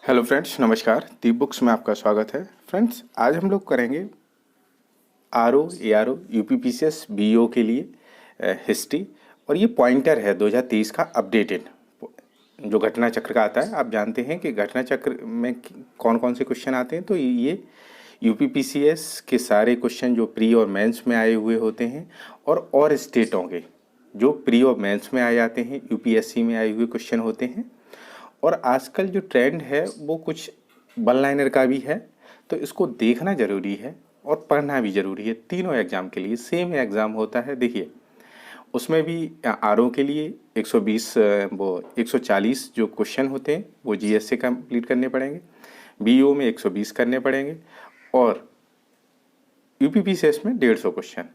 Hello friends, नमस्कार। दीप books में आपका स्वागत है। फ्रेंड्स, आज हम लोग करेंगे आरओ, एआरओ, यूपीपीसीएस, बीईओ के लिए हिस्ट्री। और ये पॉइंटर है 2023 का अपडेटेड जो घटना चक्र का आता है। आप जानते हैं कि घटना चक्र में कौन कौन से क्वेश्चन आते हैं। तो ये यूपीपीसीएस के सारे क्वेश्चन जो प्री और मेंस में आए हुए होते हैं और स्टेटों के जो प्री और मेंस में आ जाते हैं, यूपीएससी में आए हुए क्वेश्चन होते हैं। और आजकल जो ट्रेंड है वो कुछ वन लाइनर का भी है, तो इसको देखना ज़रूरी है और पढ़ना भी ज़रूरी है। तीनों एग्ज़ाम के लिए सेम एग्ज़ाम होता है। देखिए, उसमें भी आरओ के लिए 120 वो 140 जो क्वेश्चन होते हैं वो जीएस से कंप्लीट करने पड़ेंगे। बीईओ में 120 करने पड़ेंगे और यूपीपीसीएस में 150 क्वेश्चन।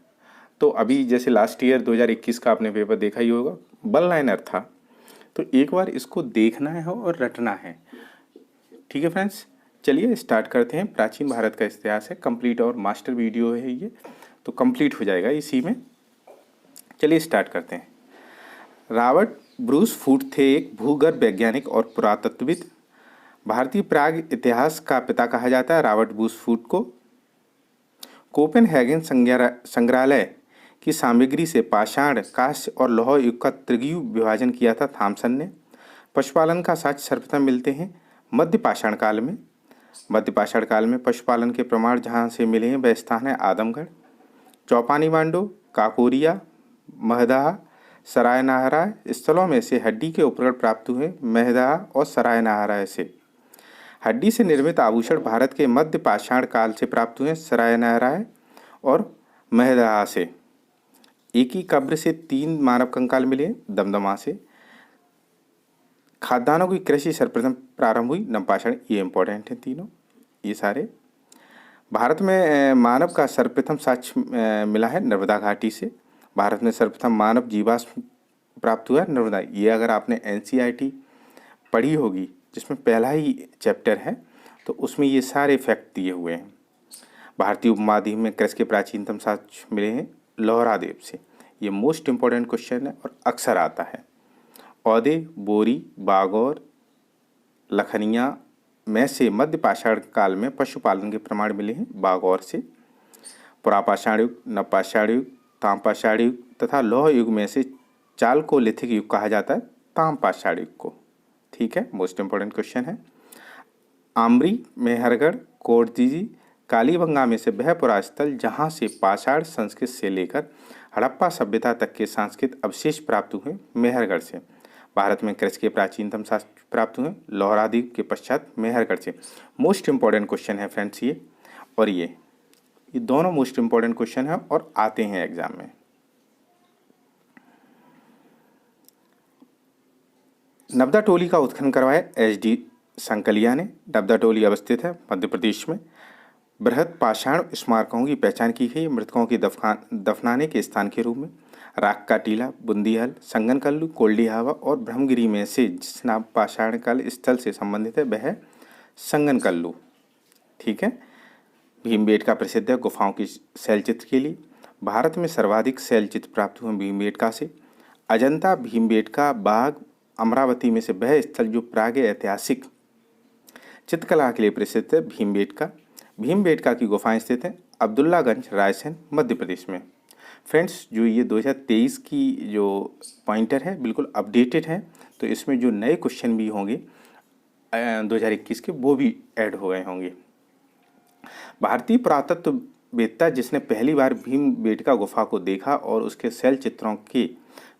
तो अभी जैसे लास्ट ईयर 2021 का आपने पेपर देखा ही होगा, वन लाइनर था। तो एक बार इसको देखना है और रटना है। ठीक है फ्रेंड्स, चलिए स्टार्ट करते हैं। प्राचीन भारत का इतिहास है, कंप्लीट और मास्टर वीडियो है ये, तो कंप्लीट हो जाएगा इसी में। चलिए स्टार्ट करते हैं। रॉबर्ट ब्रूस फूट थे एक भूगर्भ वैज्ञानिक और पुरातत्वविद। भारतीय प्राग इतिहास का पिता कहा जाता है रॉबर्ट ब्रूस फूट को। कोपेनहेगन संग्रहालय की सामग्री से पाषाण, कांस्य और लौह युग का त्रिगीय विभाजन किया था थॉमसन ने। पशुपालन का साक्ष्य सर्वप्रथम मिलते हैं मध्य पाषाण काल में। मध्य पाषाण काल में पशुपालन के प्रमाण जहाँ से मिले हैं वह स्थान है आदमगढ़। चौपानी मांडो, काकोरिया, महदहा, सरायनाहरा स्थलों में से हड्डी के उपकरण प्राप्त हुए महदहा और सरायनाहरा से। हड्डी से निर्मित आभूषण भारत के मध्य पाषाण काल से प्राप्त हुए सरायनाहरा और महदहा से। एक ही कब्र से 3 मानव कंकाल मिले दमदमा से। खाद्यान्नों की कृषि सर्वप्रथम प्रारंभ हुई नवपाषाण। ये इंपॉर्टेंट है तीनों, ये सारे। भारत में मानव का सर्वप्रथम साक्ष्य मिला है नर्मदा घाटी से। भारत में सर्वप्रथम मानव जीवाश्म प्राप्त हुआ है नर्मदा। ये अगर आपने एनसीईआरटी पढ़ी होगी जिसमें पहला ही चैप्टर है तो उसमें ये सारे फैक्ट दिए हुए हैं। भारतीय उपमहाद्वीप में कृषि के प्राचीनतम साक्ष्य मिले हैं लोहरादेव से। ये मोस्ट इंपॉर्टेंट क्वेश्चन है और अक्सर आता है। औदे, बोरी, बागौर, लखनिया में से मध्य पाषाण काल में पशुपालन के प्रमाण मिले हैं बागौर से। पुरापाषाण युग, नवपाषाण युग, ताम्रपाषाण युग तथा लौह युग में से चालकोलिथिक युग कहा जाता है ताम्रपाषाण युग को। ठीक है, मोस्ट इंपॉर्टेंट क्वेश्चन है। आमरी, मेहरगढ़, कोटदीजी, कालीबंगा में से वह पुरास्थल जहाँ से पाषाण संस्कृत से लेकर हड़प्पा सभ्यता तक के सांस्कृतिक अवशेष प्राप्त हुए मेहरगढ़ से। भारत में कृषि के प्राचीनतम शास्त्र प्राप्त हुए लोहराद्वीप के पश्चात मेहरगढ़ से। मोस्ट इंपॉर्टेंट क्वेश्चन है फ्रेंड्स ये। और ये दोनों मोस्ट इंपॉर्टेंट क्वेश्चन है और आते हैं एग्जाम में। नब्दा टोली का उत्खनन करवाया एच.डी. संकलिया ने। नब्दा टोली अवस्थित है मध्य प्रदेश में। बृहद पाषाण स्मारकों की पहचान की गई मृतकों की दफनाने के स्थान के रूप में। राख का टीला, बुंदीहल, संगनकल्लू, कोल्डीहावा और ब्रह्मगिरी में से जिस नाम पाषाण काल स्थल से संबंधित है वह है संगनकल्लू। ठीक है। भीमबेटका प्रसिद्ध है गुफाओं की शैलचित्र के लिए। भारत में सर्वाधिक शैलचित्र प्राप्त हुए भीमबेटका से। अजंता भीमबेटका बाग अमरावती में से वह स्थल जो प्राग ऐतिहासिक चित्रकला के लिए प्रसिद्ध है भीमबेटका। भीमबेटका की गुफाएं स्थित हैं अब्दुल्लागंज, रायसेन, मध्य प्रदेश में। फ्रेंड्स, जो ये 2023 की जो पॉइंटर है बिल्कुल अपडेटेड है, तो इसमें जो नए क्वेश्चन भी होंगे 2021 के वो भी ऐड हो गए होंगे। भारतीय पुरातत्ववेत्ता जिसने पहली बार भीमबेटका गुफा को देखा और उसके शैल चित्रों के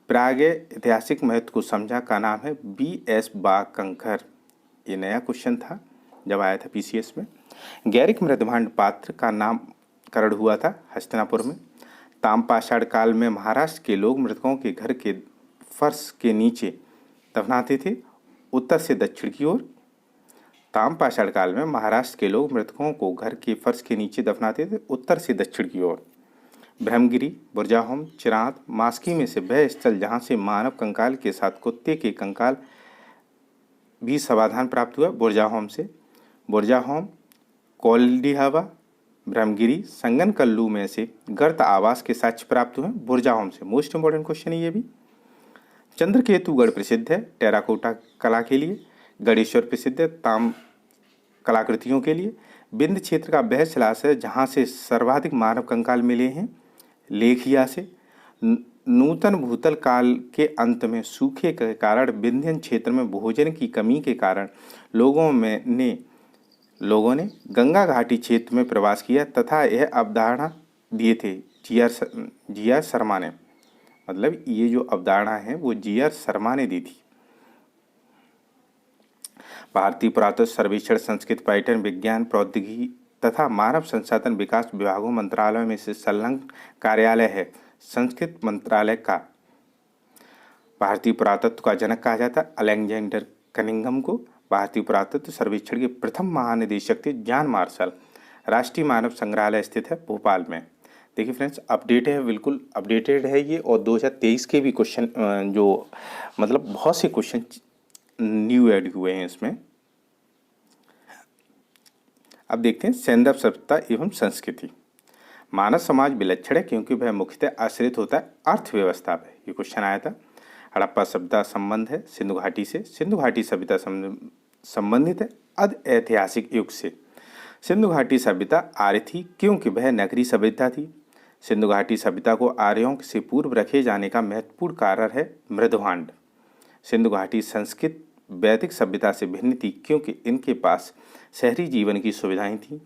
प्राग ऐतिहासिक महत्व को समझा का नाम है B.S. बाकंखर। ये नया क्वेश्चन था जब आया था पीसीएस में। गैरिक मृदभांड पात्र का नामकरण हुआ था हस्तिनापुर में। ताम्रपाषाण काल में महाराष्ट्र के लोग मृतकों के घर के फर्श के नीचे दफनाते थे उत्तर से दक्षिण की ओर। ताम्रपाषाण काल में महाराष्ट्र के लोग मृतकों को घर के फर्श के नीचे दफनाते थे उत्तर से दक्षिण की ओर। ब्रह्मगिरी, बुरजाहोम, चिरांत, मास्की में से वह स्थल जहाँ से मानव कंकाल के साथ कुत्ते के कंकाल भी समाधान प्राप्त हुआ बुरजाहोम से। बुरजाहोम, कोल्डीहावा, ब्रह्मगिरी, संगनकल्लू में से गर्त आवास के साक्ष्य प्राप्त हुए बुरजाहोम से। मोस्ट इंपॉर्टेंट क्वेश्चन है ये भी। चंद्रकेतुगढ़ प्रसिद्ध है टेराकोटा कला के लिए। गणेश्वर प्रसिद्ध है कलाकृतियों के लिए। विंध्य क्षेत्र का वह शिलाश है जहाँ से सर्वाधिक मानव कंकाल मिले हैं। लेखिया से नूतन भूतल काल के अंत में सूखे के कारण विंध्यन क्षेत्र में भोजन की कमी के कारण लोगों ने गंगा घाटी क्षेत्र में प्रवास किया तथा यह अवधारणा दिए थे जी आर शर्मा ने। मतलब ये जो अवधारणा है वो जी आर शर्मा ने दी थी। भारतीय पुरातत्व सर्वेक्षण, संस्कृत पर्यटन, विज्ञान प्रौद्योगिकी तथा मानव संसाधन विकास विभागों मंत्रालयों में से संलग्न कार्यालय है। संस्कृत मंत्रालय का भारतीय पुरातत्व का जनक कहा जाता है। अलेक्जेंडर कनिंघम को भारतीय पुरातत्व सर्वेक्षण के प्रथम महानिदेशक थे। John Marshall. राष्ट्रीय मानव संग्रहालय स्थित है भोपाल में। देखिए फ्रेंड्स, अपडेट है, बिल्कुल अपडेटेड है ये। और 2023 के भी क्वेश्चन जो मतलब बहुत से क्वेश्चन न्यू ऐड हुए हैं इसमें। अब देखते हैं सैंदव सभ्यता एवं संस्कृति। मानव समाज विलक्षण है क्योंकि वह मुख्यतः आश्रित होता है अर्थव्यवस्था पर। ये क्वेश्चन आया था। हड़प्पा सभ्यता संबंध है सिंधु घाटी से। सिंधु घाटी सभ्यता संबंधित है ऐतिहासिक युग से। सिंधु घाटी सभ्यता आर्य थी क्योंकि वह नगरीय सभ्यता थी। सिंधु घाटी सभ्यता को आर्यों से पूर्व रखे जाने का महत्वपूर्ण कारण है मृदुहांड। सिंधु घाटी संस्कृत वैदिक सभ्यता से भिन्न थी क्योंकि इनके पास शहरी जीवन की सुविधाएं थीं।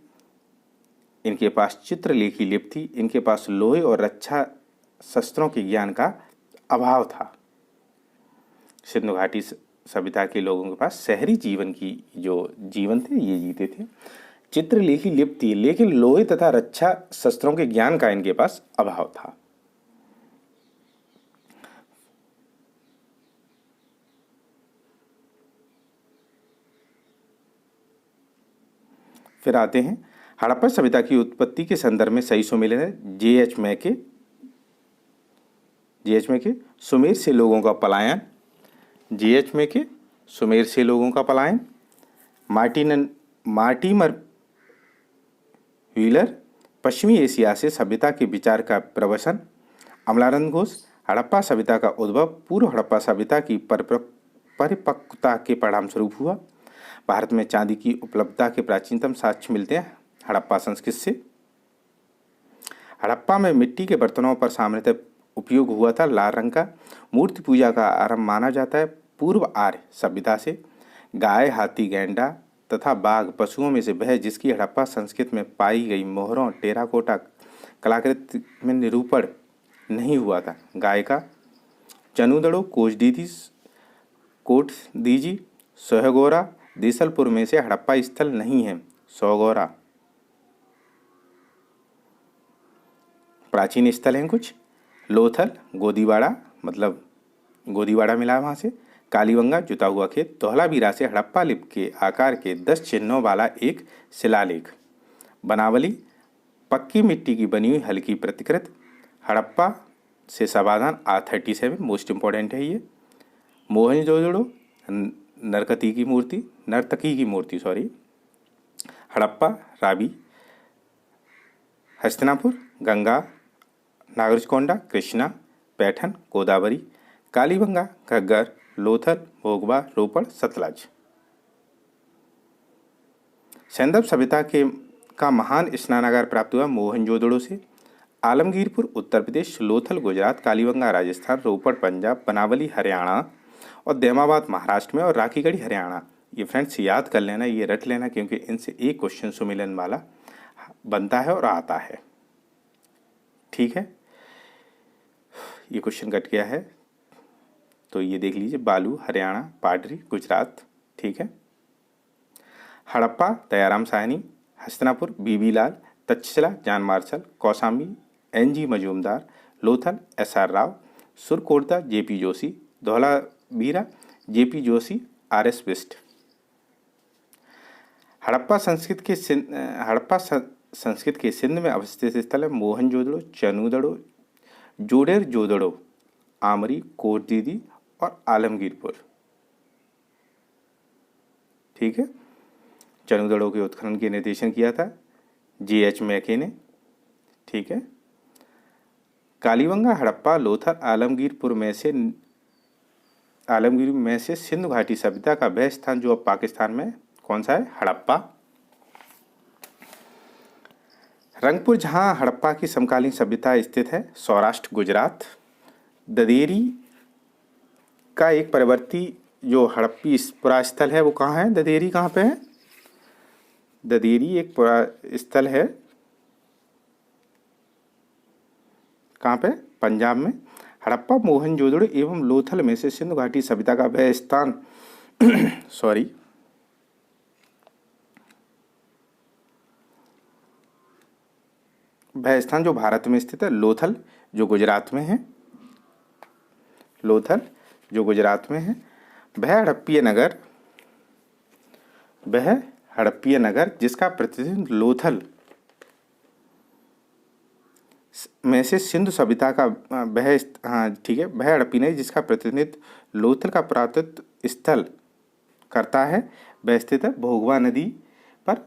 इनके पास चित्रलेखी लिपि थी। इनके पास लोहे और रक्षा शस्त्रों के ज्ञान का अभाव था। सिंधु घाटी सभ्यता के लोगों के पास शहरी जीवन की जो जीवन थे ये जीते थे। चित्रलेखी लिपि थी लेकिन लोहे तथा रक्षा शस्त्रों के ज्ञान का इनके पास अभाव था। फिर आते हैं हड़प्पा सभ्यता की उत्पत्ति के संदर्भ में सही सुमेलन है जे.एच. मैके सुमेर से लोगों का पलायन। जे.एच. मैके सुमेर से लोगों का पलायन। मार्टिमर व्हीलर पश्चिमी एशिया से सभ्यता के विचार का प्रवसन। अमलानंद घोष हड़प्पा सभ्यता का उद्भव पूर्व हड़प्पा सभ्यता की परिपक्वता के परिणाम स्वरूप हुआ। भारत में चांदी की उपलब्धता के प्राचीनतम साक्ष्य मिलते हैं हड़प्पा संस्कृति से। हड़प्पा में मिट्टी के बर्तनों पर सामान्यतः उपयोग हुआ था लाल रंग का। मूर्ति पूजा का आरंभ माना जाता है पूर्व आर्य सभ्यता से। गाय, हाथी, गैंडा तथा बाघ पशुओं में से वह जिसकी हड़प्पा संस्कृति में पाई गई मोहरों टेराकोटा कलाकृति में निरूपण नहीं हुआ था। गाय का चनुदड़ो कोटदीजी सोहगोरा देसलपुर में से हड़प्पा स्थल नहीं है। सोगोरा प्राचीन स्थल हैं कुछ। लोथल गोदीवाड़ा मतलब गोदीवाड़ा मिला वहाँ से। कालीबंगा जुता हुआ खेत। धौलावीरा से हड़प्पा लिपि के आकार के 10 चिन्हों वाला एक शिलालेख। बनावली पक्की मिट्टी की बनी हुई हल्की प्रतिकृत। हड़प्पा से समाधान R37 मोस्ट इम्पोर्टेंट है ये। मोहनजोदड़ो नर्तकी की मूर्ति हड़प्पा रावी हस्तिनापुर गंगा नागरकोंडा कृष्णा पैठन गोदावरी। कालीबंगा घग्गर लोथल भोगवा रोपड़ सतलज। सैंदव सभ्यता का महान स्नानागार प्राप्त हुआ मोहनजोदड़ो से। आलमगीरपुर उत्तर प्रदेश, लोथल गुजरात, कालीबंगा राजस्थान, रोपड़ पंजाब, बनावली हरियाणा और दैमाबाद महाराष्ट्र में और राखीगढ़ी हरियाणा। ये फ्रेंड्स याद कर लेना, ये रट लेना क्योंकि इनसे एक क्वेश्चन सुमेलन वाला बनता है और आता है। ठीक है, ये क्वेश्चन कट गया है तो ये देख लीजिए। बालू हरियाणा, पाडरी गुजरात। ठीक है। Harappa Dayaram Sahni, Hastinapur B B Lal, Taxila John Marshall, Kaushambi NG Majumdar, Lothal SR Rao, Surkotada JP Joshi, Dholavira JP Joshi RS Bisht. Harappa संस्कृत के सिंध में अवस्थित स्थल है मोहनजोदड़ो, चनुदड़ो, जोडेर जोदड़ो, आमरी, कोटदीदी और आलमगीरपुर। ठीक है। चनुदड़ो के उत्खनन के निर्देशन किया था J.H. मैके ने। ठीक है। कालीबंगा हड़प्पा लोथल आलमगीर में से सिंधु घाटी सभ्यता का वह स्थान जो अब पाकिस्तान में कौन सा है? हड़प्पा। रंगपुर जहाँ हड़प्पा की समकालीन सभ्यता स्थित है, सौराष्ट्र गुजरात। ददेरी का एक परवर्ती जो हड़प्पी पुरा स्थल है वो कहाँ है? ददेरी कहाँ पे है? ददेरी एक पुरा स्थल है कहाँ पे? पंजाब में। हड़प्पा मोहनजोदड़ो एवं लोथल में से सिंधु घाटी सभ्यता का वह स्थान सॉरी वह स्थान जो भारत में स्थित है, लोथल जो गुजरात में है, लोथल जो गुजरात में है। वह हड़प्पीय नगर जिसका प्रतिनिधित्व लोथल में से सिंधु सभ्यता का वह हाँ ठीक है, वह हड़प्पी नगर जिसका प्रतिनिधित्व लोथल का पुरातत्व स्थल करता है, वह स्थित है भोगवा नदी पर।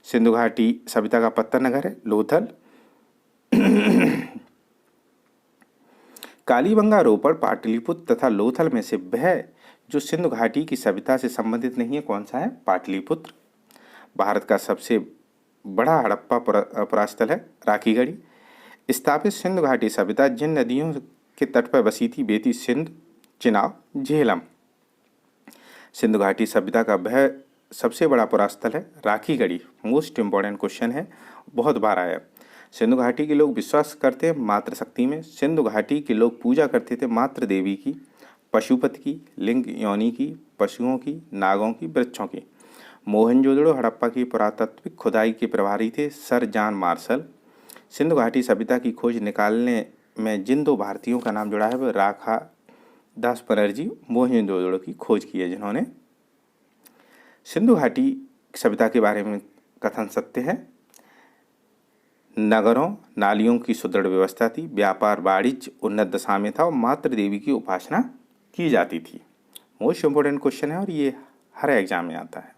सिंधु घाटी सभ्यता का पत्थर नगर है लोथल। कालीबंगा, रोपड़, पाटलिपुत्र तथा लोथल में से वह जो सिंधु घाटी की सभ्यता से संबंधित नहीं है कौन सा है? पाटलिपुत्र। भारत का सबसे बड़ा हड़प्पा पुरास्थल है राखीगढ़ी। स्थापित सिंधु घाटी सभ्यता जिन नदियों के तट पर बसी थी वे थी सिंध, चिनाब, झेलम। सिंधु घाटी सभ्यता का वह सबसे बड़ा पुरास्थल है राखीगढ़ी। मोस्ट इम्पॉर्टेंट क्वेश्चन है, बहुत बार आया। सिंधु घाटी के लोग विश्वास करते हैं मातृशक्ति में। सिंधु घाटी के लोग पूजा करते थे मातृ देवी की, पशुपति की, लिंग योनि की, पशुओं की, नागों की, वृक्षों की। मोहनजोदड़ो हड़प्पा की पुरातात्विक खुदाई के प्रभारी थे सर जॉन मार्शल। सिंधु घाटी सभ्यता की खोज निकालने में जिन दो भारतीयों का नाम जुड़ा है वह राखा दास बनर्जी मोहनजोदड़ो की खोज की है, जिन्होंने सिंधु घाटी सभ्यता के बारे में कथन सत्य है। नगरों नालियों की सुदृढ़ व्यवस्था थी, व्यापार वाणिज्य उन्नत दशा में था और मातृ देवी की उपासना की जाती थी। मोस्ट इम्पोर्टेंट क्वेश्चन है और ये हर एग्जाम में आता है।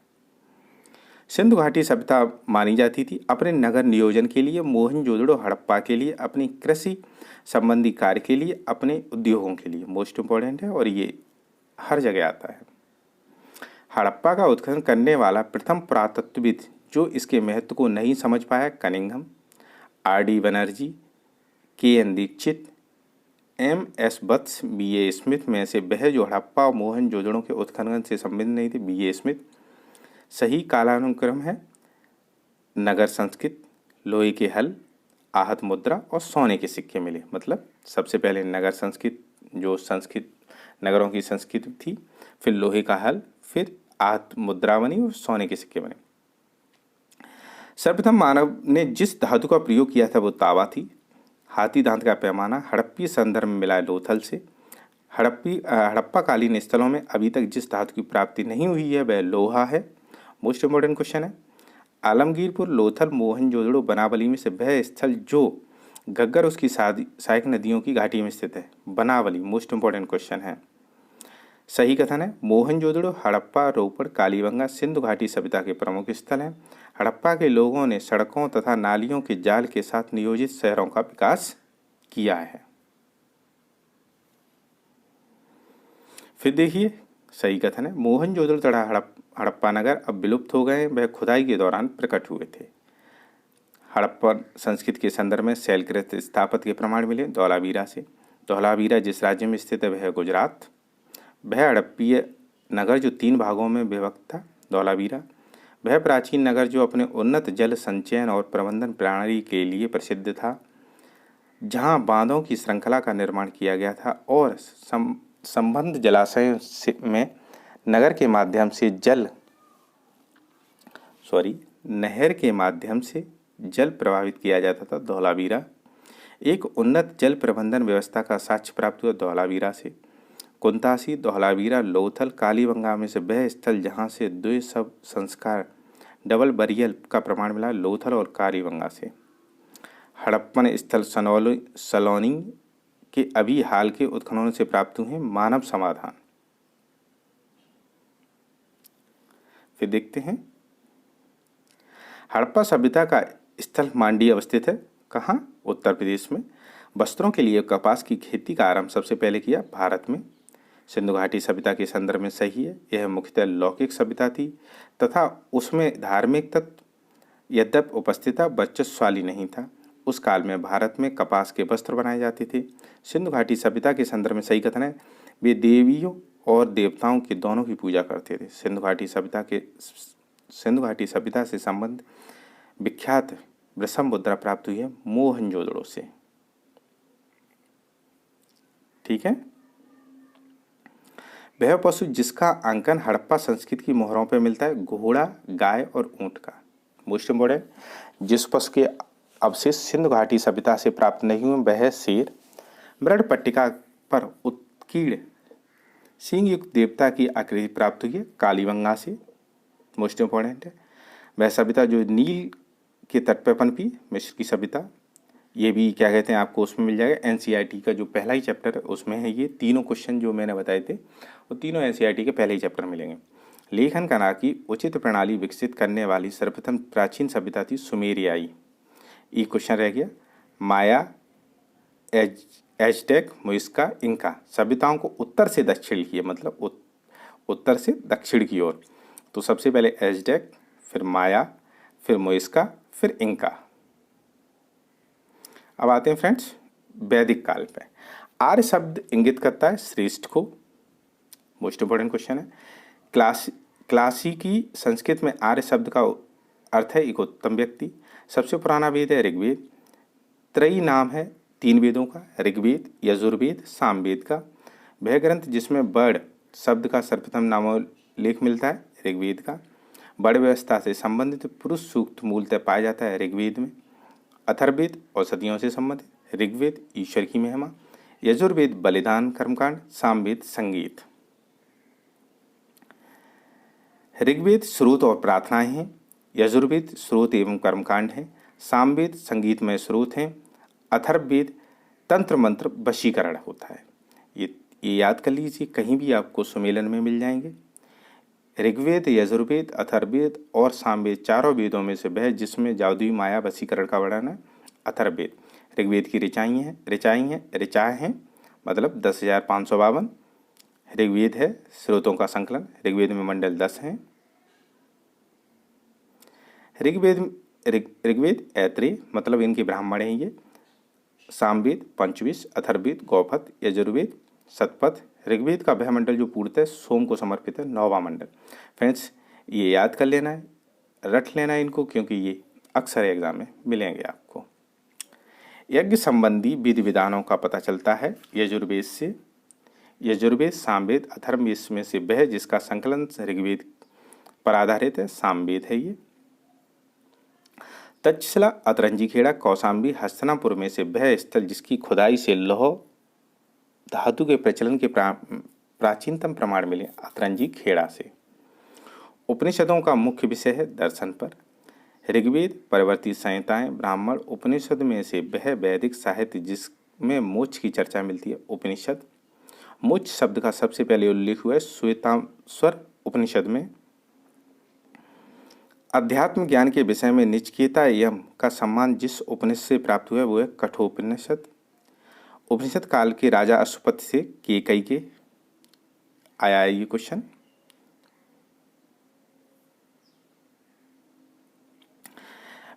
सिंधु घाटी सभ्यता मानी जाती थी अपने नगर नियोजन के लिए, मोहनजोदड़ो हड़प्पा के लिए, अपनी कृषि संबंधी कार्य के लिए, अपने उद्योगों के लिए। मोस्ट इम्पोर्टेंट है और ये हर जगह आता है। हड़प्पा का उत्खनन करने वाला प्रथम पुरातत्वविद जो इसके महत्व को नहीं समझ पाया, Cunningham, R D. Banerjee, K N. Dikshit, M S. Vats, B A. Smith में से वह जो हड़प्पा और मोहनजोदड़ो के उत्खनन से संबंधित नहीं थे, बी.ए. स्मिथ। सही कालानुक्रम है नगर संस्कृत, लोहे के हल, आहत मुद्रा और सोने के सिक्के मिले। मतलब सबसे पहले नगर संस्कृत जो संस्कृत नगरों की संस्कृति थी, फिर लोहे का हल, फिर आहत मुद्रा बनी और सोने के सिक्के बने। सर्वप्रथम मानव ने जिस धातु का प्रयोग किया था वो तांबा थी। हाथी दांत का पैमाना हड़प्पी संदर्भ में मिला है लोथल से। हड़प्पा कालीन स्थलों में अभी तक जिस धातु की प्राप्ति नहीं हुई है वह लोहा है। मोस्ट इम्पोर्टेंट क्वेश्चन है। आलमगीरपुर, लोथल, मोहनजोदड़ो, बनावली में से वह स्थल जो घग्गर उसकी सहायक नदियों की घाटी में स्थित है, बनावली। मोस्ट इम्पोर्टेंट क्वेश्चन है। सही कथन है मोहनजोदड़ो, हड़प्पा, रोपड़, कालीबंगा सिंधु घाटी सभ्यता के प्रमुख स्थल हैं। हड़प्पा के लोगों ने सड़कों तथा नालियों के जाल के साथ नियोजित शहरों का विकास किया है। फिर देखिए सही कथन है मोहनजोदड़ो तथा हड़प्पा नगर अब विलुप्त हो गए, वह खुदाई के दौरान प्रकट हुए थे। हड़प्पा संस्कृति के संदर्भ में शैलकृत स्थापत्य के प्रमाण मिले धौलावीरा से। धौलावीरा जिस राज्य में स्थित है वह है गुजरात। वह हड़प्पीय नगर जो 3 भागों में विभक्त था, धौलावीरा। वह प्राचीन नगर जो अपने उन्नत जल संचयन और प्रबंधन प्रणाली के लिए प्रसिद्ध था, जहां बांधों की श्रृंखला का निर्माण किया गया था और संबंध जलाशयों में नहर के माध्यम से जल प्रवाहित किया जाता था। धौलावीरा एक उन्नत जल प्रबंधन व्यवस्था का साक्ष्य प्राप्त हुआ धौलावीरा से। कुंतासी, धौलावीरा, लोथल, कालीबंगा में से वह स्थल जहाँ से द्वि सब संस्कार डबल बरियल का प्रमाण मिला लोथल और कालीबंगा से। हड़प्पन स्थल सलोनी के अभी हाल के उत्खननों से प्राप्त हुए मानव समाधान। फिर देखते हैं हड़प्पा सभ्यता का स्थल मांडी अवस्थित है। कहाँ? उत्तर प्रदेश में। वस्त्रों के लिए कपास की खेती का आरंभ सबसे पहले किया भारत में। सिंधु घाटी सभ्यता के संदर्भ में सही है। यह मुख्यतः लौकिक सभ्यता थी तथा उसमें धार्मिक तत्व यद्यपि उपस्थिति वर्चस्वशाली नहीं था। उस काल में भारत में कपास के वस्त्र बनाए जाते थे। सिंधु घाटी सभ्यता के संदर्भ में सही कथन है, वे देवियों और देवताओं के दोनों की पूजा करते थे। सिंधु घाटी सभ्यता से संबंध विख्यात वृषभ मुद्रा प्राप्त हुई है मोहनजोदड़ो से। ठीक है। वह पशु जिसका अंकन हड़प्पा संस्कृति की मोहरों पर मिलता है घोड़ा, गाय और ऊंट का। मोस्ट इम्पोर्टेंट, जिस पशु के अवशेष सिंधु घाटी सभ्यता से प्राप्त नहीं हुए वह शेर। मृड पट्टिका पर उत्कीर्ण सिंह युक्त देवता की आकृति प्राप्त हुई है कालीबंगा से। मोस्ट इम्पोर्टेंट है, वह सभ्यता जो नील के तट पर पनपी, मिस्र की सभ्यता। ये भी क्या कहते हैं आपको उसमें मिल जाएगा, एनसीईआरटी का जो पहला ही चैप्टर है उसमें है। ये तीनों क्वेश्चन जो मैंने बताए थे वो तीनों एनसीईआरटी के पहले ही चैप्टर मिलेंगे। लेखन कला की उचित प्रणाली विकसित करने वाली सर्वप्रथम प्राचीन सभ्यता थी सुमेरियाई। ये क्वेश्चन रह गया। माया, एज़टेक, मुइस्का, इंका सभ्यताओं को उत्तर से दक्षिण की, मतलब उत्तर से दक्षिण की ओर। तो सबसे पहले एज़टेक, फिर माया, फिर मुइस्का, फिर इंका। अब आते हैं फ्रेंड्स वैदिक काल पे। आर्य शब्द इंगित करता है श्रेष्ठ को। मोस्ट इंपोर्टेंट क्वेश्चन है। क्लासिकी संस्कृत में आर्य शब्द का अर्थ है एक उत्तम व्यक्ति। सबसे पुराना वेद है ऋग्वेद। त्रयी नाम है 3 वेदों का, ऋग्वेद, यजुर्वेद, सामवेद का। वह ग्रंथ जिसमें वर्ण शब्द का सर्वप्रथम नामोल्लेख मिलता है ऋग्वेद का। वर्ण व्यवस्था से संबंधित पुरुष सूक्त मूलतः पाया जाता है ऋग्वेद में। अथर्ववेद औषधियों से संबंधित, ऋग्वेद ईश्वर की महिमा, यजुर्वेद बलिदान कर्मकांड, सामवेद संगीत। ऋग्वेद स्रोत और प्रार्थनाएं हैं, यजुर्वेद स्रोत एवं कर्मकांड हैं, सामवेद संगीतमय स्रोत हैं, अथर्ववेद तंत्र मंत्र वशीकरण होता है। ये याद कर लीजिए, कहीं भी आपको सुमेलन में मिल जाएंगे। ऋग्वेद, यजुर्वेद, अथर्ववेद और सामवेद चारों वेदों में से वह जिसमें जादुई माया वशीकरण का वर्णन है अथर्ववेद। ऋग्वेद की ऋचाएँ हैं मतलब 10,552। ऋग्वेद है स्रोतों का संकलन। ऋग्वेद में मंडल 10 हैं। ऋग्वेद ऐत्रेय मतलब इनके ब्राह्मण हैं ये। सामवेद पंचविश, अथर्ववेद गौपथ, यजुर्वेद शतपथ। ऋग्वेद का वह मंडल जो पूर्णतः सोम को समर्पित है, 9वां मंडल। फ्रेंड्स ये याद कर लेना है, रख लेना है इनको, क्योंकि ये अक्सर एग्जाम में मिलेंगे आपको। यज्ञ संबंधी विधि विधानों का पता चलता है यजुर्वेद से। यजुर्वेद, सामवेद, अथर्ववेद में से वह जिसका संकलन ऋग्वेद पर आधारित है सामवेद है ये। तक्षशिला, अतरंजी खेड़ा, कौशाम्बी, हस्तिनापुर में से वह स्थल जिसकी खुदाई से लौह धातु के प्रचलन के प्राचीनतम प्रमाण मिले अतरंजी खेड़ा से। उपनिषदों का मुख्य विषय है दर्शन पर। ऋग्वेद परिवर्तित संहिताएं, ब्राह्मण उपनिषद में से वह वैदिक साहित्य जिसमें मोक्ष की चर्चा मिलती है उपनिषद। मोक्ष शब्द का सबसे पहले उल्लेख हुआ है श्वेताश्वर उपनिषद में। अध्यात्म ज्ञान के विषय में नचिकेता यम का सम्मान जिस उपनिषद से प्राप्त हुआ है वो है कठोपनिषद। उपनिषद काल के राजा अश्वपति से केकई के आया है ये क्वेश्चन।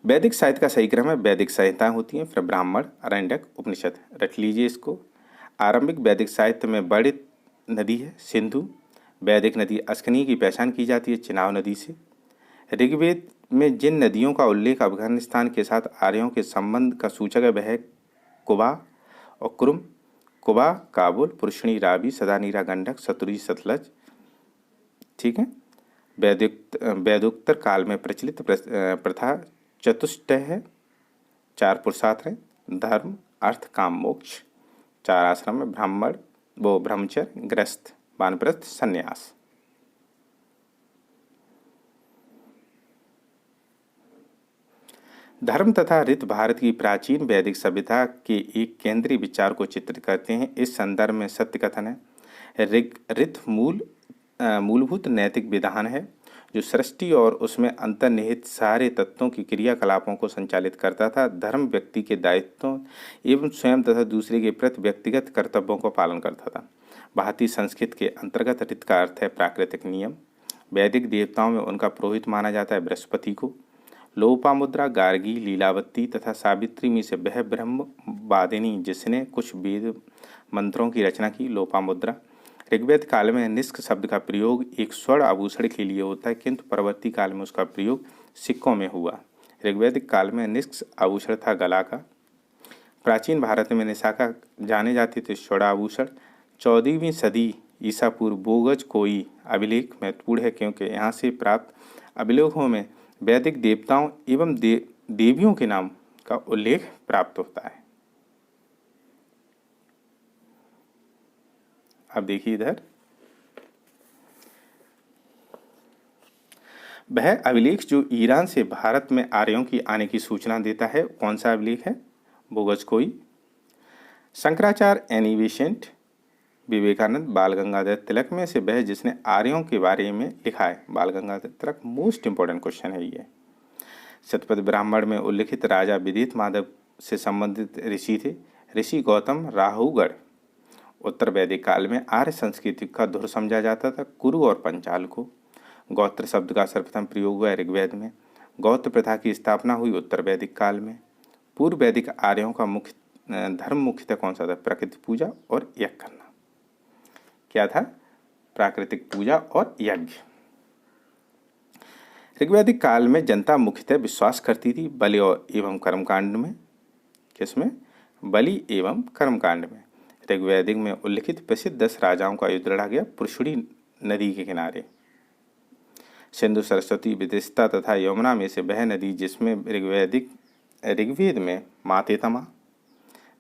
वैदिक साहित्य का सही क्रम है वैदिक संहिताएं होती हैं, फिर ब्राह्मण, आरण्यक, उपनिषद। रख लीजिए इसको। आरंभिक वैदिक साहित्य में बड़ी नदी है सिंधु। वैदिक नदी अस्कनी की पहचान की जाती है चिनाब नदी से। ऋग्वेद में जिन नदियों का उल्लेख अफगानिस्तान के साथ आर्यों के संबंध का सूचक है वह है कुबा और कुरुम। कुबा, काबुल, पुरुषणी, रावी, सदानीरा, गंडक, सतलुज, सतलज। ठीक है। वैदोत्तर काल में प्रचलित प्रथा चतुष्टय है, 4 पुरुषार्थ हैं, धर्म, अर्थ, काम, मोक्ष। 4 आश्रम में ब्रह्मचर्य, गृहस्थ, वानप्रस्थ, संन्यास। धर्म तथा रीत भारत की प्राचीन वैदिक सभ्यता के एक केंद्रीय विचार को चित्रित करते हैं। इस संदर्भ में सत्य कथन है। रीत मूलभूत नैतिक विधान है जो सृष्टि और उसमें अंतर्निहित सारे तत्वों की क्रियाकलापों को संचालित करता था। धर्म व्यक्ति के दायित्वों एवं स्वयं तथा दूसरे के प्रति व्यक्तिगत कर्तव्यों को पालन करता था। भारतीय संस्कृति के अंतर्गत रीत का अर्थ है प्राकृतिक नियम। वैदिक देवताओं में उनका पुरोहित माना जाता है बृहस्पति को। लोपामुद्रा, गार्गी, लीलावती तथा सावित्री में से वह ब्रह्मवादिनी जिसने कुछ वेद मंत्रों की रचना की। लोपामुद्रा। ऋग्वेद काल में निष्क शब्द का प्रयोग एक स्वर्ण आभूषण के लिए होता है, किंतु परवर्ती काल में उसका प्रयोग सिक्कों में हुआ। ऋग्वैदिक काल में निष्क आभूषण था गला का। प्राचीन भारत में निशाका जाने जाते थे स्वर्ण आभूषण। 14वीं सदी ईसा पूर्व बोगज कोई अभिलेख महत्वपूर्ण है, क्योंकि यहाँ से प्राप्त अभिलेखों में वैदिक देवताओं एवं देवियों के नाम का उल्लेख प्राप्त होता है। अब देखिए इधर, वह अभिलेख जो ईरान से भारत में आर्यों की आने की सूचना देता है, कौन सा अभिलेख है? बोगज कोई। शंकराचार्य, एनी बेसेंट, विवेकानंद, बाल गंगाधर तिलक में से वह जिसने आर्यों के बारे में लिखा है? बाल Gangadhar Tilak. Most important question है ये। शतपथ ब्राह्मण में उल्लिखित राजा विदित माधव से संबंधित ऋषि थे? ऋषि गौतम, राहुगढ़। उत्तर वैदिक काल में आर्य संस्कृति का धुर समझा जाता था कुरु और पंचाल को। गोत्र शब्द का सर्वप्रथम प्रयोग हुआ ऋग्वेद में। गौत्र प्रथा की स्थापना हुई उत्तर वैदिक काल में। पूर्व वैदिक आर्यों का मुख्य धर्म मुख्यतः कौन सा था? प्रकृति पूजा और यज्ञ करना। क्या था? प्राकृतिक पूजा और यज्ञ। ऋग्वैदिक काल में जनता मुख्यतः विश्वास करती थी बलि एवं कर्मकांड में। किसमें? बलि एवं कर्मकांड में। ऋग्वैदिक में उल्लिखित प्रसिद्ध 10 राजाओं का युद्ध लड़ा गया पुरुषुड़ी नदी के किनारे। सिंधु, सरस्वती, विदिशा तथा यमुना में से वह नदी जिसमें ऋग्वेद में माते तमा,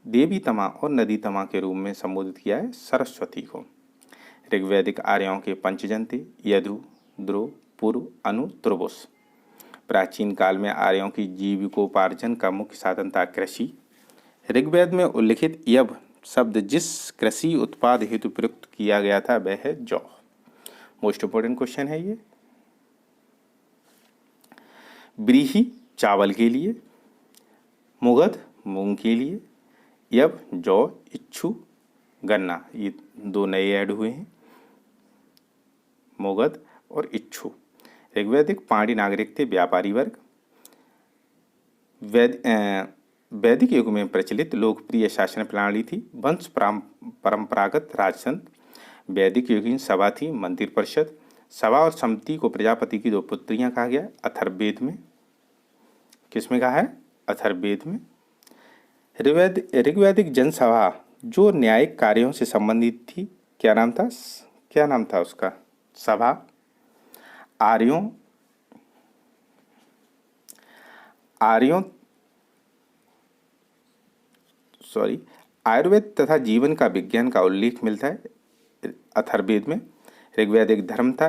देवी तमा और नदी तमा के रूप में संबोधित किया है सरस्वती को। ऋग्वैदिक आर्यों के पंचजन थे यदु, ध्रुव, पुरु, अनु, त्रुबुस। प्राचीन काल में आर्यों की जीविकोपार्जन का मुख्य साधन था कृषि। ऋग्वेद में उल्लिखित यव शब्द जिस कृषि उत्पाद हेतु प्रयुक्त किया गया था वह है जौ। मोस्ट इंपोर्टेंट क्वेश्चन है ये। व्रीहि चावल के लिए, मुगध मूंग के लिए, यव जौ, इच्छु गन्ना। ये 2 नए ऐड हुए हैं, मुगध और इच्छु। ऋग्वैदिक पांड्य नागरिक थे व्यापारी वर्ग। वैदिक युग में प्रचलित लोकप्रिय शासन प्रणाली थी वंश परंपरागत राजतंत्र। वैदिक युगीन सभा थी मंदिर परिषद। सभा और समिति को प्रजापति की 2 पुत्रियां कहा गया अथर्ववेद में। किसमें कहा है? अथर्ववेद में। ऋग्वैदिक जनसभा जो न्यायिक कार्यों से संबंधित थी, क्या नाम था? क्या नाम था उसका? सभा। आयुर्वेद तथा जीवन का विज्ञान का उल्लेख मिलता है अथर्ववेद में। ऋग्वैदिक धर्म था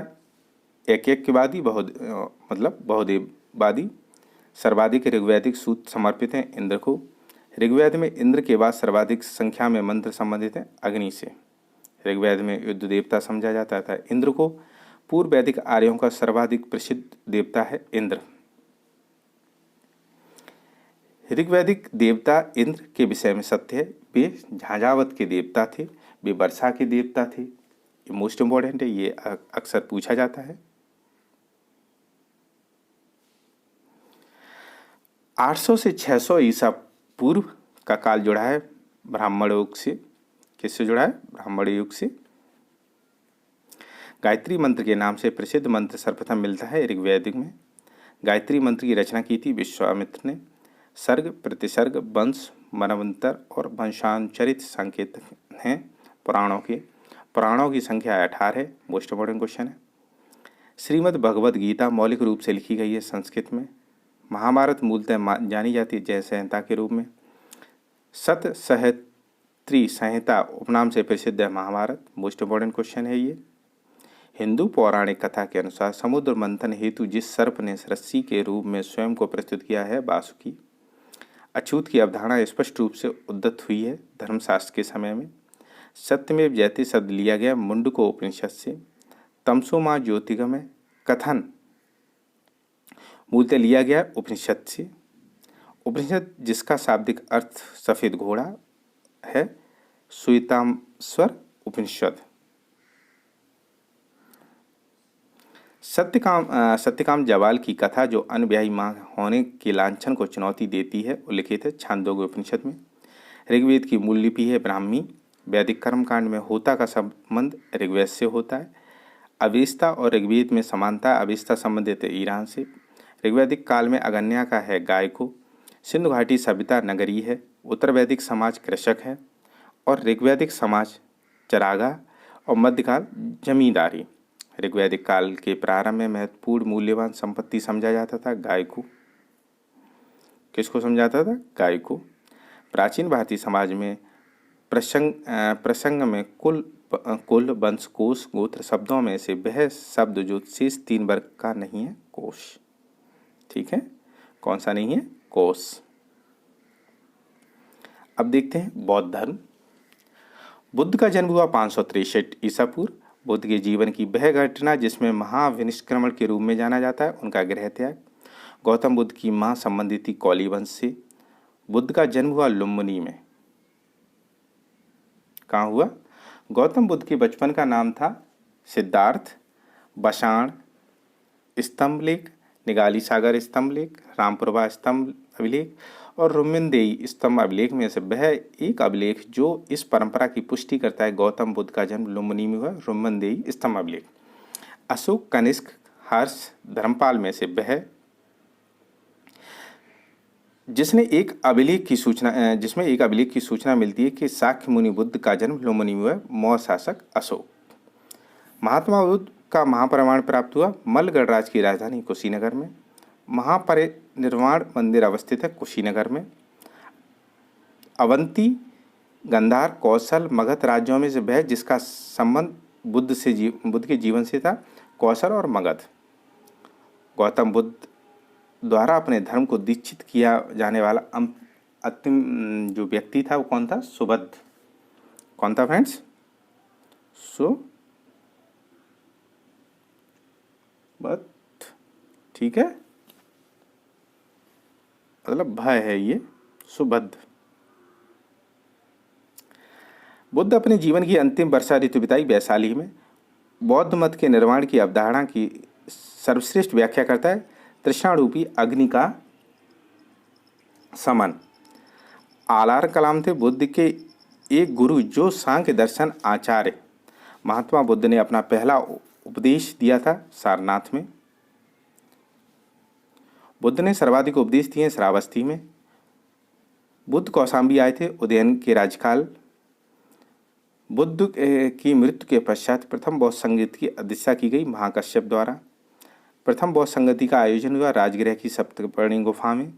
एकैक्यवादी, बहुदेववादी। सर्वाधिक ऋग्वैदिक सूत्र समर्पित हैं इंद्र को। ऋग्वेद में इंद्र के बाद सर्वाधिक संख्या में मंत्र संबंधित हैं अग्नि से। ऋग्वेद में युद्ध देवता समझा जाता था इंद्र को। पूर्व वैदिक आर्यों का सर्वाधिक प्रसिद्ध देवता है इंद्र। ऋग्वैदिक देवता इंद्र के विषय में सत्य है, वे झाझावत के देवता थे, वे वर्षा के देवता थे। ये मोस्ट इंपॉर्टेंट है, ये अक्सर पूछा जाता है। 800 से 600 ईसा पूर्व का काल जुड़ा है ब्राह्मण युग से। किससे जुड़ा है? ब्राह्मण युग से। गायत्री मंत्र के नाम से प्रसिद्ध मंत्र सर्वप्रथम मिलता है ऋग्वैदिक में। गायत्री मंत्र की रचना की थी विश्वामित्र ने। सर्ग, प्रतिसर्ग, वंश, मनवंतर और वंशांचरित संकेत हैं पुराणों के। पुराणों की संख्या 18 है। मोस्ट इंपोर्टेंट क्वेश्चन है। श्रीमद् भगवद गीता मौलिक रूप से लिखी गई है संस्कृत में। महाभारत मूलतः जानी जाती है जय संहिता के रूप में। सत सहस्त्री संहिता उपनाम से प्रसिद्ध है महाभारत। मोस्ट इंपोर्टेंट क्वेश्चन है ये। हिंदू पौराणिक कथा के अनुसार समुद्र मंथन हेतु जिस सर्प ने रस्सी के रूप में स्वयं को प्रस्तुत किया है वासुकी। अछूत की अवधारणा स्पष्ट रूप से उद्धत हुई है धर्मशास्त्र के समय में। सत्यमेव जयते शब्द लिया गया मुंडको उपनिषद से। तमसो मां ज्योतिगमय कथन मूलतः लिया गया उपनिषद से। उपनिषद जिसका शाब्दिक अर्थ सफेद घोड़ा है, श्वेताम्बर उपनिषद। सत्यकाम जवाल की कथा जो अनब्याही मां होने के लांछन को चुनौती देती है उल्लिखित है छांदोग्य उपनिषद में। ऋग्वेद की मूल लिपि है ब्राह्मी। वैदिक कर्मकांड में होता का संबंध ऋग्वेद से होता है। अवेस्ता और ऋग्वेद में समानता। अवेस्ता संबंधित है ईरान से। ऋग्वैदिक काल में अगन्या का है गाय को। सिंधु घाटी सभ्यता नगरी है। उत्तर वैदिक समाज कृषक है और ऋग्वैदिक समाज चरागा और मध्यकाल जमींदारी। ऋग्वैदिक काल के प्रारंभ में महत्वपूर्ण मूल्यवान संपत्ति समझा जाता था गाय को। किसको समझाता था? गाय को। प्राचीन भारतीय समाज में प्रसंग में कुल वंश कोश गोत्र शब्दों में से वह शब्द जो शेष 3 वर्ग का नहीं है कोश। ठीक है, कौन सा नहीं है? कोश। अब देखते हैं बौद्ध धर्म। बुद्ध का जन्म हुआ 563 ईसा पूर्व। बुद्ध के जीवन की वह घटना जिसमें महाविनिष्क्रमण के रूप में जाना जाता है उनका गृह त्याग। गौतम बुद्ध की मां संबंधित थी कौली वंश से। बुद्ध का जन्म हुआ लुम्बिनी में। कहाँ हुआ? गौतम बुद्ध के बचपन का नाम था सिद्धार्थ। बशाण स्तंभलेख, निगाली सागर स्तंभलेख, रामपुरवा स्तंभ अभिलेख और रुम्मिनदेई स्तंभ अभिलेख में से वह एक अभिलेख जो इस परंपरा की पुष्टि करता है गौतम बुद्ध का जन्म लुम्बिनी में हुआ, रुम्मिनदेई स्तंभ अभिलेख। अशोक, कनिष्क, हर्ष, धर्मपाल में से वह जिसमें एक अभिलेख की सूचना मिलती है कि शाक्य मुनि बुद्ध का जन्म लुम्बिनी में हुआ, मौर्य शासक अशोक। महात्मा बुद्ध का महाप्रमाण प्राप्त हुआ मल्ल गणराज्य की राजधानी कुशीनगर में। महापरिनिर्वाण मंदिर अवस्थित है कुशीनगर में। अवंती, गंधार, कौशल, मगध राज्यों में से वह जिसका संबंध बुद्ध के जीवन से था कौशल और मगध। गौतम बुद्ध द्वारा अपने धर्म को दीक्षित किया जाने वाला अंतिम जो व्यक्ति था वो कौन था? सुबुद्ध। कौन था फ्रेंड्स? सुबुद्ध। ठीक है, मतलब भय है ये, सुबुद्ध। बुद्ध अपने जीवन की अंतिम वर्षा ऋतु बिताई वैशाली में। बौद्ध मत के निर्माण की अवधारणा की सर्वश्रेष्ठ व्याख्या करता है तृष्णारूपी अग्नि का समन। आलार कलाम थे बुद्ध के एक गुरु जो सांख्य दर्शन आचार्य। महात्मा बुद्ध ने अपना पहला उपदेश दिया था सारनाथ में। बुद्ध ने सर्वाधिक उपदेश दिए श्रावस्ती में। बुद्ध कौशाम्बी आए थे उदयन के राजकाल। बुद्ध की मृत्यु के पश्चात प्रथम बौद्ध संगीत की अध्यक्षता की गई महाकश्यप द्वारा। प्रथम बौद्ध संगति का आयोजन हुआ राजगृह की सप्तपर्णी गुफा में।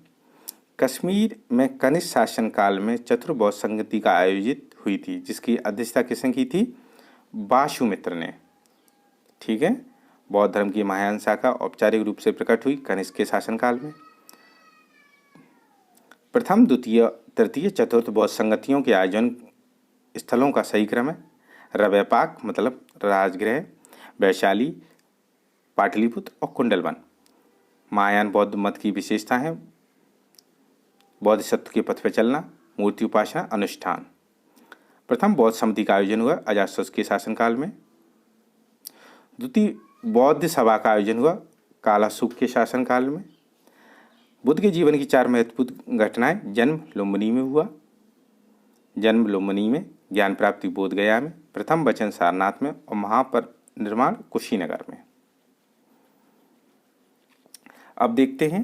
कश्मीर में कनिष्क शासन काल में चतुर्बौद्ध संगति का आयोजित हुई थी जिसकी अध्यक्षता किसने की थी? वासुमित्र ने। ठीक है, बौद्ध धर्म की महायान शाखा औपचारिक रूप से प्रकट हुई कनिष्क के शासनकाल में। प्रथम, द्वितीय, तृतीय, चतुर्थ बौद्ध संगतियों के आयोजन स्थलों का सही क्रम है रवैपाक मतलब राजगृह, वैशाली, पाटलिपुत्र और कुंडलवन। महायान बौद्ध मत की विशेषता है बोधिसत्व के पथ पर चलना, मूर्ति उपासना, अनुष्ठान। प्रथम बौद्ध समिति का आयोजन हुआ अजातशत्रु के शासनकाल में। द्वितीय बौद्ध सभा का आयोजन हुआ कालाशुक के शासनकाल में। बुद्ध के जीवन की 4 महत्वपूर्ण घटनाएं। जन्म लुम्बिनी में हुआ, जन्म लुम्बिनी में, ज्ञान प्राप्ति बोध गया में, प्रथम वचन सारनाथ में और महापरिनिर्वाण कुशीनगर में। अब देखते हैं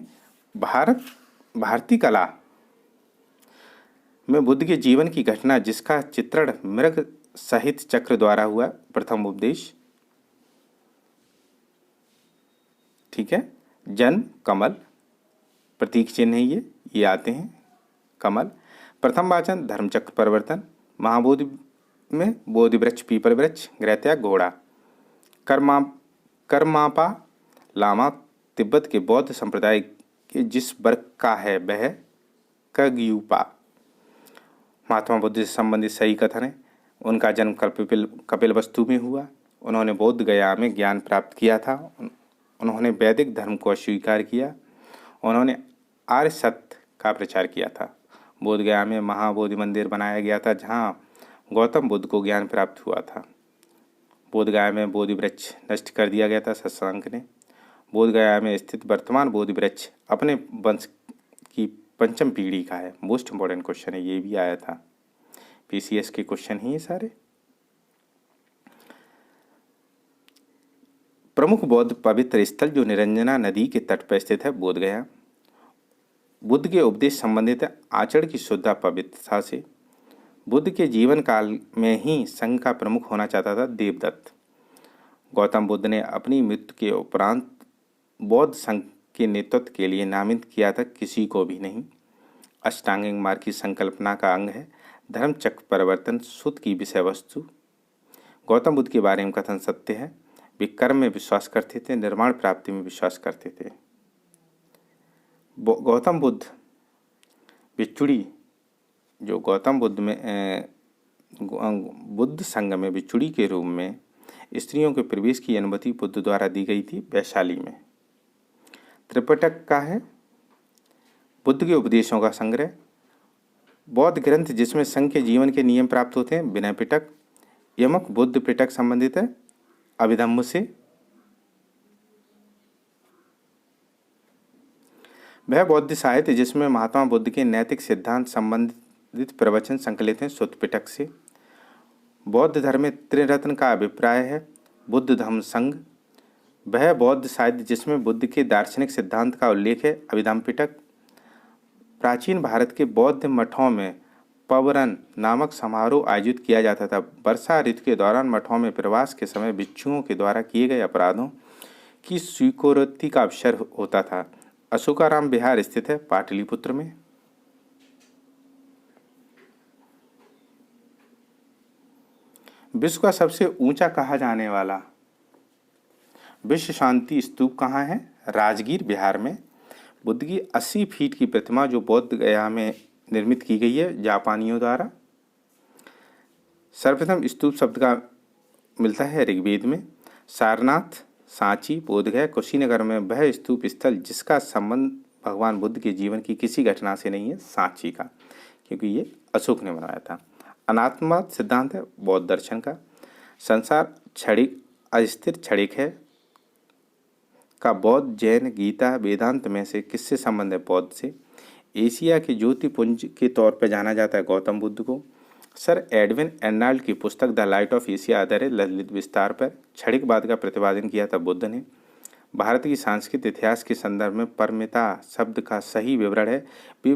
भारतीय कला में बुद्ध के जीवन की घटना जिसका चित्रण मृग सहित चक्र द्वारा हुआ। प्रथम उपदेश। ठीक है, जन्म कमल प्रतीक चिन्ह है ये आते हैं कमल। प्रथम वाचन धर्मचक्र परिवर्तन। महाबोधि में बोधि वृक्ष, पीपल वृक्ष, गृहत्याग, घोड़ा। कर्मापा लामा तिब्बत के बौद्ध संप्रदाय के जिस वर्ग का है वह कग्युपा। महात्मा बुद्ध से संबंधित सही कथन है। उनका जन्म कपिलवस्तु में हुआ। उन्होंने बोध गया में ज्ञान प्राप्त किया था। उन्होंने वैदिक धर्म को अस्वीकार किया। उन्होंने आर्य सत्य का प्रचार किया था। बोध गया में महाबोधि मंदिर बनाया गया था जहाँ गौतम बुद्ध को ज्ञान प्राप्त हुआ था। बोध गया में बोधि वृक्ष नष्ट कर दिया गया था शशांक ने। बोधगया में स्थित वर्तमान बोधि वृक्ष अपने वंश की पंचम पीढ़ी का है। मोस्ट इंपॉर्टेंट क्वेश्चन है, ये भी आया था, पीसीएस के क्वेश्चन ही ये सारे। प्रमुख बौद्ध पवित्र स्थल जो निरंजना नदी के तट पर स्थित है, बोधगया। बुद्ध के उपदेश संबंधित है आचरण की शुद्धता पवित्रता से। बुद्ध के जीवन काल में ही संघ का प्रमुख होना चाहता था देवदत्त। गौतम बुद्ध ने अपनी मृत्यु के उपरांत बौद्ध संघ के नेतृत्व के लिए नामित किया था किसी को भी नहीं। अष्टांगिक मार्ग की संकल्पना का अंग है धर्म चक्र परिवर्तन सुध की विषय वस्तु। गौतम बुद्ध के बारे में कथन सत्य है, वे कर्म में विश्वास करते थे, निर्माण प्राप्ति में विश्वास करते थे। गौतम बुद्ध बिच्छुड़ी जो गौतम बुद्ध में बुद्ध संघ में बिच्छुड़ी के रूप में स्त्रियों के प्रवेश की अनुमति बुद्ध द्वारा दी गई थी वैशाली में। त्रिपिटक का है बुद्ध के उपदेशों का संग्रह। बौद्ध ग्रंथ जिसमें संघ के जीवन के नियम प्राप्त होते हैं विनय पिटक। यमक बुद्ध पिटक संबंधित है अभिधम्म से। वह बौद्ध साहित्य जिसमें महात्मा बुद्ध के नैतिक सिद्धांत संबंधित प्रवचन संकलित हैं सुत्त पिटक से। बौद्ध धर्म में त्रिरत्न का अभिप्राय है बुद्ध धम्म संघ। वह बौद्ध साहित्य जिसमें बुद्ध के दार्शनिक सिद्धांत का उल्लेख है अभिधम्म पिटक। प्राचीन भारत के बौद्ध मठों में पवरन नामक समारोह आयोजित किया जाता था। वर्षा ऋतु के दौरान मठों में प्रवास के समय भिक्षुओं के द्वारा किए गए अपराधों की स्वीकारोक्ति का अवसर होता था। अशोकाराम बिहार स्थित है पाटलिपुत्र में। विश्व का सबसे ऊंचा कहा जाने वाला विश्व शांति स्तूप कहाँ है? राजगीर बिहार में। बुद्ध की 80 फीट की प्रतिमा जो बोध गया में निर्मित की गई है जापानियों द्वारा। सर्वप्रथम स्तूप शब्द का मिलता है ऋग्वेद में। सारनाथ, सांची, बोधगया, कुशीनगर में वह स्तूप स्थल जिसका संबंध भगवान बुद्ध के जीवन की किसी घटना से नहीं है सांची का, क्योंकि ये अशोक ने बनाया था। अनात्मवाद सिद्धांत है बौद्ध दर्शन का। संसार क्षणिक अस्थिर क्षणिक है का बौद्ध जैन गीता वेदांत में से किससे संबंध है? बौद्ध से। एशिया के ज्योतिपुंज के तौर पर जाना जाता है गौतम बुद्ध को। सर एडविन एर्नाल्ड की पुस्तक द लाइट ऑफ एशिया आधारित ललित विस्तार पर क्षणिकवाद का प्रतिपादन किया था बुद्ध ने। भारत की सांस्कृतिक इतिहास के संदर्भ में परमिता शब्द का सही विवरण है वे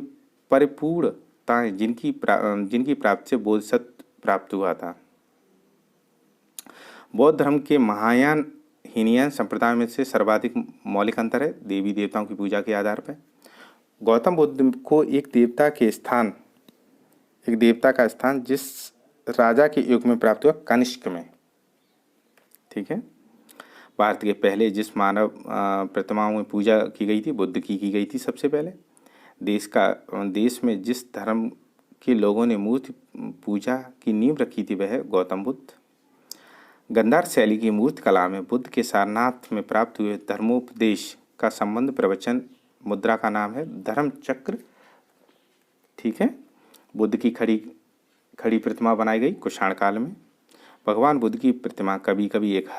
परिपूर्णताएं जिनकी प्राप्ति से बोधिसत्व प्राप्त हुआ था। बौद्ध धर्म के महायान हीनयान संप्रदाय में से सर्वाधिक मौलिक अंतर है देवी देवताओं की पूजा के आधार पर। गौतम बुद्ध को एक देवता का स्थान जिस राजा के युग में प्राप्त हुआ कनिष्क में, ठीक है। भारत के पहले जिस मानव प्रतिमाओं में पूजा की गई थी बुद्ध की गई थी सबसे पहले। देश में जिस धर्म के लोगों ने मूर्ति पूजा की नींव रखी थी वह गौतम बुद्ध। गंधार शैली की मूर्ति कला में बुद्ध के सारनाथ में प्राप्त हुए धर्मोपदेश का संबंध प्रवचन मुद्रा का नाम है धर्म चक्र, ठीक है। बुद्ध की खड़ी प्रतिमा बनाई गई कुषाण काल में। भगवान बुद्ध की प्रतिमा कभी कभी एक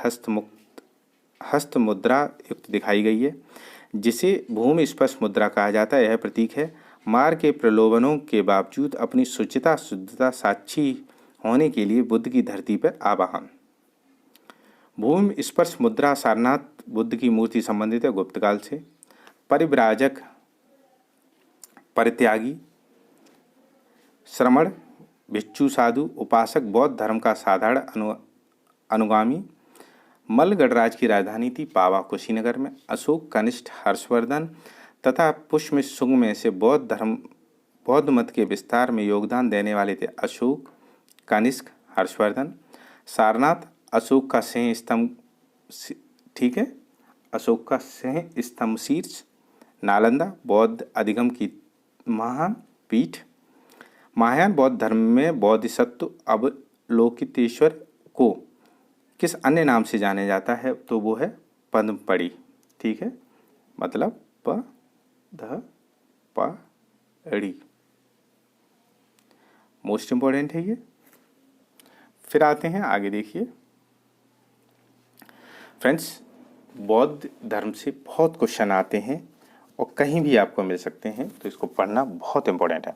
हस्त मुद्रा युक्त दिखाई गई है जिसे भूमि स्पर्श मुद्रा कहा जाता है। यह प्रतीक है मार के प्रलोभनों के बावजूद अपनी शुचिता शुद्धता साक्षी होने के लिए बुद्ध की धरती पर आवाहन। भूमि स्पर्श मुद्रा सारनाथ बुद्ध की मूर्ति संबंधित है गुप्त काल से। परिव्राजक, परित्यागी, श्रमण, भिक्षु, साधु, उपासक बौद्ध धर्म का साधारण अनुगामी। मल्ल गणराज की राजधानी थी पावा कुशीनगर में। अशोक, कनिष्ठ, हर्षवर्धन तथा पुष्य सुंग में से बौद्ध मत के विस्तार में योगदान देने वाले थे अशोक, कनिष्क, हर्षवर्धन। सारनाथ अशोक का सिंह स्तंभ, ठीक है, अशोक का सिंह स्तंभ शीर्ष। नालंदा बौद्ध अधिगम की महान पीठ। महायान बौद्ध धर्म में बोधिसत्व अवलोकितेश्वर को किस अन्य नाम से जाने जाता है? तो वो है पद्मपड़ी, ठीक है, मतलब पड़ी। मोस्ट इंपॉर्टेंट है ये। फिर आते हैं आगे, देखिए फ्रेंड्स, बौद्ध धर्म से बहुत क्वेश्चन आते हैं और कहीं भी आपको मिल सकते हैं, तो इसको पढ़ना बहुत इंपॉर्टेंट है।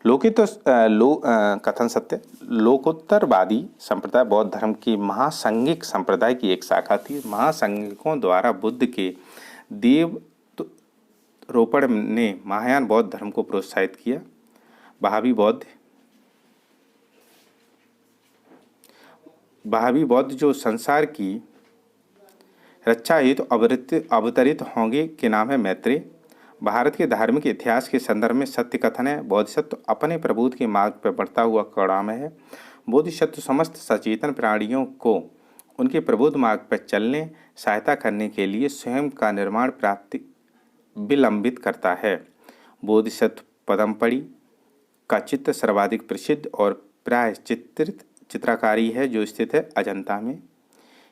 लोकित कथन सत्य, लोकोत्तरवादी संप्रदाय बौद्ध धर्म की महासंगिक संप्रदाय की एक शाखा थी। महासंगिकों द्वारा बुद्ध के देव रोपण ने महायान बौद्ध धर्म को प्रोत्साहित किया। भावी बौद्ध जो संसार की रक्षा हेतु अवतरित होंगे के नाम है मैत्रेय। भारत के धार्मिक इतिहास के संदर्भ में सत्य कथन है, बोधिसत्व अपने प्रबोध के मार्ग पर बढ़ता हुआ करुणामय है। बोधिसत्व समस्त सचेतन प्राणियों को उनके प्रबोध मार्ग पर चलने सहायता करने के लिए स्वयं का निर्माण प्राप्ति विलंबित करता है। बोधिसत्व पदमपड़ी का चित्र सर्वाधिक प्रसिद्ध और प्राय चित्रकारी है, जो स्थित है अजंता में।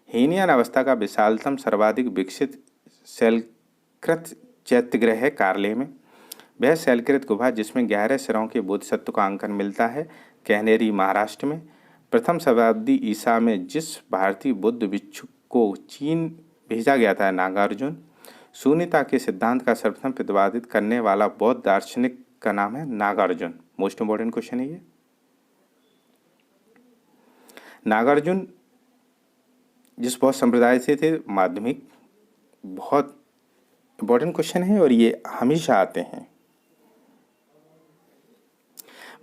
हीनयान अवस्था का विशालतम सर्वाधिक विकसित शैलकृत चैत्यगृह है कार्ले में। वह शैलकृत गुफा जिसमें 11 सिरों के बोधिसत्व का अंकन मिलता है कहनेरी महाराष्ट्र में। प्रथम शताब्दी ईसा में जिस भारतीय बुद्ध भिक्षु को चीन भेजा गया था नागार्जुन, शून्यता के सिद्धांत का सर्वप्रथम प्रतिपादित करने वाला बौद्ध दार्शनिक का नाम है नागार्जुन। मोस्ट इंपॉर्टेंट क्वेश्चन है ये। नागार्जुन जिस बौद्ध संप्रदाय से थे, माध्यमिक, बहुत इंपॉर्टेंट क्वेश्चन है और ये हमेशा आते हैं।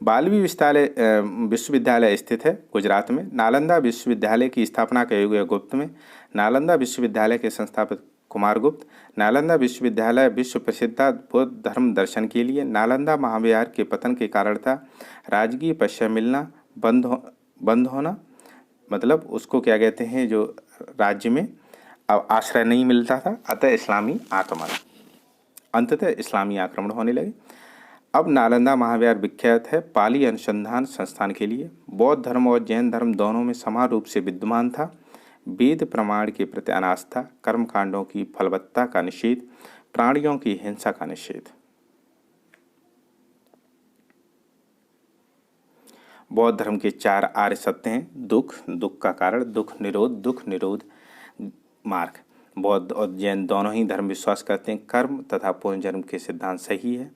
बालवी विश्वविद्यालय स्थित है गुजरात में। नालंदा विश्वविद्यालय की स्थापना का युग है गुप्त में। नालंदा विश्वविद्यालय के संस्थापक कुमार गुप्त। नालंदा विश्वविद्यालय विश्व प्रसिद्ध बौद्ध धर्म दर्शन के लिए। नालंदा महाविहार के पतन के कारण था राजकीय पश्चिम मिलना बंद होना, मतलब उसको क्या कहते हैं, जो राज्य में अब आश्रय नहीं मिलता था, अंततः इस्लामी आक्रमण होने लगे। अब नालंदा महाविहार विख्यात है पाली अनुसंधान संस्थान के लिए। बौद्ध धर्म और जैन धर्म दोनों में समान रूप से विद्यमान था। वेद प्रमाण के प्रति अनास्था, कर्मकांडों की फलवत्ता का निषेध, प्राणियों की हिंसा का निषेध। बौद्ध धर्म के 4 आर्य सत्य हैं। दुख का कारण, दुख निरोध मार्ग। बौद्ध और जैन दोनों ही धर्म विश्वास करते हैं कर्म तथा पुनर्जन्म के सिद्धांत सही है।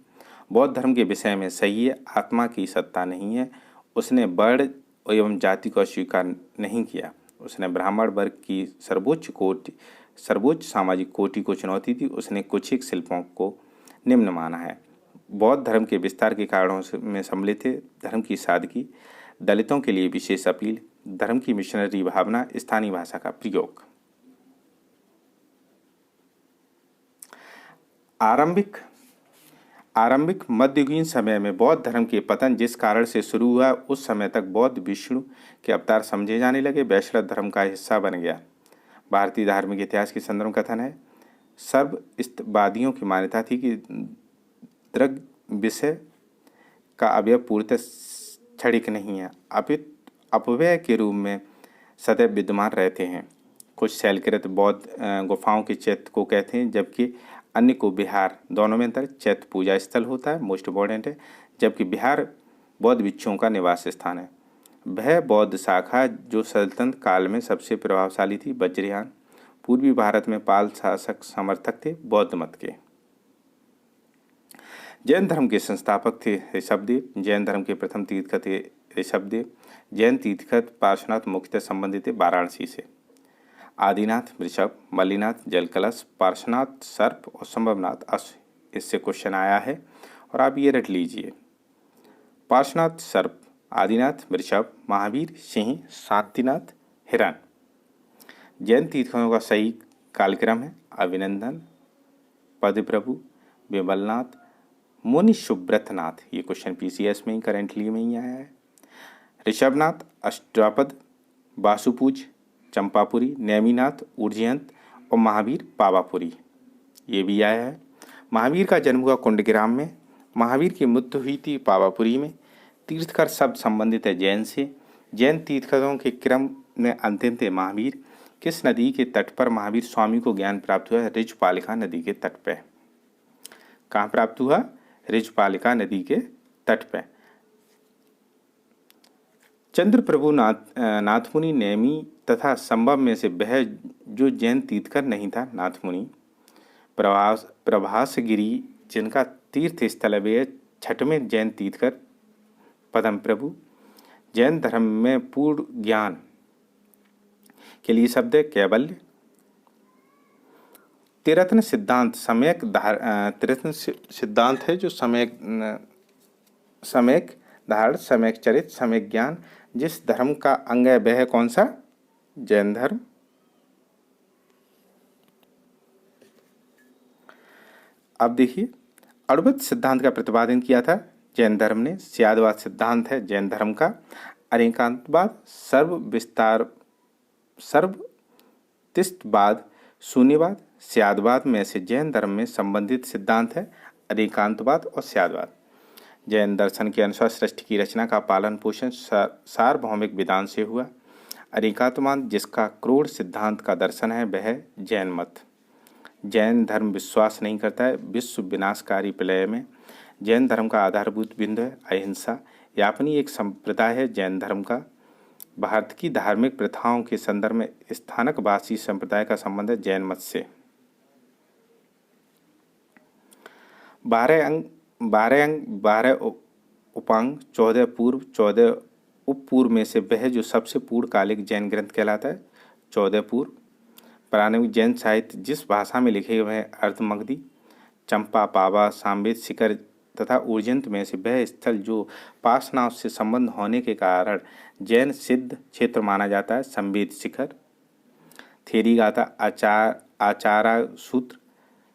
बौद्ध धर्म के विषय में सही है आत्मा की सत्ता नहीं है। उसने वर्ण एवं जाति को स्वीकार नहीं किया। उसने ब्राह्मण वर्ग की सर्वोच्च सामाजिक कोटि को चुनौती दी। उसने कुछ एक शिल्पों को निम्न माना है। बौद्ध धर्म के विस्तार के कारणों में सम्मिलित थे धर्म की सादगी, दलितों के लिए विशेष अपील, धर्म की मिशनरी भावना, स्थानीय भाषा का प्रयोग। आरंभिक मध्ययुगीन समय में बौद्ध धर्म के पतन जिस कारण से शुरू हुआ, उस समय तक बौद्ध विष्णु के अवतार समझे जाने लगे, वैष्णव धर्म का हिस्सा बन गया। भारतीय धार्मिक इतिहास के संदर्भ कथन है, सर्वस्तिवादियों की मान्यता थी कि दृग विषय का अवयव पूर्णतः क्षणिक नहीं है, अपव्यय के रूप में सदैव विद्यमान रहते हैं। कुछ शैलकृत बौद्ध गुफाओं के चैत्य को कहते हैं, जबकि अन्य को विहार। दोनों में अंतर, चैत्य पूजा स्थल होता है, मोस्ट इम्पॉर्टेंट है, जबकि विहार बौद्ध भिक्षुओं का निवास स्थान है। वह बौद्ध शाखा जो सल्तनत काल में सबसे प्रभावशाली थी, वज्रयान। पूर्वी भारत में पाल शासक समर्थक थे बौद्ध मत के। जैन धर्म के संस्थापक थे ऋषभदेव। जैन धर्म के प्रथम तीर्थकर थे ऋषभदेव। जैन तीर्थकर पार्श्वनाथ मुख्यतः संबंधित थे वाराणसी से। आदिनाथ वृषभ, मल्लिनाथ जलकलश, पार्श्वनाथ सर्प और संभवनाथ अश्व, इससे क्वेश्चन आया है और आप ये रट लीजिए। पार्श्वनाथ सर्प, आदिनाथ वृषभ, महावीर सिंह, शांतिनाथ हिरण। जैन तीर्थंकरों का सही कालक्रम है अभिनंदन, पदप्रभु, विमलनाथ, मुनि सुब्रतनाथ। ये क्वेश्चन पीसीएस में ही करेंटली में ही आया है। ऋषभनाथ अष्टापद, वासुपूज चंपापुरी, नेमिनाथ उज्जैन और महावीर पावापुरी, ये भी आया है। महावीर का जन्म हुआ कुंडग्राम में। महावीर की मृत्यु हुई थी पावापुरी में। तीर्थकर शब्द संबंधित है जैन से। जैन तीर्थकरों के क्रम में अंतिम थे महावीर। किस नदी के तट पर महावीर स्वामी को ज्ञान प्राप्त हुआ? ऋजपालिका नदी के तट पर। कहाँ प्राप्त हुआ? ऋजपालिका नदी के तट पर। चंद्र प्रभु नाथमुनि नेमी तथा संभव में से वह जो जैन तीर्थकर नहीं था। नाथमुनि प्रभासगिरी जिनका तीर्थ स्थल वे छठवें जैन तीर्थकर पदम प्रभु। जैन धर्म में पूर्ण ज्ञान के लिए शब्द है कैवल्य। त्रिरत्न सिद्धांत सम्यक त्रिरत्न सिद्धांत है जो सम्यक धारण, सम्यक चरित, सम्यक ज्ञान। जिस धर्म का अंग है वह है कौन सा? जैन धर्म। अब देखिए, अद्वैत सिद्धांत का प्रतिपादन किया था जैन धर्म ने। स्यादवाद सिद्धांत है जैन धर्म का। अनेकांतवाद, सर्वतिष्ठवाद, शून्यवाद, स्यादवाद में से जैन धर्म में संबंधित सिद्धांत है अनेकांतवाद और स्यादवाद। जैन दर्शन के अनुसार सृष्टि की रचना का पालन पोषण सार्वभौमिक विधान से हुआ। अनेकांतवाद जिसका क्रोध सिद्धांत का दर्शन है वह है जैन मत। जैन धर्म विश्वास नहीं करता है विश्व विनाशकारी प्रलय में। जैन धर्म का आधारभूत बिंदु है अहिंसा। यह अपनी एक संप्रदाय है जैन धर्म का। भारत की धार्मिक प्रथाओं के संदर्भ में स्थानकवासी संप्रदाय का संबंध है जैन मत से। 12 अंग, 12 उपांग, 14 पूर्व, 14 उपपूर्व में से वह जो सबसे पूर्णकालिक जैन ग्रंथ कहलाता है 14 पूर्व। प्रारंभिक जैन साहित्य जिस भाषा में लिखे हुए हैं अर्धमगधी, चंपा, पावा, सामवेद, शिखर तथा उर्जंत में से वह स्थल जो पासनाव से संबंध होने के कारण जैन सिद्ध क्षेत्र माना जाता है संवेद शिखर। थेरीगाथा, आचारा सूत्र,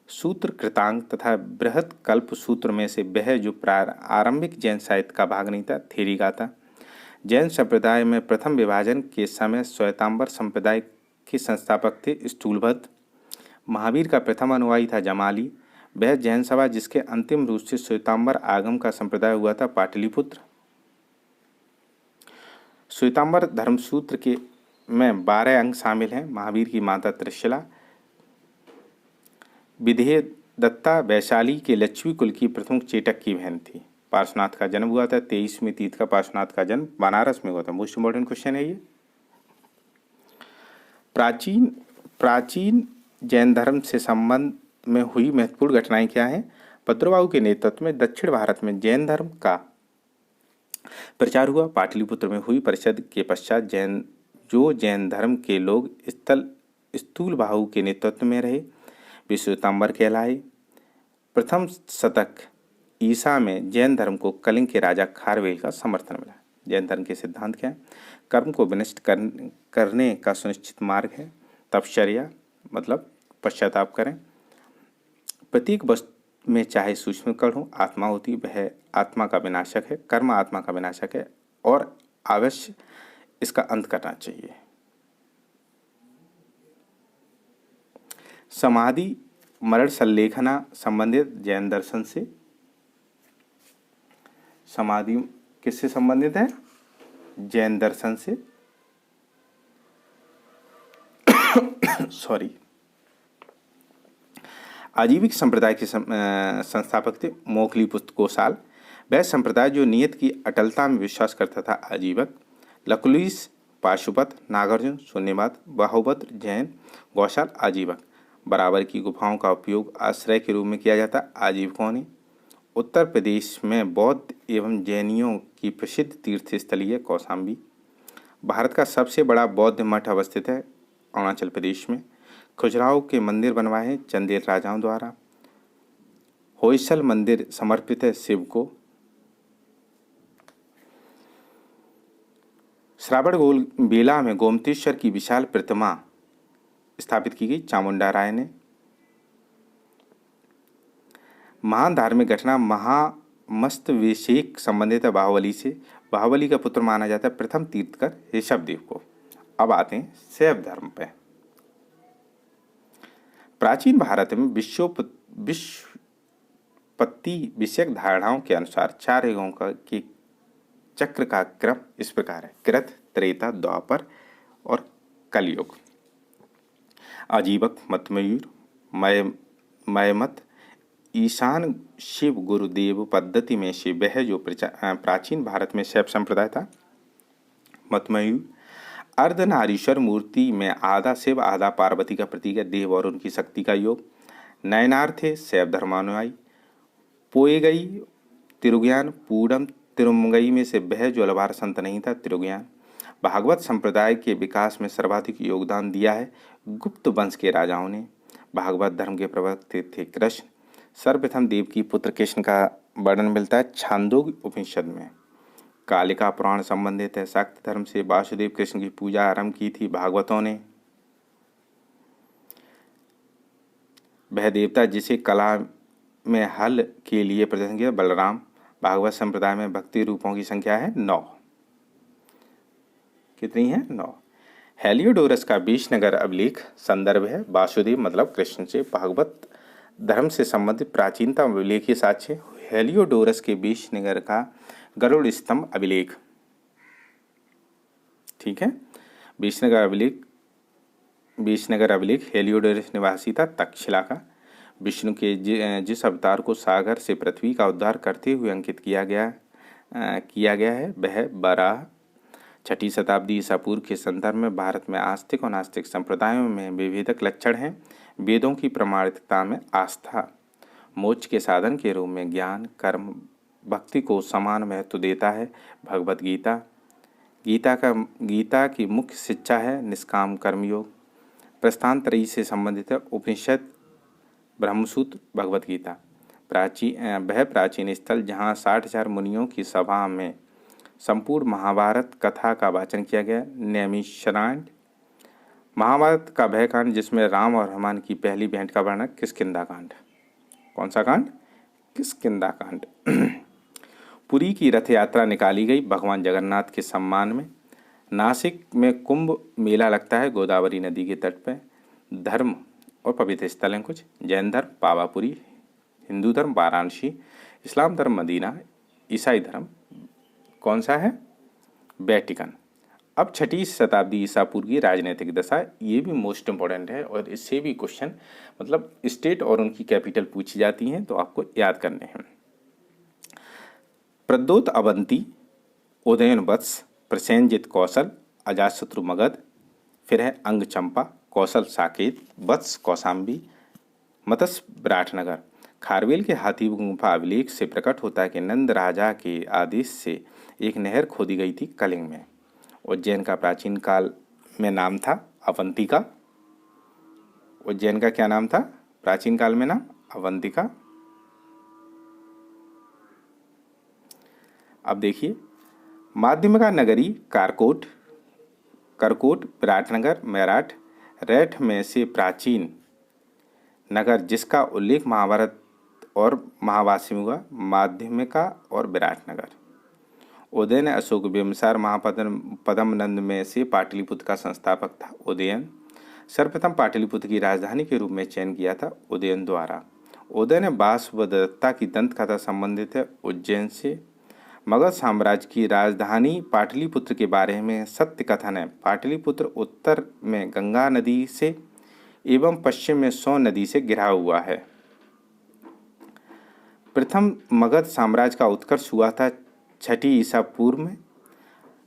सूत्र कृतांग तथा बृहद कल्प सूत्र में से वह जो आरंभिक जैन साहित्य का भाग नहीं था थेरीगाथा। जैन संप्रदाय में प्रथम विभाजन के समय श्वेतांबर संप्रदाय के संस्थापक थे स्थूलभद्र। महावीर का प्रथम अनुयायी था जमाली। वह जैन सभा जिसके अंतिम रूप से श्वेतांबर आगम का संप्रदाय हुआ था पाटलिपुत्र। श्वेतांबर धर्मसूत्र के में 12 अंग शामिल हैं। महावीर की माता त्रिशला विधेय दत्ता वैशाली के लक्ष्मी कुल की प्रथम चेटक की बहन थी। पार्श्वनाथ का जन्म हुआ था 23वें तीर्थ का पार्श्वनाथ का जन्म बनारस में हुआ था। मोस्ट इम्पोर्टेंट क्वेश्चन है ये। प्राचीन जैन धर्म से संबंध में हुई महत्वपूर्ण घटनाएं क्या हैं? भद्रबाहु के नेतृत्व में दक्षिण भारत में जैन धर्म का प्रचार हुआ। पाटलिपुत्र में हुई परिषद के पश्चात जैन धर्म के लोग स्थूलबाहु के नेतृत्व में रहे वे श्वेतांबर कहलाए। प्रथम शतक ईसा में जैन धर्म को कलिंग के राजा खारवेल का समर्थन मिला। जैन धर्म के सिद्धांत क्या है? कर्म को विनष्ट करने का सुनिश्चित मार्ग है। तपश्चर्या मतलब पश्चाताप करें। प्रत्येक वस्तु में चाहे सूक्ष्म कण हो आत्मा होती, वह आत्मा का विनाशक है। कर्म आत्मा का विनाशक है और अवश्य इसका अंत करना चाहिए। समाधि मरण संलेखना संबंधित जैन दर्शन से। समाधि किससे संबंधित है? जैन दर्शन से। सॉरी। आजीविक संप्रदाय के संस्थापक थे मोखलीपुत्र गोसाल। वह संप्रदाय जो नियत की अटलता में विश्वास करता था आजीवक। लकुलिस, पाशुपत, नागार्जुन, शून्यवाद, बाहुभद्र, जैन, गौशाल, आजीवक। बराबर की गुफाओं का उपयोग आश्रय के रूप में किया जाता आजीवकों ने। उत्तर प्रदेश में बौद्ध एवं जैनियों की प्रसिद्ध तीर्थस्थली है कौशाम्बी। भारत का सबसे बड़ा बौद्ध मठ अवस्थित है अरुणाचल प्रदेश में। खजुराहो के मंदिर बनवाए हैं चंदेल राजाओं द्वारा। होयसल मंदिर समर्पित है शिव को। श्रावण बेला में गोमतेश्वर की विशाल प्रतिमा स्थापित की गई चामुंडा राय ने। महान धार्मिक घटना महामस्तभिषेक संबंधित है बाहुबली से। बाहुबली का पुत्र माना जाता है प्रथम तीर्थकर ऋषभदेव को। अब आते हैं शैव धर्म पे। प्राचीन भारत में विश्वपत्ति विषयक धारणाओं के अनुसार 4 युगों के चक्र का क्रम इस प्रकार है: कृत, त्रेता, द्वापर और कलयुग। आजीवक, मतमयूर, मयमत, ईशान शिव गुरुदेव पद्धति में से वह जो प्राचीन भारत में शैव संप्रदाय था मतमयूर। अर्धनारीश्वर मूर्ति में आधा शिव आधा पार्वती का प्रतीक है, देव और उनकी शक्ति का योग। नयनार थे शैव धर्मानुयायी। पोएगई तिरुज्ञान पूरम तिरुमंगई में से वह जो अलवार संत नहीं था तिरुज्ञान। भागवत संप्रदाय के विकास में सर्वाधिक योगदान दिया है गुप्त वंश के राजाओं ने। भागवत धर्म के प्रवक्ता थे कृष्ण। सर्वप्रथम देव की पुत्र कृष्ण का वर्णन मिलता है छांदोग्य उपनिषद में। कालिका पुराण संबंधित है। शाक्त धर्म से वासुदेव कृष्ण की पूजा आरंभ की थी भागवतों ने। वह देवता जिसे कला में हल के लिए प्रदर्शन किया बलराम। भागवत संप्रदाय में भक्ति रूपों की संख्या है 9। कितनी है? 9। हेलियोडोरस का बीशनगर अभिलेख संदर्भ है वासुदेव मतलब कृष्ण से भागवत धर्म से संबंधित प्राचीनतम अभिलेखीय साक्ष्य हेलियोडोरस के बीशनगर का गरुड़ स्तंभ अभिलेख। ठीक है, बीशनगर अभिलेख हेलियोडोरस निवासी था तक्षशिला का। विष्णु के जिस अवतार को सागर से पृथ्वी का उद्धार करते हुए अंकित किया गया है वह बराह। 6ठी शताब्दी ईसा पूर्व के संदर्भ में भारत में आस्तिक और नास्तिक संप्रदायों में विभेदक लक्षण हैं। वेदों की प्रमाणिकता में आस्था मोक्ष के साधन के रूप में ज्ञान कर्म भक्ति को समान महत्व देता है। भगवत गीता की मुख्य शिक्षा है निष्काम कर्मयोग। प्रस्थान त्रयी से संबंधित है उपनिषद ब्रह्मसूत्र भगवत गीता। वह प्राचीन स्थल जहाँ 60,000 मुनियों की सभा में संपूर्ण महाभारत कथा का वाचन किया गया। नैमिषारण्य महाभारत का वह कांड जिसमें राम और हनुमान की पहली भेंट का वर्णन किष्किंधा कांड। कौन सा कांड? किष्किंधा कांड। पुरी की रथ यात्रा निकाली गई भगवान जगन्नाथ के सम्मान में। नासिक में कुंभ मेला लगता है गोदावरी नदी के तट पर। धर्म और पवित्र स्थल हैं कुछ। जैन धर्म पावापुरी, हिंदू धर्म वाराणसी, इस्लाम धर्म मदीना, ईसाई धर्म कौन सा है? वेटिकन। अब 6ठी शताब्दी ईसा पूर्व की राजनीतिक दशा, ये भी मोस्ट इम्पोर्टेंट है और इससे भी क्वेश्चन मतलब स्टेट और उनकी कैपिटल पूछी जाती हैं तो आपको याद करने हैं। प्रद्योत अवंती, उदयन वत्स, प्रसेनजित कौशल, अजातशत्रु मगध, फिर है अंग चंपा, कौशल साकेत, वत्स कौशाम्बी, मत्स्य विराटनगर। खारवेल के हाथी गुफा अभिलेख से प्रकट होता है कि नंद राजा के आदेश से एक नहर खोदी गई थी कलिंग में। उज्जैन का प्राचीन काल में नाम था अवंतिका। उज्जैन का क्या नाम था प्राचीन काल में? नाम अवंतिका। अब देखिए माध्यमिका नगरी करकोट, विराटनगर, मेरठ, रेठ में से प्राचीन नगर जिसका उल्लेख महाभारत और महावासी में हुआ माध्यमिका और विराटनगर। उदयन अशोक बिंबिसार महापद्म नंद में से पाटलिपुत्र का संस्थापक था। उदयन सर्वप्रथम पाटलिपुत्र की राजधानी के रूप में चयन किया था उदयन द्वारा। उदयन वासवदत्ता की दंत कथा संबंधित है उज्जैन से। मगध साम्राज्य की राजधानी पाटलिपुत्र के बारे में सत्य कथन है। पाटलिपुत्र उत्तर में गंगा नदी से एवं पश्चिम में सोन नदी से घिरा हुआ है। प्रथम मगध साम्राज्य का उत्कर्ष हुआ था 6ठी ईसा पूर्व में।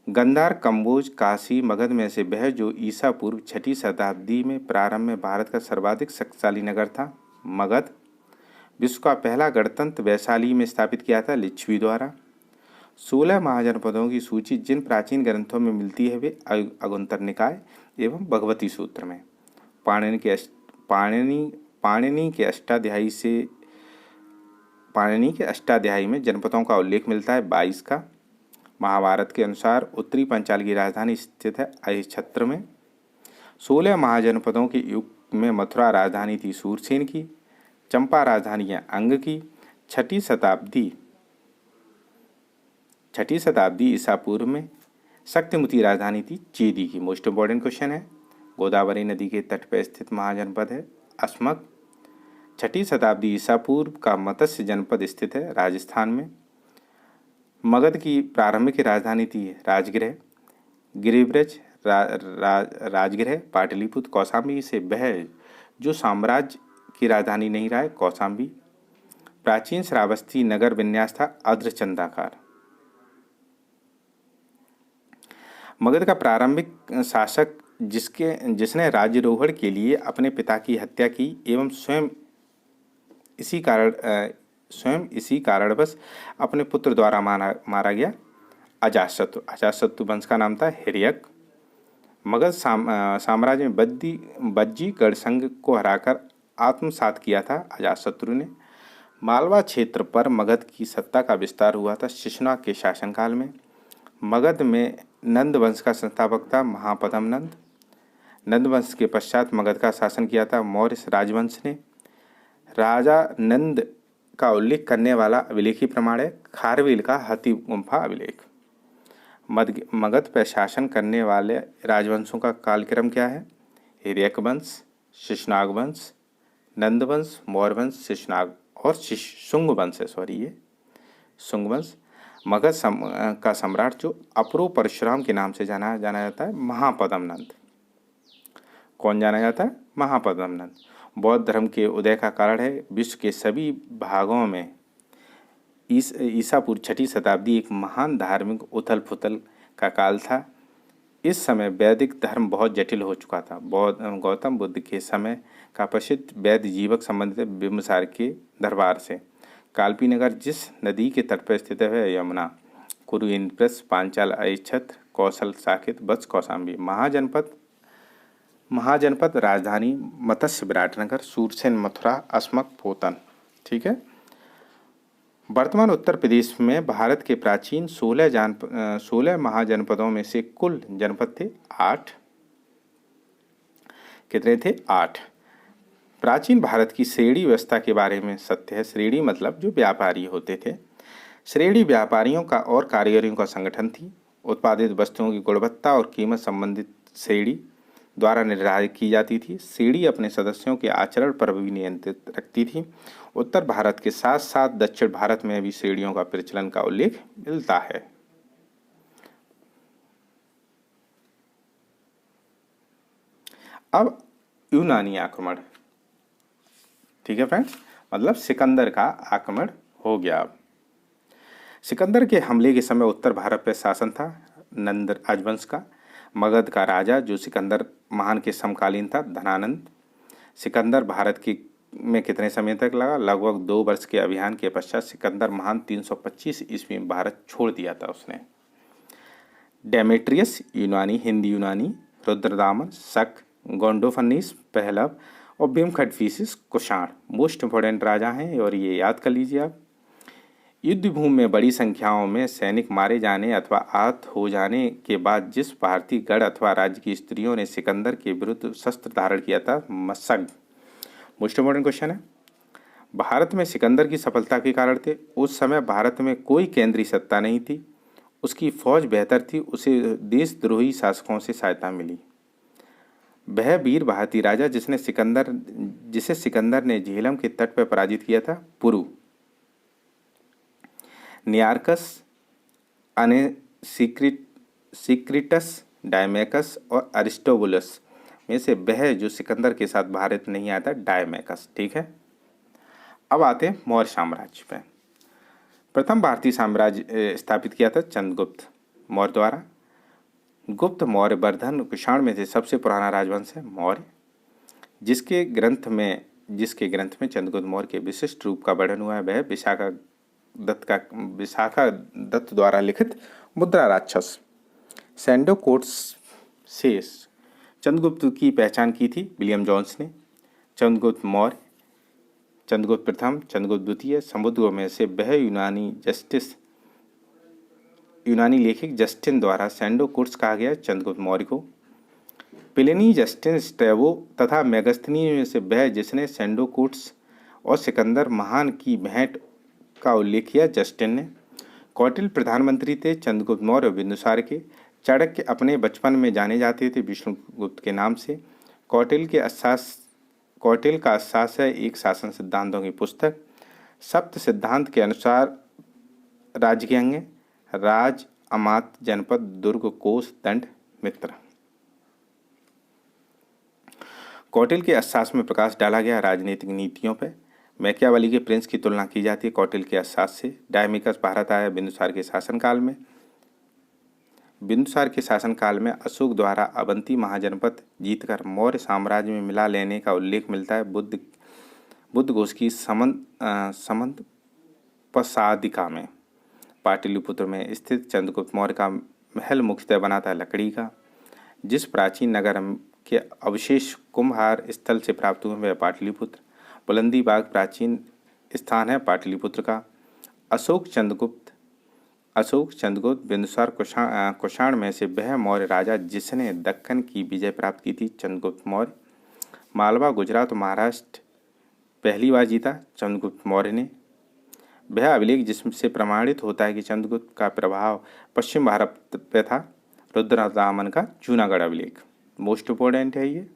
गंधार, कंबोज, काशी मगध में से वह जो ईसा पूर्व 6ठी शताब्दी में प्रारंभ में भारत का सर्वाधिक शक्तिशाली नगर था। मगध विश्व का पहला गणतंत्र वैशाली में स्थापित किया था लिच्छवी द्वारा। 16 महाजनपदों की सूची जिन प्राचीन ग्रंथों में मिलती है वे अगुंतर निकाय एवं भगवती सूत्र में। पाणिनि के अष्टाध्यायी में जनपदों का उल्लेख मिलता है 22 का। महाभारत के अनुसार उत्तरी पंचाल की राजधानी स्थित है अहिच्छत्र में। 16 महाजनपदों के युग में मथुरा राजधानी थी सूरसेन की। चंपा राजधानियां अंग की। 6ठी शताब्दी ईसा पूर्व में शक्तिमुती राजधानी थी चेदी की। मोस्ट इंपॉर्टेंट क्वेश्चन है। गोदावरी नदी के तट पर स्थित महाजनपद है अस्मक। 6ठी शताब्दी ईसा पूर्व का मत्स्य जनपद स्थित है राजस्थान में। मगध की प्रारंभिक राजधानी थी राजगृह, गिरिब्रज, राजगृह, पाटलिपुत्र। कौशाम्बी से वह जो साम्राज्य की राजधानी नहीं रहा है कौशाम्बी। प्राचीन श्रावस्ती नगर विन्यास था अर्धचंद्राकार। मगध का प्रारंभिक शासक जिसने राज्यारोहण के लिए अपने पिता की हत्या की एवं स्वयं इसी कारणवश अपने पुत्र द्वारा मारा गया, अजातशत्रु। अजातशत्रु वंश का नाम था हिरण्यक। मगध साम्राज्य में बज्जी गणसंघ को हराकर आत्मसात किया था अजातशत्रु ने। मालवा क्षेत्र पर मगध की सत्ता का विस्तार हुआ था शिशुनाग के शासनकाल में। मगध में नंद वंश का संस्थापक था महापद्म नंद। नंद वंश के पश्चात मगध का शासन किया था मौर्य राजवंश ने। राजा नंद का उल्लेख करने वाला अभिलेखी प्रमाण है खारवेल का हाथी गुम्फा अभिलेख। मगध पर शासन करने वाले राजवंशों का कालक्रम क्या है? हिरण्यक वंश, शिशुनाग वंश, नंद वंश, मौर्य वंश, शिशुनाग और शुंग वंश है, ये शुंग वंश। मगध का सम्राट जो अपरो परशुराम के नाम से जाना जाता है महापद्म नंद। कौन जाना जाता है? महापद्म नंद। बौद्ध धर्म के उदय का कारण है। विश्व के सभी भागों में ईसा पूर्व 6वीं शताब्दी एक महान धार्मिक उथल पुथल का काल था। इस समय वैदिक धर्म बहुत जटिल हो चुका था। गौतम बुद्ध के समय का प्रसिद्ध वैद्य जीवक संबंधित बिंबिसार के दरबार से। काल्पी नगर जिस नदी के तट पर स्थित है यमुना, कुरु, इंद्रप्रस्थ, पांचाल, अहिच्छत्र, कौशल, साकेत, वत्स, कौशाम्बी। महाजनपद राजधानी मत्स्य विराटनगर, सूरसेन, मथुरा, अस्मक, पोतन। ठीक है। वर्तमान उत्तर प्रदेश में भारत के प्राचीन 16 महाजनपदों में से कुल जनपद थे 8। कितने थे? 8। प्राचीन भारत की श्रेणी व्यवस्था के बारे में सत्य है। श्रेणी मतलब जो व्यापारी होते थे। श्रेणी व्यापारियों का और कारीगरों का संगठन थी। उत्पादित वस्तुओं की गुणवत्ता और कीमत संबंधित श्रेणी द्वारा निर्धारित की जाती थी। श्रेणी अपने सदस्यों के आचरण पर भी नियंत्रित रखती थी। उत्तर भारत के साथ साथ दक्षिण भारत में भी श्रेणियों का प्रचलन का उल्लेख मिलता है। अब यूनानी आक्रमण। ठीक है फ्रेंड्स, मतलब सिकंदर का आक्रमण हो गया। सिकंदर के हमले के समय उत्तर भारत पर शासन था नंद राजवंश का। मगध का राजा जो सिकंदर महान के समकालीन था धनानंद। सिकंदर भारत में कितने समय तक लगा? लगभग 2 वर्ष के अभियान के पश्चात सिकंदर महान 325 ईस्वी में भारत छोड़ दिया था उसने। डेमेट्रियस यूनानी, हिंदी यूनानी, रुद्रदामन, शक, गोंडोफन्नीस पहलव और भीमखटफीसिस कुषाण मोस्ट इंपॉर्टेंट राजा हैं और ये याद कर लीजिए आप। युद्ध भूमि में बड़ी संख्याओं में सैनिक मारे जाने अथवा आहत हो जाने के बाद जिस भारतीय गढ़ अथवा राज्य की स्त्रियों ने सिकंदर के विरुद्ध शस्त्र धारण किया था, मसग। मोस्ट इम्पोर्टेंट क्वेश्चन है। भारत में सिकंदर की सफलता के कारण थे। उस समय भारत में कोई केंद्रीय सत्ता नहीं थी। उसकी फौज बेहतर थी। उसे देशद्रोही शासकों से सहायता मिली। वह वीर भारतीय राजा जिसे सिकंदर ने झेलम के तट पर पराजित किया था, पुरु, नियार्कस, सिक्रिटस, डायमेकस और अरिस्टोबुलस में से वह जो सिकंदर के साथ भारत नहीं आया था, डायमेकस। ठीक है। अब आते हैं मौर्य साम्राज्य पे। प्रथम भारतीय साम्राज्य स्थापित किया था चंद्रगुप्त मौर्य द्वारा। गुप्त, मौर्य, वर्धन, कुषाण में से सबसे पुराना राजवंश है मौर्य, जिसके ग्रंथ में चंद्रगुप्त मौर्य के विशिष्ट रूप का वर्णन हुआ है वह विशाखा दत्त द्वारा लिखित मुद्रा राक्षस सैंडो कोट्स से चंद्रगुप्त की पहचान की थी विलियम जोन्स ने। चंद्रगुप्त मौर्य, चंद्रगुप्त प्रथम, चंद्रगुप्त द्वितीय, समुद्र में से वह यूनानी लेखक जस्टिन द्वारा सैंडो कोट्स कहा गया चंद्रगुप्त मौर्य को। प्लिनी, जस्टिन, स्ट्रैबो तथा मेगस्थनी में से वह जिसने सैंडो कोट्स और सिकंदर महान की भेंट का उल्लेख किया जस्टिन ने। कौटिल्य प्रधानमंत्री थे चंद्रगुप्त मौर्य और बिंदुसार के। चाणक्य अपने बचपन में जाने जाते थे विष्णुगुप्त के नाम से। कौटिल्य का अशास है एक शासन सिद्धांतों की पुस्तक। सप्त सिद्धांत के अनुसार राज्य के अंग राज, अमात्य, जनपद, दुर्ग, कोष, दंड, मित्र। कौटिल्य के अशास में प्रकाश डाला गया राजनीतिक नीतियों पर। मैकियावेली के प्रिंस की तुलना की जाती है कौटिल्य के अशास से। डायमिकस भारत आया बिंदुसार के शासनकाल में। बिंदुसार के शासनकाल में अशोक द्वारा अवंती महाजनपद जीतकर मौर्य साम्राज्य में मिला लेने का उल्लेख मिलता है बुद्ध घोष की समंत पसादिका में। पाटलिपुत्र में स्थित चंद्रगुप्त मौर्य का महल मुख्यतः बना था लकड़ी का। जिस प्राचीन नगर के अवशेष कुम्हार स्थल से प्राप्त हुए वह पाटलिपुत्र। बुलंदी बाग प्राचीन स्थान है पाटलिपुत्र का। अशोक चंद्रगुप्त बिंदुसार कुषाण में से वह मौर्य राजा जिसने दक्कन की विजय प्राप्त की थी चंद्रगुप्त मौर्य। मालवा गुजरात और महाराष्ट्र पहली बार जीता चंद्रगुप्त मौर्य ने। वह अभिलेख जिससे प्रमाणित होता है कि चंद्रगुप्त का प्रभाव पश्चिम भारत पे था रुद्रदामन का जूनागढ़ अभिलेख। मोस्ट इम्पोर्टेंट है ये।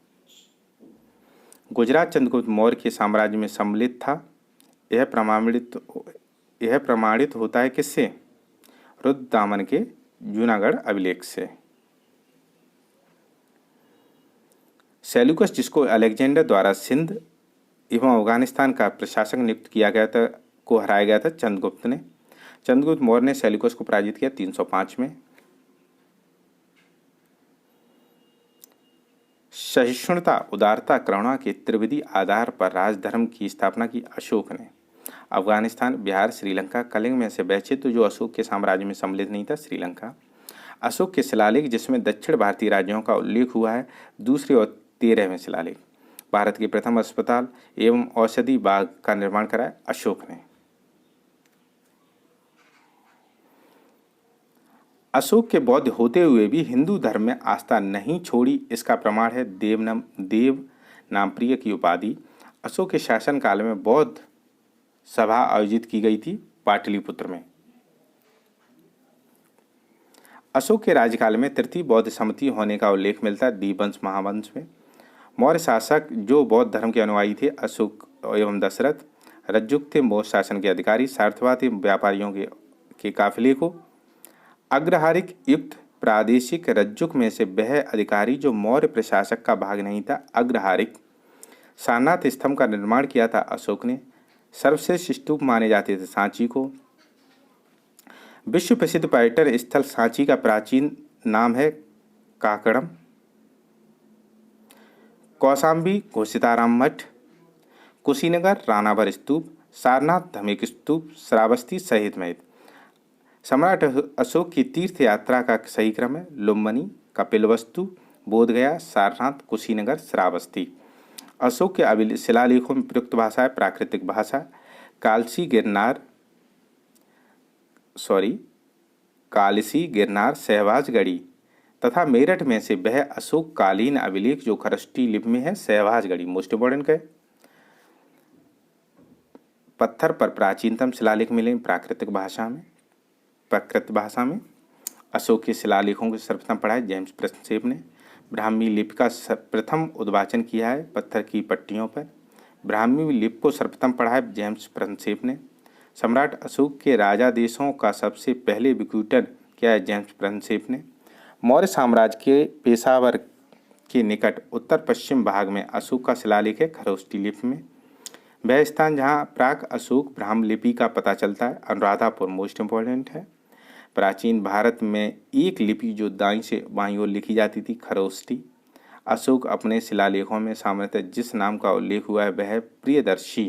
गुजरात चंद्रगुप्त मौर्य के साम्राज्य में सम्मिलित था। यह प्रमाणित होता है किससे? रुद्रदामन के जूनागढ़ अभिलेख से। सेल्यूकस जिसको अलेक्जेंडर द्वारा सिंध एवं अफगानिस्तान का प्रशासक नियुक्त किया गया था को हराया गया था चंद्रगुप्त ने। चंद्रगुप्त मौर्य ने सेल्यूकस को पराजित किया 305 में। सहिष्णुता उदारता करुणा के त्रिविधि आधार पर राजधर्म की स्थापना की अशोक ने। अफगानिस्तान बिहार श्रीलंका कलिंग में से वह क्षेत्र जो अशोक के साम्राज्य में सम्मिलित नहीं था श्रीलंका। अशोक के शिलालेख जिसमें दक्षिण भारतीय राज्यों का उल्लेख हुआ है दूसरे और 13वें शिलालेख। भारत के प्रथम अस्पताल एवं औषधि बाग का निर्माण कराया अशोक ने। अशोक के बौद्ध होते हुए भी हिंदू धर्म में आस्था नहीं छोड़ी इसका प्रमाण है देव नाम प्रिय की उपाधि। अशोक के शासनकाल में बौद्ध सभा आयोजित की गई थी पाटलिपुत्र में। अशोक के राज्यकाल में तृतीय बौद्ध समिति होने का उल्लेख मिलता है दीपवंश महावंश में। मौर्य शासक जो बौद्ध धर्म के अनुयायी थे अशोक एवं दशरथ, रज्जुक थे मौर्य शासन के अधिकारी, सार्थवा थे व्यापारियों के काफिले को अग्रहारिक युक्त प्रादेशिक। रज्जुक में से वह अधिकारी जो मौर्य प्रशासक का भाग नहीं था अग्रहारिक। सारनाथ स्तंभ का निर्माण किया था अशोक ने। सर्वश्रेष्ठ स्तूप माने जाते थे सांची को। विश्व प्रसिद्ध पर्यटन स्थल सांची का प्राचीन नाम है काकड़म। कौशाम्बी घोषिताराम मठ, कुशीनगर राणावर स्तूप, सारनाथ धमेक स्तूप, श्रावस्ती सहित में। सम्राट अशोक की तीर्थ यात्रा का सही क्रम है लुम्बिनी, कपिलवस्तु, बोधगया, सारनाथ, कुशीनगर, श्रावस्ती। अशोक के शिलालेखों में प्रयुक्त भाषा है प्राकृतिक भाषा। कालसी गिरनार सहवाजगढ़ी तथा मेरठ में से वह अशोक कालीन अभिलेख जो खरष्टी लिपि में है सहवाजगढ़ी। मोस्ट इम्पोर्टेंट है। पत्थर पर प्राचीनतम शिलालेख मिले प्राकृत भाषा में। अशोक के शिलालेखों को सर्वप्रथम पढ़ा है जेम्स प्रिंसेप ने। ब्राह्मी लिपि का प्रथम उद्वाचन किया है पत्थर की पट्टियों पर। ब्राह्मी लिपि को सर्वप्रथम पढ़ा है जेम्स प्रिंसेप ने। सम्राट अशोक के राजादेशों का सबसे पहले विघटन किया है जेम्स प्रिंसेप ने। मौर्य साम्राज्य के पेशावर के निकट उत्तर पश्चिम भाग में अशोक का शिलालेख है खरोष्टी लिपि में। वह स्थान जहाँ प्राक अशोक ब्राह्म लिपि का पता चलता है अनुराधापुर। मोस्ट इम्पोर्टेंट है। प्राचीन भारत में एक लिपि जो दाईं से बाईं ओर लिखी जाती थी खरोष्टी। अशोक अपने शिलालेखों में सामान्यतः जिस नाम का उल्लेख हुआ है वह है प्रियदर्शी।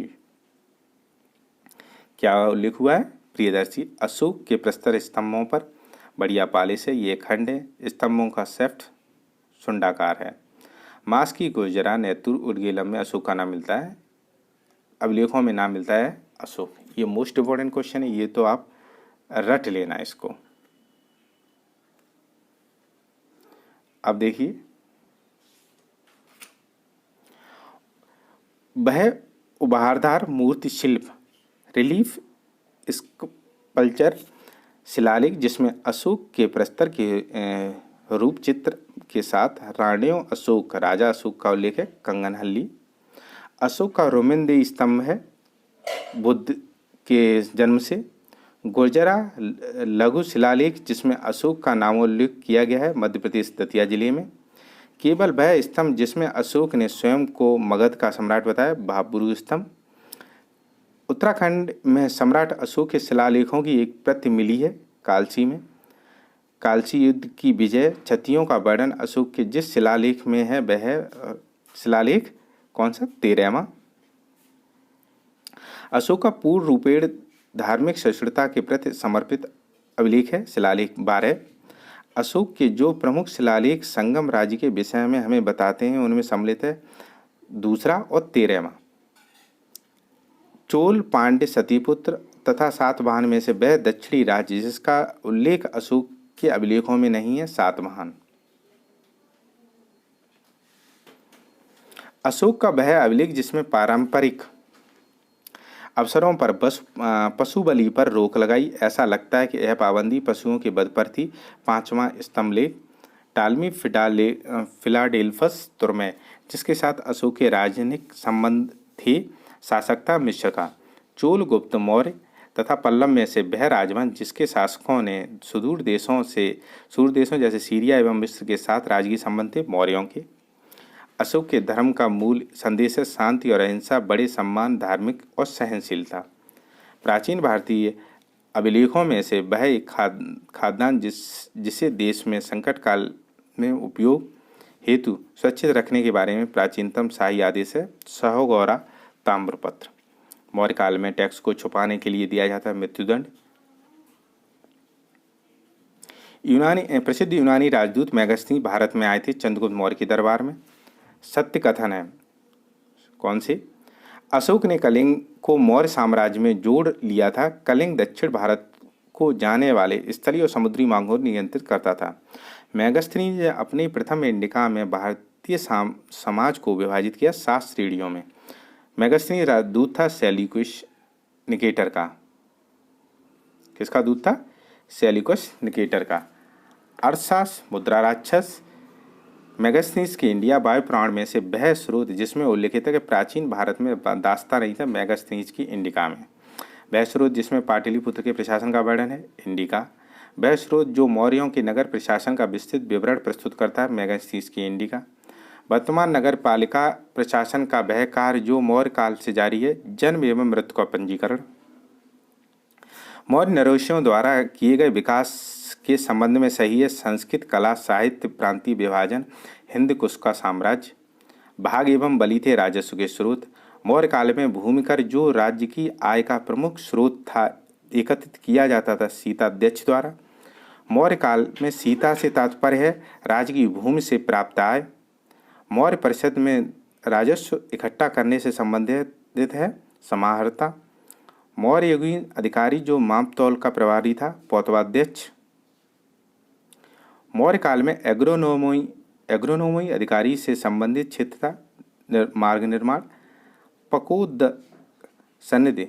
क्या उल्लेख हुआ है? प्रियदर्शी। अशोक के प्रस्तर स्तंभों पर बढ़िया पालिश है। ये खंड है। स्तंभों का सेफ्ट सुंडाकार है। मास की गुजरा नेतुर उडगेलम में अशोक का नाम मिलता है। अभिलेखों में नाम मिलता है अशोक। ये मोस्ट इम्पोर्टेंट क्वेश्चन है, ये तो आप रट लेना इसको। अब देखिए वह उपहारधार मूर्ति शिल्प रिलीफ स्कल्पचर शिलालेख जिसमें अशोक के प्रस्तर के रूप चित्र के साथ राणियों अशोक राजा अशोक का उल्लेख है कंगनहल्ली। अशोक का रोमेनदेही स्तंभ है बुद्ध के जन्म से। गुर्जरा लघु शिलालेख जिसमें अशोक का नामोल्लेख किया गया है मध्य प्रदेश दतिया जिले में। केवल वह स्तंभ जिसमें अशोक ने स्वयं को मगध का सम्राट बताया भाबरू स्तंभ। उत्तराखंड में सम्राट अशोक के शिलालेखों की एक प्रति मिली है कालसी में। कालसी युद्ध की विजय क्षतियों का वर्णन अशोक के जिस शिलालेख में है वह है शिलालेख कौन सा? 13वां। अशोक का पूर्ण रूपेण धार्मिक सहिष्णुता के प्रति समर्पित अभिलेख है शिलालेख 12। अशोक के जो प्रमुख शिलालेख संगम राज्य के विषय में हमें बताते हैं उनमें सम्मिलित है दूसरा और 13वां। चोल पांड्य सतीपुत्र तथा सातवाहन में से वह दक्षिणी राज्य जिसका उल्लेख अशोक के अभिलेखों में नहीं है सातवाहन। अशोक का वह अभिलेख जिसमें पारंपरिक अवसरों पर पशु बलि पर रोक लगाई, ऐसा लगता है कि यह पाबंदी पशुओं के वध पर थी। 5वां स्तंभलेख टालमी फिलाडेल्फस तुर्मे जिसके साथ अशोक के राजनीतिक संबंध थे शासकता मिश्र का। चोल गुप्त मौर्य तथा पल्लव में से वह राजवंश जिसके शासकों ने सुदूर देशों जैसे सीरिया एवं मिस्र के साथ राजकीय संबंध थे मौर्यों के। अशोक के धर्म का मूल संदेश है शांति और अहिंसा, बड़े सम्मान, धार्मिक और सहनशीलता। प्राचीन भारतीय अभिलेखों में से वह एक खाद्यान्न जिसे देश में संकट काल में उपयोग हेतु सुरक्षित रखने के बारे में प्राचीनतम शाही आदेश है सहोगौरा ताम्रपत्र। मौर्य काल में टैक्स को छुपाने के लिए दिया जाता है मृत्युदंड। प्रसिद्ध यूनानी राजदूत मेगस्थनी भारत में आए थे चंद्रगुप्त मौर्य के दरबार में। सत्य कथन है कौन से? अशोक ने कलिंग को मौर्य साम्राज्य में जोड़ लिया था। कलिंग दक्षिण भारत को जाने वाले स्थलीय और समुद्री मांगों को नियंत्रित करता था। मेगस्थनी ने अपनी प्रथम इंडिका में भारतीय समाज को विभाजित किया 7 श्रेणियों में। मेगस्थनी राजदूत था सेल्यूकस निकेटर का। किसका दूत था? सेल्यूकस निकेटर का। अरसास मुद्रा राक्षस मेगस्थनीस के इंडिया वायु पुराण में से वह स्रोत जिसमें उल्लिखित है कि प्राचीन भारत में दास्ता नहीं था मेगस्थनीस की इंडिका में। वह स्रोत जिसमें पाटलिपुत्र के प्रशासन का वर्णन है इंडिका। वह स्रोत जो मौर्यों के नगर प्रशासन का विस्तृत विवरण प्रस्तुत करता है मेगस्थनीस की इंडिका। वर्तमान नगर पालिका प्रशासन का वह कार्य जो मौर्य काल से जारी है जन्म एवं मृत्यु का पंजीकरण। मौर्य नरेशियों द्वारा किए गए विकास के संबंध में सही है संस्कृत कला साहित्य प्रांतीय विभाजन हिंद कुश का साम्राज्य। भाग एवं बलि थे राजस्व के स्रोत। मौर्य काल में भूमिकर जो राज्य की आय का प्रमुख स्रोत था एकत्रित किया जाता था सीताध्यक्ष द्वारा। मौर्य काल में सीता से तात्पर्य है राज्य की भूमि से प्राप्त आय। मौर्य परिषद में राजस्व इकट्ठा करने से संबंधित है समाहर्ता। मौर्य युगीन अधिकारी जो मापतौल का प्रभारी था पौतवाध्यक्ष। मौर्य काल में एग्रोनोमी अधिकारी से संबंधित क्षेत्र था मार्ग निर्माण पकोद सन्निधि।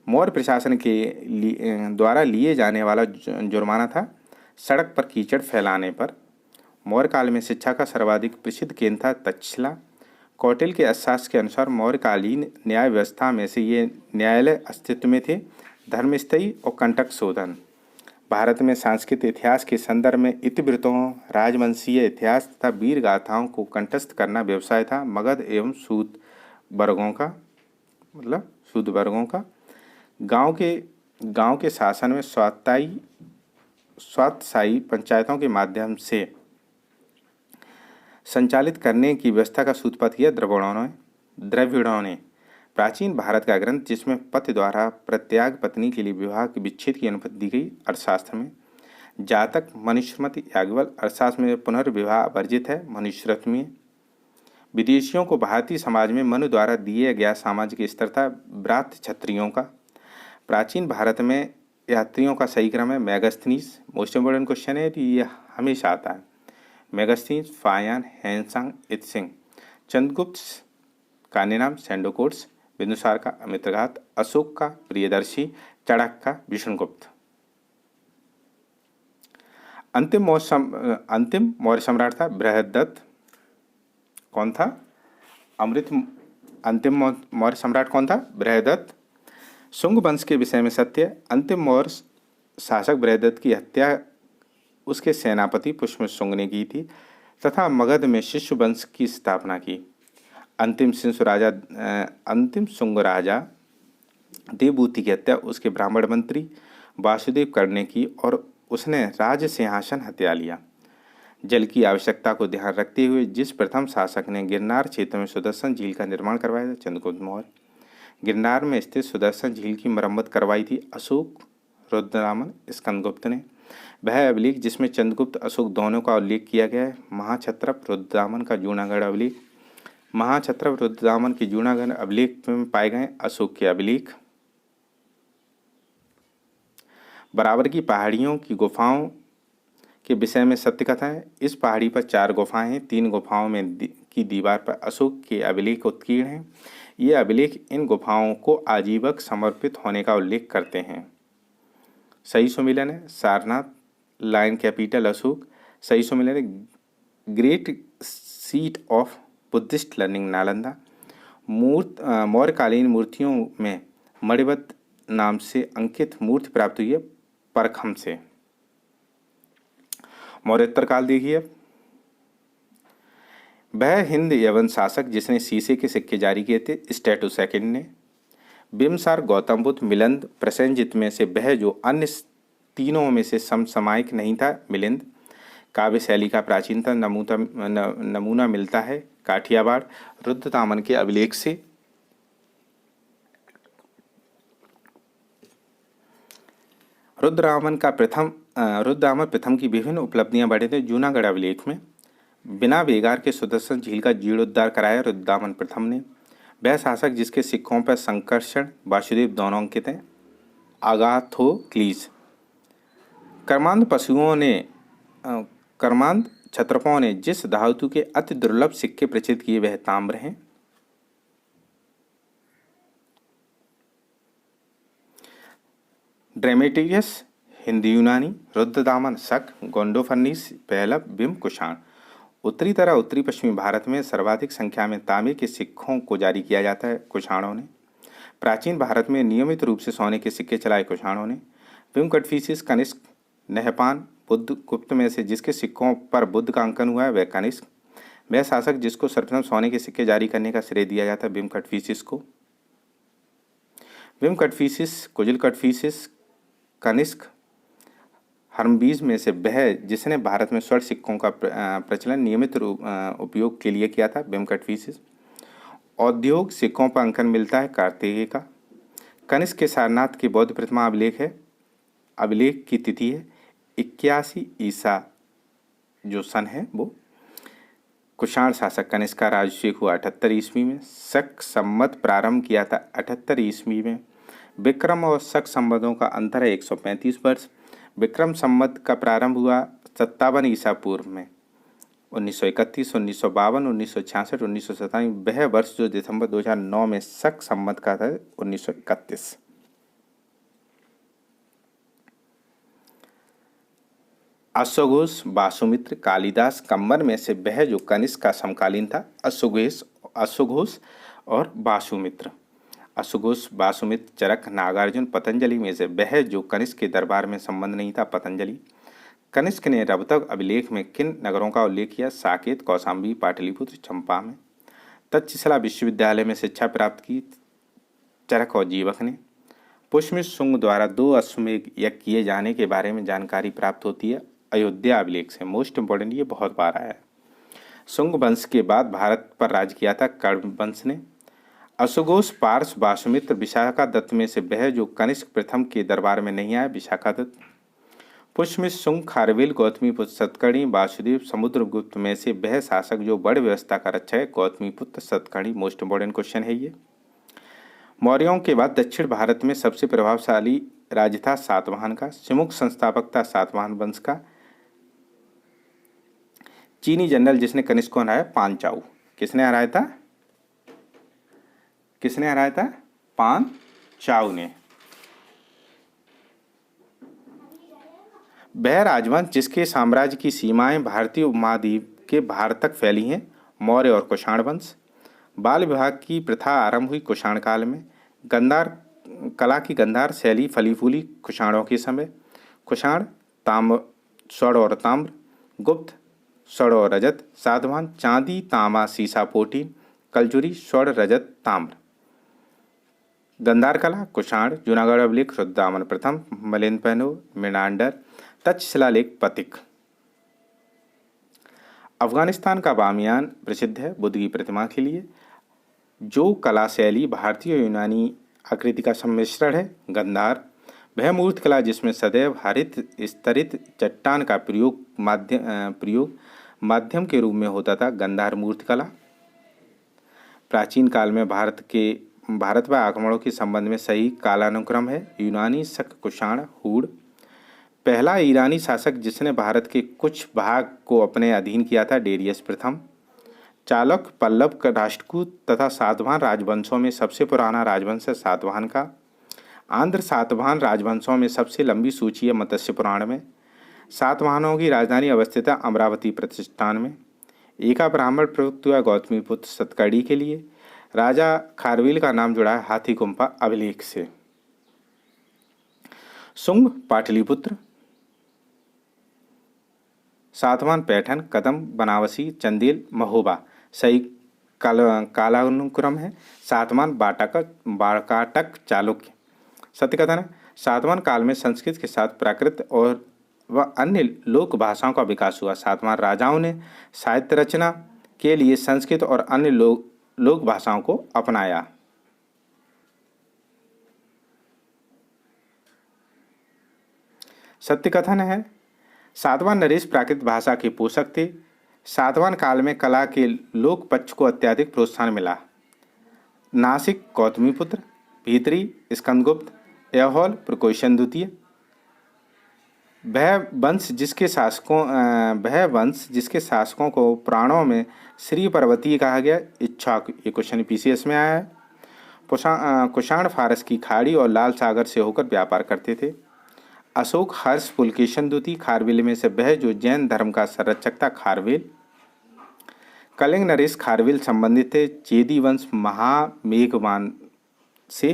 मौर्य प्रशासन के द्वारा लिए जाने वाला जुर्माना था सड़क पर कीचड़ फैलाने पर। मौर्य काल में शिक्षा का सर्वाधिक प्रसिद्ध केंद्र था तक्षशिला। कौटिल्य के अर्थशास्त्र के अनुसार मौर्यकालीन न्याय व्यवस्था में से ये न्यायालय अस्तित्व में थे धर्मस्थयी और कंटक शोधन। भारत में सांस्कृतिक इतिहास के संदर्भ में इतिवृत्तों राजवंशीय इतिहास तथा वीर गाथाओं को कंठस्थ करना व्यवसाय था मगध एवं सूद वर्गों का। गांव के शासन में स्वायत्तशाही पंचायतों के माध्यम से संचालित करने की व्यवस्था का सूत्रपात किया द्रविड़ों ने। प्राचीन भारत का ग्रंथ जिसमें पति द्वारा प्रत्याग पत्नी के लिए विवाह के विच्छेद की अनुमति दी गई अर्थशास्त्र में। जातक मनुस्मृति याज्ञवल्क्य अर्थशास्त्र में पुनर्विवाह वर्जित है मनुस्मृति में। विदेशियों को भारतीय समाज में मनु द्वारा दिए गया सामाजिक स्तर था ब्रात्य क्षत्रियों का। प्राचीन भारत में यात्रियों का सही क्रम है मेगस्थनीस। मोस्ट इम्पोर्टेंट क्वेश्चन है ये हमेशा आता है। मेगस्थनीस, फायान, हैंसांग, इत्सिंग। चंद्रगुप्त का निनाम सेंडोकोट्स। बिंदुसार का अमित्रघात। अशोक का प्रियदर्शी। चाणक्य का विष्णुगुप्त। अंतिम मौर्य सम्राट था बृहद्रथ। कौन था? अंतिम मौर्य सम्राट कौन था? बृहद्रथ। शुंग वंश के विषय में सत्य। अंतिम मौर्य शासक बृहद्रथ की हत्या उसके सेनापति पुष्य शुंग ने की थी तथा मगध में शिशु वंश की स्थापना की। अंतिम शुंग राजा देवभूति की हत्या उसके ब्राह्मण मंत्री वासुदेव करने की और उसने राज सिंहासन हत्या लिया। जल की आवश्यकता को ध्यान रखते हुए जिस प्रथम शासक ने गिरनार क्षेत्र में सुदर्शन झील का निर्माण करवाया था, चंद्रगुप्त मौर्य। गिरनार में स्थित सुदर्शन झील की मरम्मत करवाई थी अशोक, रुद्रदामन, स्कंदगुप्त ने। वह अभिलेख जिसमें चंद्रगुप्त अशोक दोनों का उल्लेख किया गया है, महाक्षत्रप रुद्रदामन का जूनागढ़ अभिलेख। महाक्षत्रप रुद्रदामन के जूनागढ़ अभिलेख में पाए गए अशोक के अभिलेख। बराबर की पहाड़ियों की गुफाओं के विषय में सत्य कथा है। इस पहाड़ी पर 4 गुफाएं हैं। 3 गुफाओं में की दीवार पर अशोक के अभिलेख उत्कीर्ण हैं। ये अभिलेख इन गुफाओं को आजीवक समर्पित होने का उल्लेख करते हैं। सही सुमिलन है सारनाथ, लायन कैपिटल अशोक। सही सुमिलन है great seat of Buddhist learning Nalanda. मौर्यकालीन मूर्तियों में मणिबद्ध नाम से अंकित मूर्ति प्राप्त हुई है परखम से। मौर्योत्तर काल देखिए। वह हिंद यवन शासक जिसने शीशे के सिक्के जारी किए थे, स्टेटू सेकंड ने। बिम्बसार, गौतम बुद्ध, मिलिंद, प्रसेनजित में से वह जो अन्य तीनों में से समसामयिक नहीं था, मिलिंद। काव्य शैली का प्राचीनतम नमूना मिलता है काठियावाड़ रुद्रदामन के अभिलेख से। रुद्रदामन प्रथम की विभिन्न उपलब्धियां बढ़े थे। जूनागढ़ अभिलेख में बिना बेगार के सुदर्शन झील का जीर्णोद्धार कराया रुद्रदामन प्रथम ने। वह शासक जिसके सिक्कों पर संकर्षण, वासुदेव दोनों अंकित हैं, आगाथोक्लीज। कर्मांध क्षत्रपों ने जिस धातु के अति दुर्लभ सिक्के प्रचित किए वह ताम्र हैं। ड्रेमेटियस हिंदी यूनानी, रुद्रदामन शक, गोंडोफर्निस पहलव, बिंब कुषाण। उत्तरी तरह उत्तरी पश्चिमी भारत में सर्वाधिक संख्या में तांबे के सिक्कों को जारी किया जाता है कुषाणों ने। प्राचीन भारत में नियमित रूप से सोने के सिक्के चलाए कुषाणों ने। बिंब कटफिसिस, कनिष्क, नहपान, बुद्ध गुप्त में से जिसके सिक्कों पर बुद्ध का अंकन हुआ है वह कनिष्क। वह शासक जिसको सर्वप्रथम सोने के सिक्के जारी करने का श्रेय दिया जाता है बिंब कटफिसिस को। बिंब कटफिसिस, कुजिल कटफिसिस, कनिष्क, हर्मबीज में से वह जिसने भारत में स्वर्ण सिक्कों का प्रचलन नियमित उपयोग के लिए किया था बिंब कटफिसिस। औद्योग सिक्कों पर अंकन मिलता है कार्तिकेय का। कनिष्क के सारनाथ की बौद्ध प्रतिमा अभिलेख है। अभिलेख की तिथि है 81 ईसा जो सन है वो। कुषाण शासक कनिष्क का राजभिषेक हुआ 78 ईस्वी में। शक संवत प्रारंभ किया था 78 ईस्वी में। विक्रम और शक संवतों का अंतर है 135 वर्ष। विक्रम संवत का प्रारंभ हुआ 57 ईसा पूर्व में। 1931, 1952, 1966, 1997 वह वर्ष जो दिसंबर 2009 में शक संवत का था 1931। अश्वघोष, वासुमित्र, कालिदास, कंबर में से वह जो कनिष्क का समकालीन था अश्वघोष और वासुमित्र। अश्वघोष, वासुमित्र, चरक, नागार्जुन, पतंजलि में से वह जो कनिष्क के दरबार में संबंध नहीं था पतंजलि। कनिष्क ने रवतक अभिलेख में किन नगरों का उल्लेख किया? साकेत, कौशाम्बी, पाटलिपुत्र, चंपा में। तक्षशिला विश्वविद्यालय में शिक्षा प्राप्त की चरक और जीवक ने। पुष्यमित्र शुंग द्वारा 2 अश्वमेध यज्ञ किए जाने के बारे में जानकारी प्राप्त होती है अयोध्या अभिलेख से। मोस्ट इंपॉर्टेंट, ये बहुत बार आया है। शुंग वंश के बाद भारत पर राज किया था कर्ण वंश ने। अश्वघोष, पार्स, वासुमित्र, विशाखा दत्त में से वह जो कनिष्क प्रथम के दरबार में नहीं आया विशाखा दत्त। पुष्यमित्र शुंग, खारवेल, गौतमीपुत्र सतकर्णी, वासुदेव, समुद्रगुप्त में से वह शासक जो बड़ व्यवस्था का रक्षा है Gautamiputra Satakarni. Most important question है ये। मौर्यों के बाद दक्षिण भारत में सबसे प्रभावशाली राज्य था सातवाहन का। सिमुक संस्थापक था सातवाहन वंश का। चीनी जनरल जिसने कनिष्क को हराया पांचाऊ। किसने हराया था? किसने हराया था? पांचाऊ ने। वह राजवंश जिसके साम्राज्य की सीमाएं भारतीय उपमहाद्वीप के भारत तक फैली हैं मौर्य और कुषाण वंश। बाल विवाह की प्रथा आरंभ हुई कुषाण काल में। गंधार कला की गंधार शैली फली फूली कुषाणों के समय। कुषाण ताम्र, स्वर्ण और ताम्र। गुप्त स्वर्ण और रजत। सातवाहन चांदी, तांबा, सीसा, पोटीन। कलजुरी स्वर्ण, रजत, ताम्र। गंधार कला कुषाण। जूनागढ़ अभिलेख रुद्रदामन प्रथम। मिलिंद पेनो, मेनांडर, तक्षशिला लेख पथिक। अफगानिस्तान का बामियान प्रसिद्ध है बुद्ध की प्रतिमा के लिए। जो कला शैली भारतीय और यूनानी आकृति का सम्मिश्रण है। गंधार वह मूर्त कला जिसमें सदैव हरित स्तरित चट्टान का प्रयोग माध्यम के रूप में होता था, गंधार मूर्त कला। प्राचीन काल में भारत व आक्रमणों के संबंध में सही कालानुक्रम है। यूनानी शक कुषाण हूण। पहला ईरानी शासक जिसने भारत के कुछ भाग को अपने अधीन किया था, डेरियस प्रथम। चालुक्य पल्लव राष्ट्रकूट तथा सातवाहन राजवंशों में सबसे पुराना राजवंश है सातवाहन का। आंध्र सातवाहन राजवंशों में सबसे लंबी सूची है मत्स्य पुराण में। सातवाहनों की राजधानी अवस्थित है अमरावती प्रतिष्ठान में। एका ब्राह्मण प्रयुक्त हुआ गौतमीपुत्र सतकर्णी के लिए। राजा खारवेल का नाम जुड़ा है हाथी गुम्फा अभिलेख से। शुंग पाटलिपुत्र। सातवाहन पैठन कदम बनावसी चंदेल महोबा सही कालानुक्रम है। सातवाहन बाकाटक चालुक्य। सत्यकथन है सातवाहन काल में संस्कृत के साथ प्राकृत और व अन्य लोक भाषाओं का विकास हुआ। सातवाहन राजाओं ने साहित्य रचना के लिए संस्कृत और अन्य लोक भाषाओं को अपनाया। सत्यकथन है सातवाहन नरेश प्राकृत भाषा के पोषक थे। सातवाहन काल में कला के लोक पक्ष को अत्यधिक प्रोत्साहन मिला। नासिक गौतमीपुत्र। भीतरी स्कंदगुप्त। ऐहोल प्रकोशन द्वितीय। वह वंश जिसके शासकों को पुराणों में श्री पर्वतीय कहा गया। इक्ष्वाकु, ये क्वेश्चन पीसीएस में आया है। कुषाण फारस की खाड़ी और लाल सागर से होकर व्यापार करते थे। अशोक हर्ष पुलकेशन द्वितीय। खारवेल में से वह जो जैन धर्म का संरक्षक था, खारवेल। कलिंग नरेश खारवेल संबंधित थे। चेदी वंश महामेघवान से।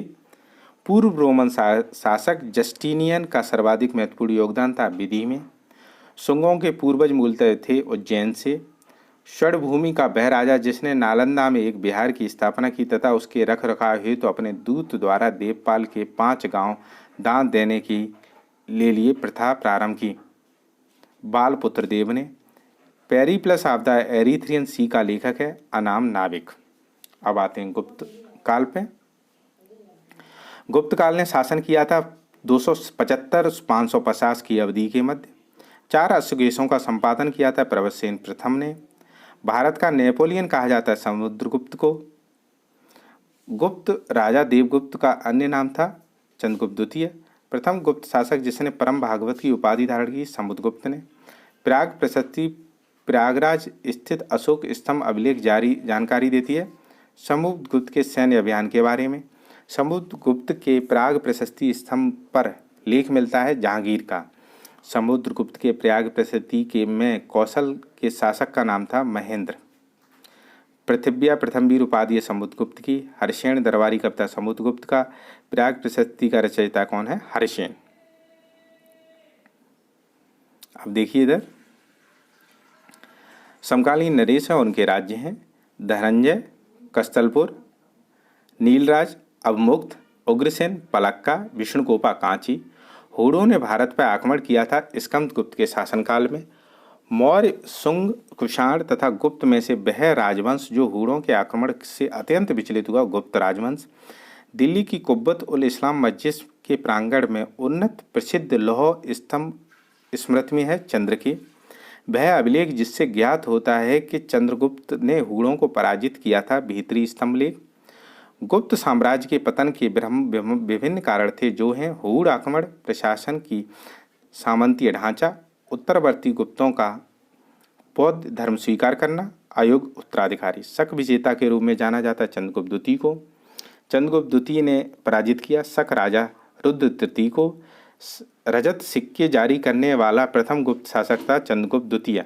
पूर्व रोमन शासक जस्टिनियन का सर्वाधिक महत्वपूर्ण योगदान था विधि में। शुंगों के पूर्वज मूलतः थे उज्जैन से। षडभूमि का वह राजा जिसने नालंदा में एक विहार की स्थापना की तथा उसके रख रखाव हेतु अपने दूत द्वारा देवपाल के 5 गांव दान देने की ले लिए प्रथा प्रारंभ की। बालपुत्र देव ने। पेरिप्लस ऑफ द एरिथ्रियन सी का लेखक है अनाम नाविक। अब आते हैं गुप्त काल पे। गुप्त काल ने शासन किया था 275-550 की अवधि के मध्य। 4 अश्वकेशों का संपादन किया था प्रभसेन प्रथम ने। भारत का नेपोलियन कहा जाता है समुद्रगुप्त को। गुप्त राजा देवगुप्त का अन्य नाम था चंद्रगुप्त द्वितीय। प्रथम गुप्त शासक जिसने परम भागवत की उपाधि धारण की, समुद्रगुप्त ने। प्रयाग प्रशस्ति प्रयागराज स्थित अशोक स्तंभ अभिलेख जानकारी देती है समुद्रगुप्त के सैन्य अभियान के बारे में। समुद्रगुप्त के प्रयाग प्रशस्ति स्तंभ पर लेख मिलता है जहांगीर का। समुद्रगुप्त के प्रयाग प्रशस्ति के में कौशल के शासक का नाम था महेंद्र। पृथिव्या प्रथम वीर उपाधि है समुद्रगुप्त की। हर्षेण दरबारी कविता समुद्रगुप्त का। प्रयाग प्रशस्ति का रचयिता कौन है? हर्षेण। अब देखिए इधर समकालीन नरेश और उनके राज्य हैं धनंजय, कस्तलपुर, नीलराज, अवमुक्त, उग्रसेन, पलक्का, विष्णुकोपा, कांची। हूणों ने भारत पर आक्रमण किया था स्कंदगुप्त के शासनकाल में। मौर्य, शुंग, कुषाण तथा गुप्त में से वह राजवंश जो हूणों के आक्रमण से अत्यंत विचलित हुआ, गुप्त राजवंश। दिल्ली की कुब्बत उल इस्लाम मस्जिद के प्रांगण में उन्नत प्रसिद्ध लौह स्तंभ स्मृति में है चंद्र की। वह अभिलेख जिससे ज्ञात होता है कि चंद्रगुप्त ने हूणों को पराजित किया था, भीतरी स्तंभ लेख। गुप्त साम्राज्य के पतन के विभिन्न कारण थे जो हैं हूण आक्रमण, प्रशासन की सामंतीय ढांचा, उत्तरवर्ती गुप्तों का बौद्ध धर्म स्वीकार करना, अयोग्य उत्तराधिकारी। शक विजेता के रूप में जाना जाता चंद्रगुप्त द्वितीय को। चंद्रगुप्त द्वितीय ने पराजित किया शक राजा रुद्र तृतीय को। रजत सिक्के जारी करने वाला प्रथम गुप्त शासक था चंद्रगुप्त द्वितीय।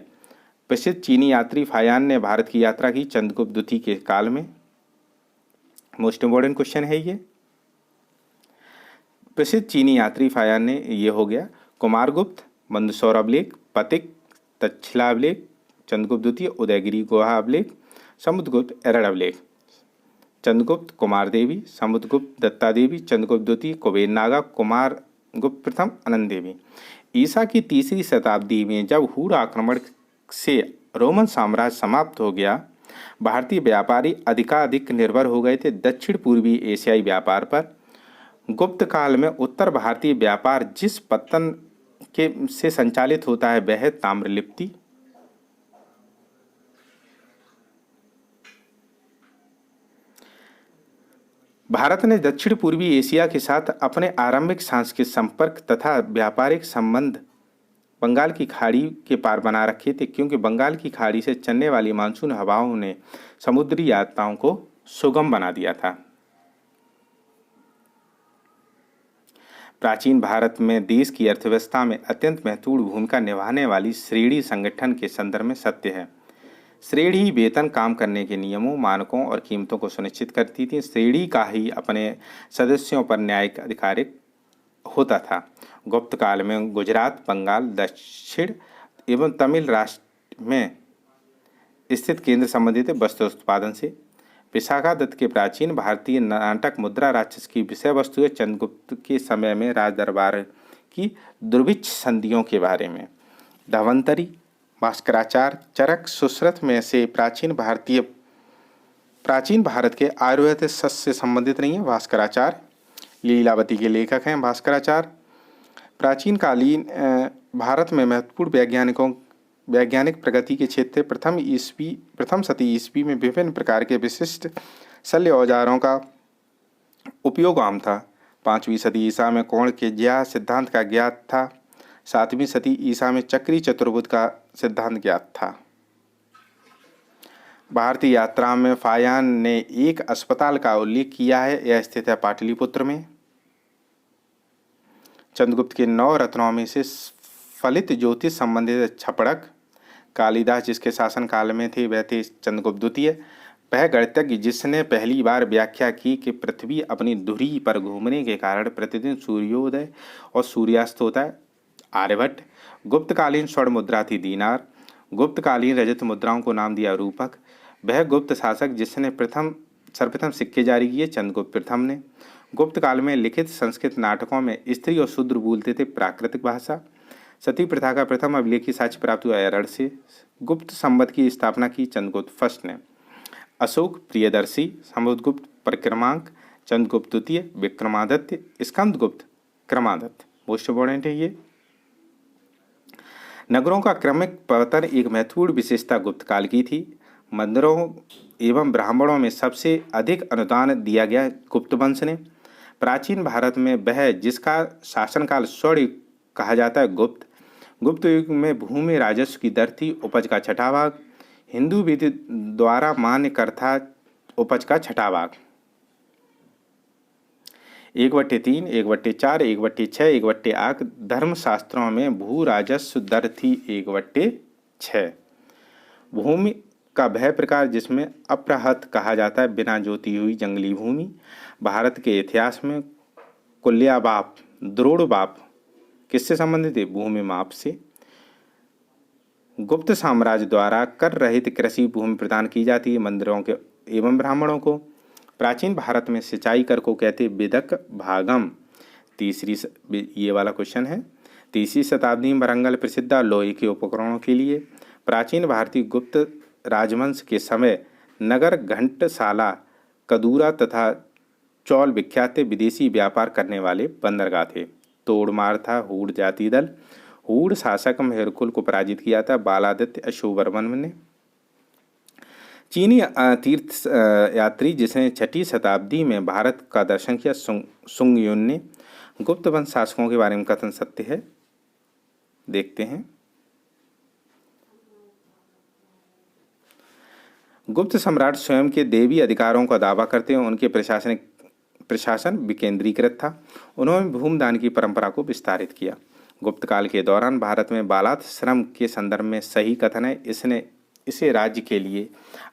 प्रसिद्ध चीनी यात्री फायान ने भारत की यात्रा की चंद्रगुप्त द्वितीय के काल में। मोस्ट इम्पोर्टेंट क्वेश्चन है ये। प्रसिद्ध चीनी यात्री फायान ने, ये हो गया कुमारगुप्त, मंदसौर अभिलेख, पथिक, तक्षशिला अभिलेख, चंद्रगुप्त द्वितीय, उदयगिरी गुहा अभिलेख, समुद्रगुप्त एरड़ अभिलेख। चंद्रगुप्त कुमार देवी, समुद्रगुप्त दत्ता देवी, चंद्रगुप्त द्वितीय कुबेर नागा, कुमार गुप्त प्रथम, अनंत देवी। ईसा की तीसरी शताब्दी में जब हूण आक्रमण से रोमन साम्राज्य समाप्त हो गया, भारतीय व्यापारी अधिकाधिक निर्भर हो गए थे दक्षिण पूर्वी एशियाई व्यापार पर। गुप्त काल में उत्तर भारतीय व्यापार जिस पत्तन के से संचालित होता है वह है ताम्रलिप्ति। भारत ने दक्षिण पूर्वी एशिया के साथ अपने आरंभिक सांस्कृतिक संपर्क तथा व्यापारिक संबंध बंगाल की खाड़ी के पार बना रखे थे, क्योंकि बंगाल की खाड़ी से चलने वाली मानसून हवाओं ने समुद्री यात्राओं को सुगम बना दिया था। प्राचीन भारत में देश की अर्थव्यवस्था में अत्यंत महत्वपूर्ण भूमिका निभाने वाली श्रेणी संगठन के संदर्भ में सत्य है। श्रेणी वेतन काम करने के नियमों, मानकों और कीमतों को सुनिश्चित करती थी। श्रेणी का ही अपने सदस्यों पर न्यायिक अधिकार होता था। गुप्त काल में गुजरात, बंगाल, दक्षिण एवं तमिल राष्ट्र में स्थित केंद्र संबंधित वस्त्र उत्पादन से। विशाखा दत्त के प्राचीन भारतीय नाटक मुद्रा राक्षस की विषय वस्तु है चंद्रगुप्त के समय में राज दरबार की दुर्भिक्ष संधियों के बारे में। धवंतरी, भास्कराचार्य, चरक, सुश्रुत में से प्राचीन भारत के आयुर्वेद से संबंधित नहीं है। भास्कराचार्य लीलावती के लेखक हैं। भास्कराचार्य प्राचीन कालीन भारत में महत्वपूर्ण वैज्ञानिक प्रगति के क्षेत्र प्रथम शती ईस्वी में विभिन्न प्रकार के विशिष्ट शल्य औजारों का उपयोग आम था। 5वीं सदी ईसा में कोण के ज्या सिद्धांत का ज्ञात था। 7वीं सदी ईसा में चक्री चतुर्भुज का सिद्धांत ज्ञात था। भारतीय यात्रा में फायान ने एक अस्पताल का उल्लेख किया है। यह स्थित है पाटलिपुत्र में। चंद्रगुप्त के 9 रत्नों में से फलित ज्योतिष संबंधित छपड़क कालिदास जिसके शासन काल में थे वह थे चंद्रगुप्त द्वितीय। वह गणितज्ञ जिसने पहली बार व्याख्या की कि पृथ्वी अपनी धुरी पर घूमने के कारण प्रतिदिन सूर्योदय और सूर्यास्त होता है, आर्यभट्ट। गुप्तकालीन स्वर्ण मुद्रा थी दीनार। गुप्तकालीन रजत मुद्राओं को नाम दिया रूपक। वह गुप्त शासक जिसने सर्वप्रथम सिक्के जारी किए, चंद्रगुप्त प्रथम ने। गुप्त काल में लिखित संस्कृत नाटकों में स्त्री और शूद्र बोलते थे प्राकृतिक भाषा। सती प्रथा का प्रथम अभिलेखी साक्ष्य प्राप्त हुआ अरड़ से। गुप्त संवत की स्थापना की चंद्रगुप्त फर्स्ट ने। अशोक, प्रियदर्शी, समुद्रगुप्त परिक्रमांक, चंद्रगुप्त द्वितीय, विक्रमादित्य, स्कंदगुप्त, क्रमादित्य। मोस्ट इंपॉर्टेंट है ये। नगरों का क्रमिक पतन एक महत्वपूर्ण विशेषता गुप्त काल की थी। मंदिरों एवं ब्राह्मणों में सबसे अधिक अनुदान दिया गया गुप्त वंश ने। प्राचीन भारत में वह जिसका शासनकाल स्वर्ण कहा जाता है गुप्त युग में भूमि राजस्व की दर थी उपज का छठा भाग। हिंदू विधि द्वारा मान्य कर था उपज का छठा भाग। 1/3, 1/4, 1/6, 1/8। धर्मशास्त्रों में भू राजस्व दर थी 1/6। भूमि का वह प्रकार जिसमें अप्रहत कहा जाता है बिना जोती हुई जंगली भूमि। भारत के इतिहास में कुल्याबाप, द्रोणबाप किससे संबंधित है? भूमि माप से। गुप्त साम्राज्य द्वारा कर रहित कृषि भूमि प्रदान की जाती है मंदिरों के एवं ब्राह्मणों को। प्राचीन भारत में सिंचाई कर को कहते विदक भागम। ये वाला क्वेश्चन है। 3वीं शताब्दी में वरंगल प्रसिद्ध लोहे के उपकरणों के लिए। प्राचीन भारतीय गुप्त राजवंश के समय नगर घंटसाला, कदूरा तथा चौल विख्यात विदेशी व्यापार करने वाले बंदरगाह थे। तोड़मार था हूण जाति दल। हूण शासक मेहरकुल को पराजित किया था बालादित्य अशोकवर्मन ने। चीनी तीर्थ यात्री जिसने 6वीं शताब्दी में भारत का दर्शन किया सुंगयुन ने। गुप्त वंश शासकों के बारे में कथन सत्य है, देखते हैं। गुप्त सम्राट स्वयं के देवी अधिकारों का दावा करते हैं। उनके प्रशासन विकेंद्रीकृत था। उन्होंने भूमिदान की परंपरा को विस्तारित किया। गुप्त काल के दौरान भारत में बालात श्रम के संदर्भ में सही कथन है। इसे राज्य के लिए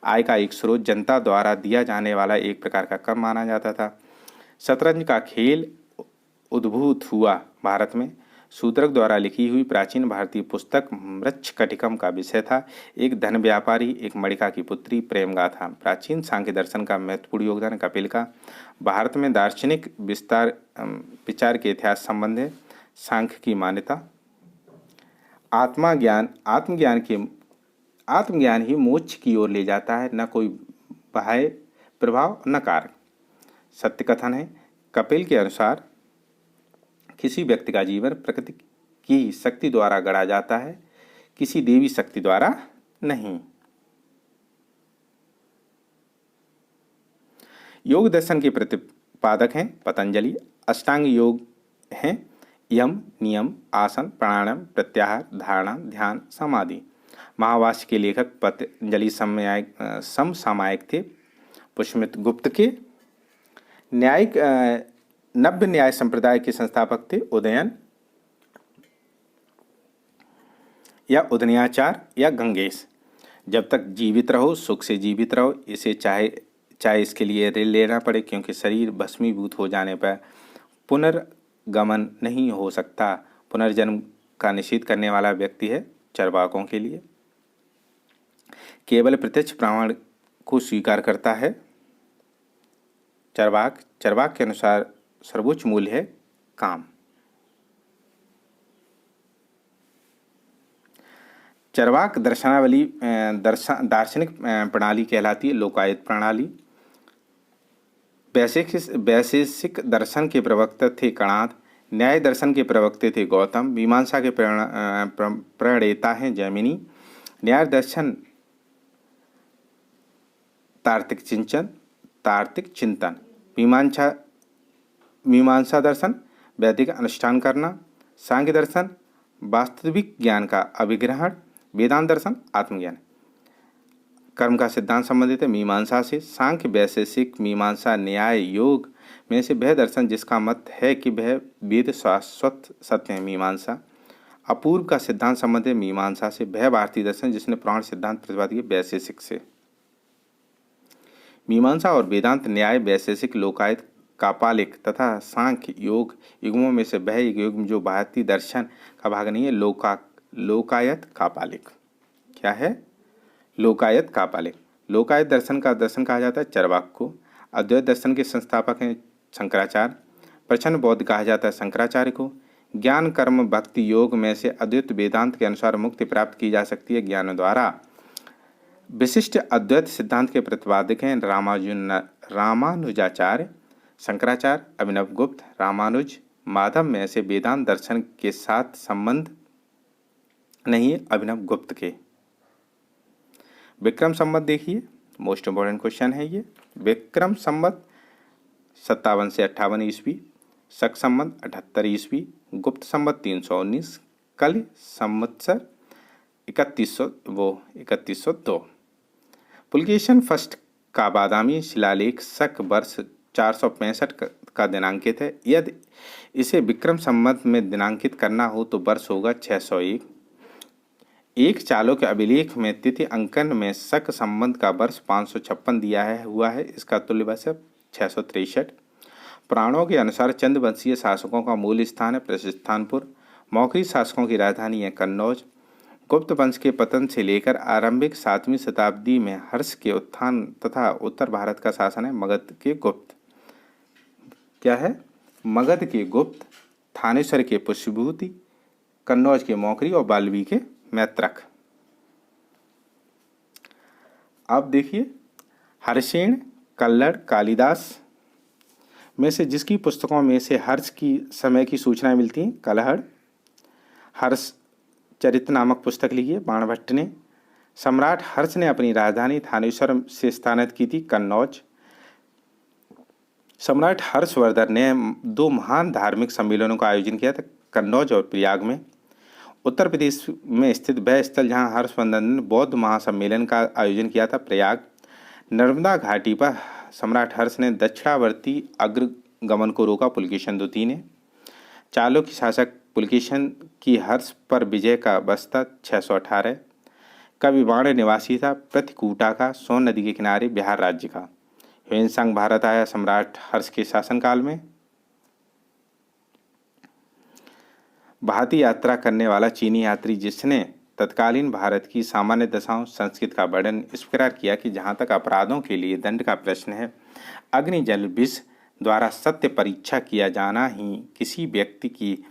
आय का एक स्रोत, जनता द्वारा दिया जाने वाला एक प्रकार का कर माना जाता था। शतरंज का खेल उद्भूत हुआ भारत में। शूद्रक द्वारा लिखी हुई प्राचीन भारतीय पुस्तक मृच्छकटिकम का विषय था। एक धन व्यापारी, एक मणिका की पुत्री, प्रेम गाथा। प्राचीन सांख्य दर्शन का महत्वपूर्ण योगदान कपिल का। भारत में दार्शनिक विचार के इतिहास संबंध है। सांख्य की मान्यता। आत्मज्ञान ही मोक्ष की ओर ले जाता है, न कोई बाह्य प्रभाव न कारक। सत्य कथन है। कपिल के अनुसार किसी व्यक्ति का जीवन प्रकृति की शक्ति द्वारा गढ़ा जाता है, किसी देवी शक्ति द्वारा नहीं। योग दर्शन के प्रतिपादक हैं पतंजलि। अष्टांग योग हैं यम, नियम, आसन, प्राणायाम, प्रत्याहार, धारणा, ध्यान, समाधि। महावास्य के लेखक पतंजलि समसामयिक थे पुष्यमित्र गुप्त के। न्यायिक नव्य न्याय संप्रदाय के संस्थापक थे उदयन या उदयनाचार्य या गंगेश। जब तक जीवित रहो सुख से जीवित रहो, इसे चाहे इसके लिए ऋण लेना पड़े, क्योंकि शरीर भस्मीभूत हो जाने पर पुनर्गमन नहीं हो सकता। पुनर्जन्म का निषेध करने वाला व्यक्ति है चरवाकों के लिए। केवल प्रत्यक्ष प्रमाण को स्वीकार करता है चरवाक के अनुसार सर्वोच्च मूल्य है काम। चरवाक दर्शनावली दार्शनिक प्रणाली कहलाती है। लोकायत प्रणाली। वैशेषिक दर्शन के प्रवक्ता थे कणाद। न्याय दर्शन के प्रवक्ते थे गौतम। मीमांसा के प्रणेता हैं जैमिनी। न्याय दर्शन तार्किक चिंतन। मीमांसा दर्शन वैदिक अनुष्ठान करना। सांख्य दर्शन वास्तविक ज्ञान का अभिग्रहण। वेदांत दर्शन आत्मज्ञान। कर्म का सिद्धांत संबंधित है मीमांसा से। सांख्य वैशेषिक मीमांसा न्याय योग में से वह दर्शन जिसका मत है कि वह वेद शाश्वत सत्य है मीमांसा। अपूर्व का सिद्धांत संबंधित है मीमांसा से। वह भारतीय दर्शन जिसने पुराण सिद्धांत प्रतिपादित किए वैशेषिक से। मीमांसा और वेदांत न्याय वैशेषिक लोकायत कापालिक तथा सांख्य योग युगमों में से वह एक युग जो भारतीय दर्शन का भाग नहीं है लोकायत कापालिक। क्या है? लोकायत कापालिक। लोकायत दर्शन का दर्शन कहा जाता है चरवाक को। अद्वैत दर्शन के संस्थापक हैं शंकराचार्य। प्रचन्न बौद्ध कहा जाता है शंकराचार्य को। ज्ञान कर्म भक्ति योग में से अद्वैत वेदांत के अनुसार मुक्ति प्राप्त की जा सकती है ज्ञान द्वारा। विशिष्ट अद्वैत सिद्धांत के प्रतिपादक हैं रामानुजाचार्य। शंकराचार्य, अभिनव गुप्त, रामानुज, माधव में से वेदांत दर्शन के साथ संबंध नहीं है अभिनव गुप्त के। विक्रम संवत देखिए, मोस्ट इम्पोर्टेंट क्वेश्चन है ये। विक्रम संवत 57 से 58 ईस्वी, शक संवत 78 ईस्वी, गुप्त संवत 319, कल संवत्सर 3102। पुलकेशन फर्स्ट का बादामी शिलालेख शक वर्ष 465 का दिनांकित है। यदि इसे विक्रम संवत में दिनांकित करना हो तो वर्ष होगा 601। एक चालुक्य अभिलेख में तिथि अंकन में शक संवत का वर्ष 556 हुआ है। इसका तुल्य वर्ष 663। पुराणों के अनुसार चंद्रवंशीय शासकों का मूल स्थान है प्रशिस्थानपुर। मौखरी शासकों की राजधानी है कन्नौज। गुप्त वंश के पतन से लेकर आरंभिक 7वीं शताब्दी में हर्ष के उत्थान तथा उत्तर भारत का शासन है मगध के गुप्त। क्या है? मगध के गुप्त, थानेश्वर के पुष्यभूति, कन्नौज के मौखरी और बाल्मी के मैत्रक। अब देखिए हर्षेण कल्लड़ कालिदास में से जिसकी पुस्तकों में से हर्ष की समय की सूचना मिलती है कलहड़। हर्ष चरित नामक पुस्तक लिखी है बाणभट्ट ने। सम्राट हर्ष ने अपनी राजधानी थानेश्वर से स्थानांतरित की थी कन्नौज। सम्राट हर्षवर्धन ने 2 महान धार्मिक सम्मेलनों का आयोजन किया था कन्नौज और प्रयाग में। उत्तर प्रदेश में स्थित वह स्थल जहां हर्षवर्धन ने बौद्ध महासम्मेलन का आयोजन किया था प्रयाग। नर्मदा घाटी पर सम्राट हर्ष ने दक्षिणावर्ती अग्रगमन को रोका पुलकेशन द्वितीय ने। चालुक्य शासक पुलकेशन की हर्ष पर विजय का बस्ता 618। कवि बाण निवासी था प्रतिकूटा का, सोन नदी के किनारे बिहार राज्य का। ह्वेनसांग भारत आया सम्राट हर्ष के शासनकाल में। भारतीय यात्रा करने वाला चीनी यात्री जिसने तत्कालीन भारत की सामान्य दशाओं संस्कृति का वर्णन इस प्रकार किया कि जहाँ तक अपराधों के लिए दंड का प्रश्न है, अग्नि जल विष द्वारा सत्य परीक्षा किया जाना ही किसी व्यक्ति की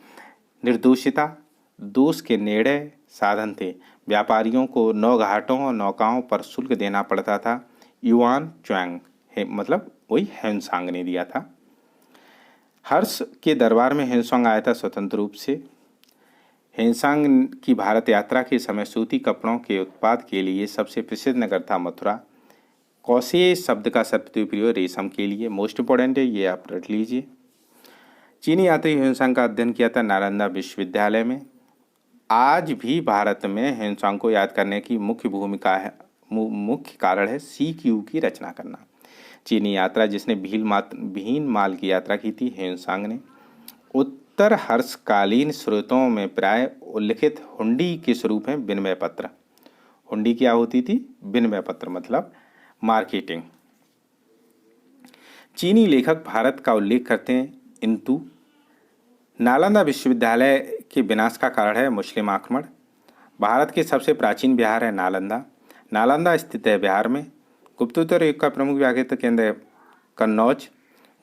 निर्दोषिता, दोष के निर्णय साधन थे। व्यापारियों को नौ घाटों और नौकाओं पर शुल्क देना पड़ता था। युआन च्वांग मतलब वही ह्वेनसांग ने दिया था। हर्ष के दरबार में ह्वेनसांग आया था स्वतंत्र रूप से। ह्वेनसांग की भारत यात्रा के समय सूती कपड़ों के उत्पाद के लिए सबसे प्रसिद्ध नगर था मथुरा। कौशे शब्द का सदुपयोग रेशम के लिए। मोस्ट इम्पोर्टेंट है, ये आप रट लीजिए। चीनी यात्री ह्वेनसांग का अध्ययन किया था नालंदा विश्वविद्यालय में। आज भी भारत में ह्वेनसांग को याद करने की मुख्य कारण है CQ की रचना करना। चीनी यात्रा जिसने भील माल की यात्रा की थी ह्वेनसांग ने। उत्तर हर्षकालीन स्रोतों में प्राय उल्लिखित हुंडी के स्वरूप में विनिमय पत्र। हुंडी क्या होती थी? विनिमय पत्र मतलब मार्केटिंग। चीनी लेखक भारत का उल्लेख करते हैं इंतु। नालंदा विश्वविद्यालय के विनाश का कारण है मुस्लिम आक्रमण। भारत के सबसे प्राचीन बिहार है नालंदा। नालंदा स्थित है बिहार में। गुप्तोत्तर युग का प्रमुख व्यापारिक केंद्र कन्नौज।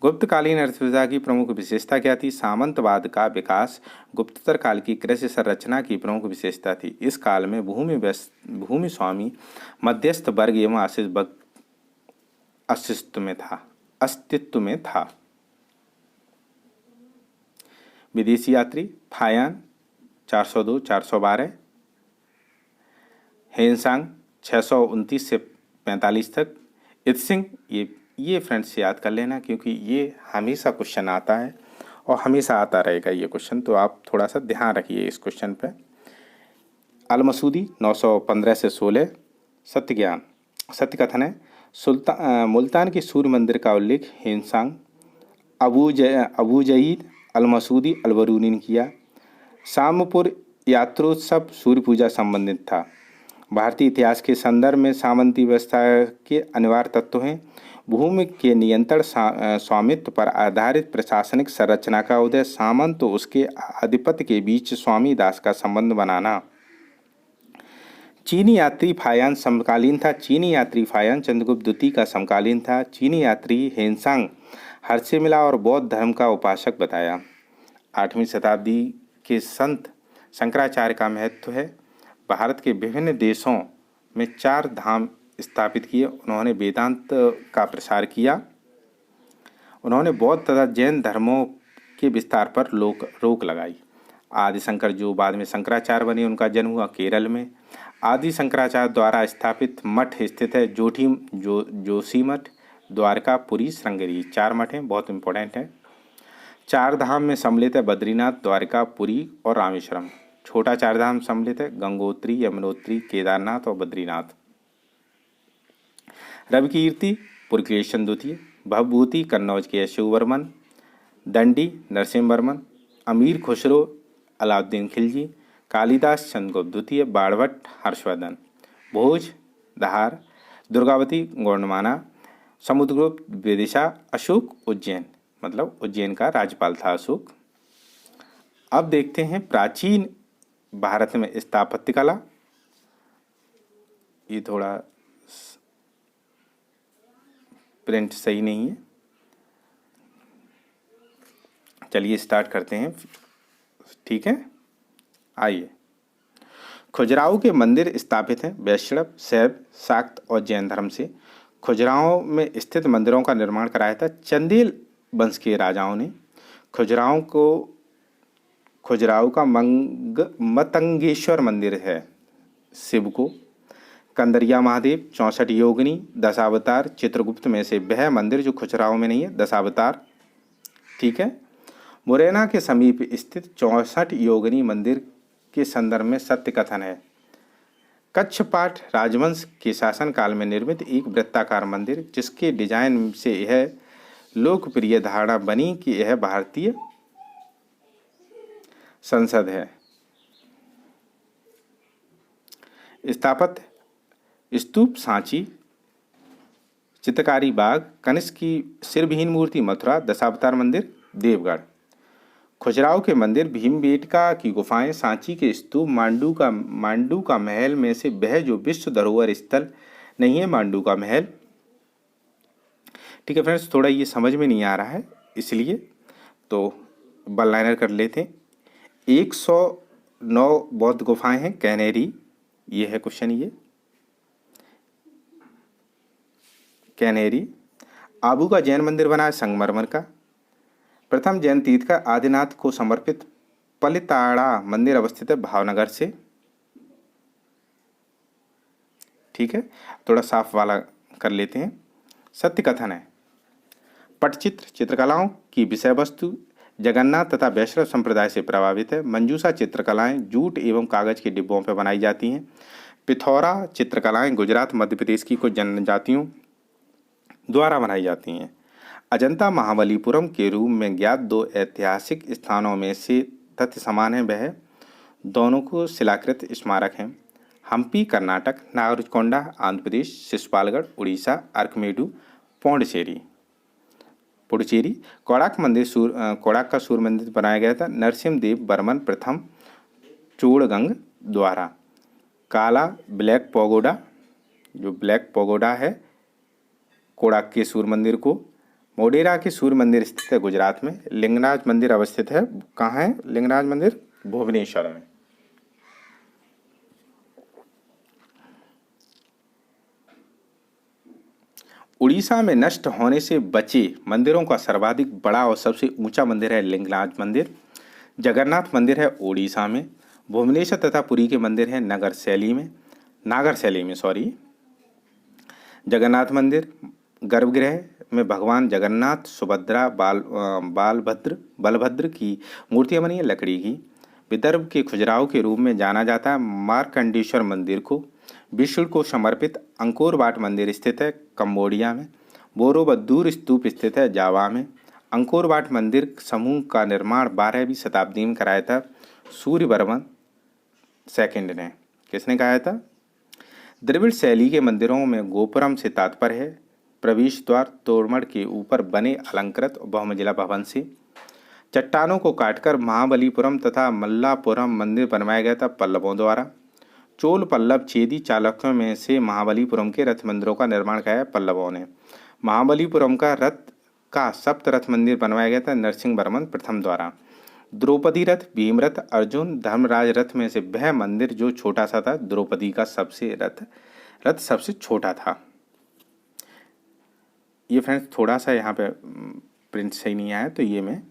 गुप्तकालीन अर्थव्यवस्था की प्रमुख विशेषता क्या थी? सामंतवाद का विकास। गुप्तोत्तर काल की कृषि संरचना की प्रमुख विशेषता थी। इस काल में भूमि स्वामी मध्यस्थ वर्ग एवं आश्रित वर्ग अस्तित्व में था। विदेशी यात्री फायान 402-412, ह्वेनसांग 629 से 45 तक, इत्सिंग ये फ्रेंड्स याद कर लेना क्योंकि ये हमेशा क्वेश्चन आता है और हमेशा आता रहेगा ये क्वेश्चन, तो आप थोड़ा सा ध्यान रखिए इस क्वेश्चन पे। अलमसूदी 915 से 16, सत्य कथन है। मुल्तान के सूर्य मंदिर का उल्लेख ह्वेनसांग, अबू जईद अलमसूदी अलबरूनी ने किया। सामपुर यात्रोत्सव सूर्य पूजा संबंधित था। भारतीय इतिहास के संदर्भ में सामंती व्यवस्था के अनिवार्य तत्व हैं। भूमि के नियंत्रण स्वामित्व पर आधारित प्रशासनिक संरचना का उदय। सामंत तो उसके आधिपत्य के बीच स्वामी दास का संबंध बनाना। चीनी यात्री फायान समकालीन था। चीनी यात्री फायान चंद्रगुप्त द्वितीय का समकालीन था। चीनी यात्री ह्वेनसांग हर्षे मिला और बौद्ध धर्म का उपासक बताया। 8वीं शताब्दी के संत शंकराचार्य का महत्व है। भारत के विभिन्न देशों में 4 धाम स्थापित किए। उन्होंने वेदांत का प्रसार किया। उन्होंने बौद्ध तथा जैन धर्मों के विस्तार पर रोक लगाई। आदि शंकर जो बाद में शंकराचार्य बने, उनका जन्म हुआ केरल में। आदि शंकराचार्य द्वारा स्थापित मठ स्थित है जोशी मठ, द्वारका, पुरी, श्रृंगेरी। 4 मठ हैं, बहुत इंपॉर्टेंट है। 4 धाम में सम्मिलित है बद्रीनाथ, द्वारका, पुरी और रामेश्वरम। छोटा 4 धाम सम्मिलित है गंगोत्री, यमुनोत्री, केदारनाथ और बद्रीनाथ। रविकीर्ति पुरकेशन द्वितीय, भवभूति कन्नौज के अशोक वर्मन, दंडी नरसिंह वर्मन, अमीर खुसरो अलाउद्दीन खिलजी, कालिदास चंद्रगुप्त द्वितीय, बाणभट्ट हर्षवर्धन, भोज धार, दुर्गावती गौंडमाना, समुद्रगुप्त विदिशा, अशोक उज्जैन मतलब उज्जैन का राज्यपाल था अशोक। अब देखते हैं प्राचीन भारत में स्थापत्य कला। ये थोड़ा प्रिंट सही नहीं है, चलिए स्टार्ट करते हैं, ठीक है। आइए, खजुराहो के मंदिर स्थापित हैं वैष्णव, शैव, शाक्त और जैन धर्म से। खजुराहो में स्थित मंदिरों का निर्माण कराया था चंदेल वंश के राजाओं ने। खजुराहो का मतंगेश्वर मंदिर है शिव को। कंदरिया महादेव, 64 योगिनी, दशावतार, चित्रगुप्त में से वह मंदिर जो खजुराहो में नहीं है, दशावतार, ठीक है। मुरैना के समीप स्थित 64 योगिनी मंदिर के संदर्भ में सत्य कथन है। कच्छपाट राजवंश के शासन काल में निर्मित एक वृत्ताकार मंदिर, जिसके डिजाइन से यह लोकप्रिय धारणा बनी कि यह भारतीय संसद है। स्थापत्य स्तूप सांची, चित्रकारी बाग, कनिष्क की सिरविहीन मूर्ति मथुरा, दशावतार मंदिर देवगढ़। खजुराहो के मंदिर, भीमबेटका की गुफाएं, सांची के स्तूप, मांडू का महल में से वह जो विश्व धरोहर स्थल नहीं है, मांडू का महल, ठीक है फ्रेंड्स। थोड़ा ये समझ में नहीं आ रहा है इसलिए तो वन लाइनर कर लेते हैं। 109 बौद्ध गुफाएं हैं कैनेरी, ये है क्वेश्चन, ये कैनेरी। आबू का जैन मंदिर बना है संगमरमर का। प्रथम जैन तीर्थकर आदिनाथ को समर्पित पलिताड़ा मंदिर अवस्थित है भावनगर से। ठीक है, थोड़ा साफ वाला कर लेते हैं। सत्य कथन है, पटचित्र चित्रकलाओं की विषय वस्तु जगन्नाथ तथा वैष्णव संप्रदाय से प्रभावित है। मंजूषा चित्रकलाएं जूट एवं कागज के डिब्बों पर बनाई जाती हैं। पिथौरा चित्रकलाएं गुजरात मध्य प्रदेश की कुछ जनजातियों द्वारा बनाई जाती हैं। अजंता महाबलीपुरम के रूप में ज्ञात दो ऐतिहासिक स्थानों में से तथ्य समान है, वह दोनों को शिलाकृत स्मारक हैं। हम्पी कर्नाटक, नागरकोंडा आंध्र प्रदेश, शिशुपालगढ़ उड़ीसा, अर्कमेडू पुडुचेरी। कोणार्क का सूर्य मंदिर बनाया गया था नरसिम्हदेव बर्मन प्रथम चोड़गंग द्वारा। काला ब्लैक पैगोडा, जो ब्लैक पैगोडा है कोणार्क के सूर्य मंदिर को। मोढेरा के सूर्य मंदिर स्थित है गुजरात में। लिंगराज मंदिर अवस्थित है, कहाँ है लिंगराज मंदिर? भुवनेश्वर में। उड़ीसा में नष्ट होने से बचे मंदिरों का सर्वाधिक बड़ा और सबसे ऊंचा मंदिर है लिंगराज मंदिर। जगन्नाथ मंदिर है ओडिशा में। भुवनेश्वर तथा पुरी के मंदिर हैं नागर शैली में जगन्नाथ मंदिर। गर्भगृह में भगवान जगन्नाथ, सुभद्रा, बलभद्र की मूर्तियां बनी है लकड़ी की। विदर्भ के खजुराहो के रूप में जाना जाता है मार्कंडेश्वर मंदिर को। विष्णु को समर्पित अंकोर वाट मंदिर स्थित है कंबोडिया में। बोरोबद्दूर स्तूप स्थित है जावा में। अंकोर वाट मंदिर समूह का निर्माण 12वीं शताब्दी में कराया था सूर्यवर्मन सेकंड ने। किसने कराया था? द्रविड़ शैली के मंदिरों में गोपुरम से तात्पर्य है प्रवेश द्वार तोड़मड़ के ऊपर बने अलंकृत बहुमंजिला भवन से। चट्टानों को काटकर महाबलीपुरम तथा मल्लापुरम मंदिर बनवाया गया था पल्लवों द्वारा। चोल पल्लव छेदी चालुक्यों में से महाबलीपुरम के रथ मंदिरों का निर्माण किया है पल्लवों ने। महाबलीपुरम का सप्त रथ मंदिर बनवाया गया था नरसिंह वर्मन प्रथम द्वारा। द्रौपदी रथ, भीमरथ, अर्जुन, धर्मराज रथ में से वह मंदिर जो छोटा सा था, द्रौपदी का रथ सबसे छोटा था। ये फ्रेंड्स थोड़ा सा यहाँ पे प्रिंट सही नहीं आया, तो ये मैं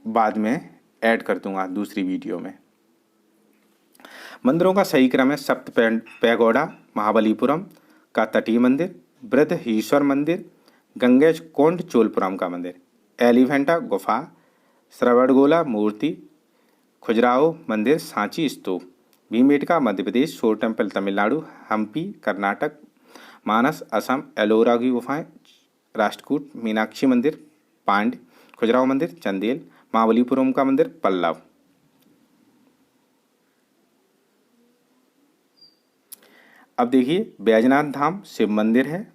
बाद में ऐड कर दूंगा दूसरी वीडियो में। मंदिरों का सही क्रम है सप्त पैगोडा महाबलीपुरम का तटीय मंदिर, बृहदीश्वर मंदिर, गंगेश कोंड चोलपुरम का मंदिर, एलिफेंटा गुफा, श्रवणगोला मूर्ति, खजुराहो मंदिर, सांची स्तूप, भीमबेटका मध्य प्रदेश, शोर टेम्पल तमिलनाडु, हम्पी कर्नाटक, मानस असम, एलोरा की गुफाएं, राष्ट्रकूट, मीनाक्षी मंदिर पांड, खजुराहो मंदिर चंदेल, महाबलीपुरम का मंदिर पल्लव। अब देखिए बैजनाथ धाम शिव मंदिर है।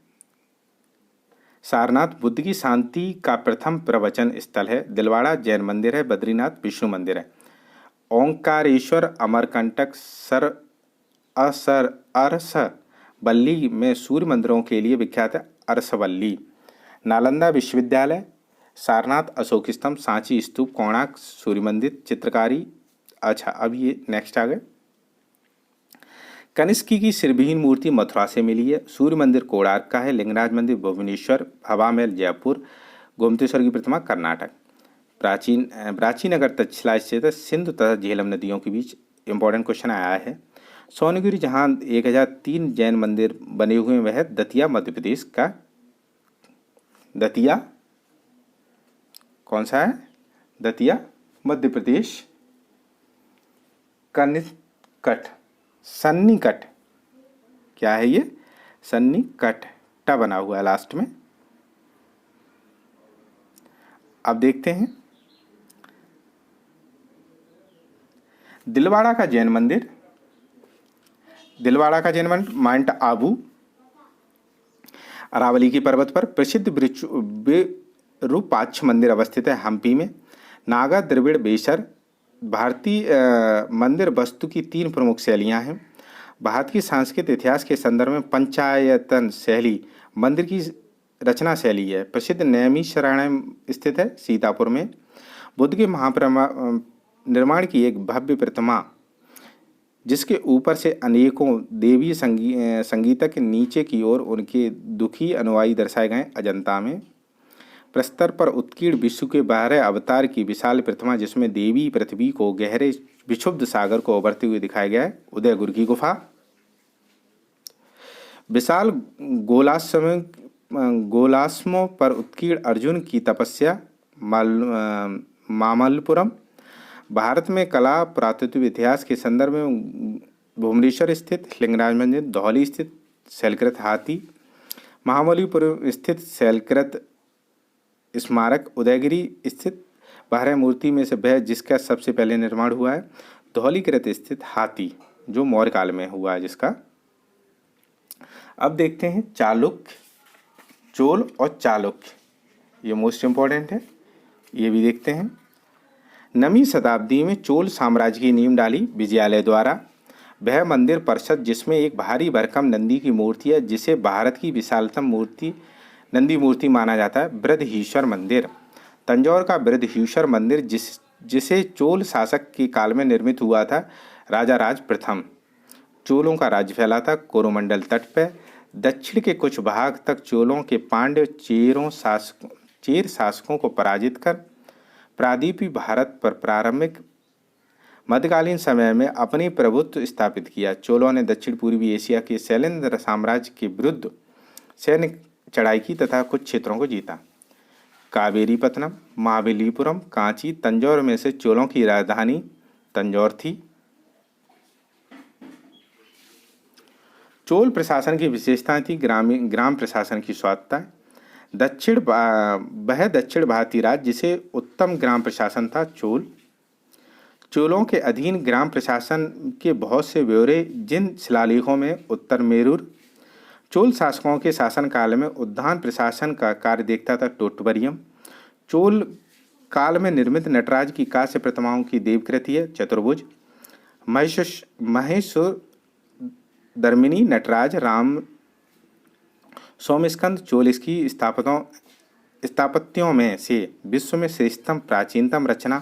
सारनाथ बुद्ध की शांति का प्रथम प्रवचन स्थल है। दिलवाड़ा जैन मंदिर है। बद्रीनाथ विष्णु मंदिर है। ओंकारेश्वर अमरकंटक अरसवल्ली में सूर्य मंदिरों के लिए विख्यात है अरसवल्ली। नालंदा विश्वविद्यालय, सारनाथ अशोक स्तंभ, सांची स्तूप, कोणार्क सूर्य मंदिर चित्रकारी। अच्छा, अब ये नेक्स्ट आ गए। कनिष्की की सिरविहीन मूर्ति मथुरा से मिली है। सूर्य मंदिर कोणार्क का है। लिंगराज मंदिर भुवनेश्वर, हवा महल जयपुर, गोमतेश्वर की प्रतिमा कर्नाटक। प्राचीन नगर तक्षशिला स्थित है। सिंधु तथा झेलम नदियों के बीच। इंपॉर्टेंट क्वेश्चन आया है। सोनगिरी जहाँ 1003 जैन मंदिर बने हुए हैं, वह दतिया मध्य प्रदेश का। दतिया कौन सा है? दतिया मध्य प्रदेश। सन्निकट क्या है ये? सन्निकट टा बना हुआ है लास्ट में। अब देखते हैं दिलवाड़ा का जैन मंदिर। माउंट आबू अरावली की पर्वत पर प्रसिद्ध विरूपाक्ष मंदिर अवस्थित है हम्पी में। नागा द्रविड़ बेसर भारतीय मंदिर वस्तु की 3 प्रमुख शैलियां हैं। भारत की सांस्कृतिक इतिहास के संदर्भ में पंचायतन शैली मंदिर की रचना शैली है। प्रसिद्ध नैमिषारण्य स्थित है सीतापुर में। बुद्ध के निर्माण की एक भव्य प्रतिमा जिसके ऊपर से अनेकों देवी संगीतक नीचे की ओर उनके दुखी अनुयायी दर्शाए गए। अजंता में प्रस्तर पर उत्कीर्ण विश्व के 12 अवतार की विशाल प्रतिमा जिसमें देवी पृथ्वी को गहरे विक्षुब्ध सागर को उभरते हुए दिखाया गया है। उदयगुरु की गुफा विशाल गोलास्मों पर उत्कीर्ण अर्जुन की तपस्या। मामल्लपुरम भारत में कला पुरातत्व इतिहास के संदर्भ में भुवनेश्वर स्थित लिंगराज मंदिर, धौली स्थित शैलकृत हाथी, महाबलीपुरम स्थित शैलकृत स्मारक, उदयगिरी स्थित 12 मूर्ति में से वह जिसका सबसे पहले निर्माण हुआ है, धौलीकृत स्थित हाथी जो मौर्य काल में हुआ है जिसका। अब देखते हैं चालुक्य, चोल और चालुक्य, ये मोस्ट इम्पोर्टेंट है, ये भी देखते हैं। नवीं शताब्दी में चोल साम्राज्य की नींव डाली विजयालय द्वारा। वह मंदिर परिषद जिसमें एक भारी भरकम नंदी की मूर्ति है जिसे भारत की विशालतम मूर्ति नंदी मूर्ति माना जाता है। बृहदीश्वर मंदिर तंजौर का बृहदीश्वर मंदिर जिसे चोल शासक के काल में निर्मित हुआ था। राजा राज प्रथम चोलों का राज्य फैला था कोरोमंडल तट पर। दक्षिण के कुछ भाग तक चोलों के पांड्य चेर शासकों को पराजित कर प्रादीपी भारत पर प्रारंभिक मध्यकालीन समय में अपनी प्रभुत्व स्थापित किया। चोलों ने दक्षिण पूर्वी एशिया के शैलेंद्र साम्राज्य के विरुद्ध सैन्य चढ़ाई की तथा कुछ क्षेत्रों को जीता। कावेरीपत्तनम, महाबलीपुरम, कांची, तंजौर में से चोलों की राजधानी तंजौर थी। चोल प्रशासन की विशेषताएं थी ग्राम प्रशासन की स्वायत्तता। दक्षिण भारतीय राज्य जिसे उत्तम ग्राम प्रशासन था। चोलों के अधीन ग्राम प्रशासन के बहुत से ब्यौरे जिन शिलालेखों में उत्तर मेरूर चोल शासकों के शासनकाल में उद्यान प्रशासन का कार्य देखता था। टोटबरियम चोल काल में निर्मित नटराज की कांस्य प्रतिमाओं की देवकृति है। चतुर्भुज महेश्वर दर्मिनी नटराज राम सोमस्कंद चोल इसकी स्थापत्यों में से विश्व में श्रेष्ठतम प्राचीनतम रचना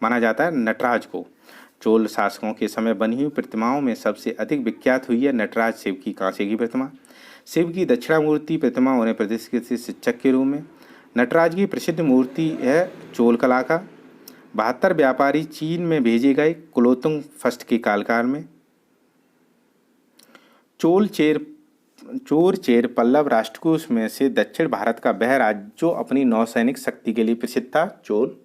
माना जाता है। नटराज को चोल शासकों के समय बनी हुई प्रतिमाओं में सबसे अधिक विख्यात हुई है नटराज शिव की कांस्य की प्रतिमा। शिव की दक्षिणामूर्ति प्रतिमा उन्हें प्रतिष्ठित शिक्षक के रूप में। नटराज की प्रसिद्ध मूर्ति है चोल कला का। 72 व्यापारी चीन में भेजे गए कुलोतुंग फर्स्ट के कालकाल में। चोर चेर पल्लव राष्ट्रकूट में से दक्षिण भारत का वह राज्य जो अपनी नौसैनिक शक्ति के लिए प्रसिद्ध था। चोल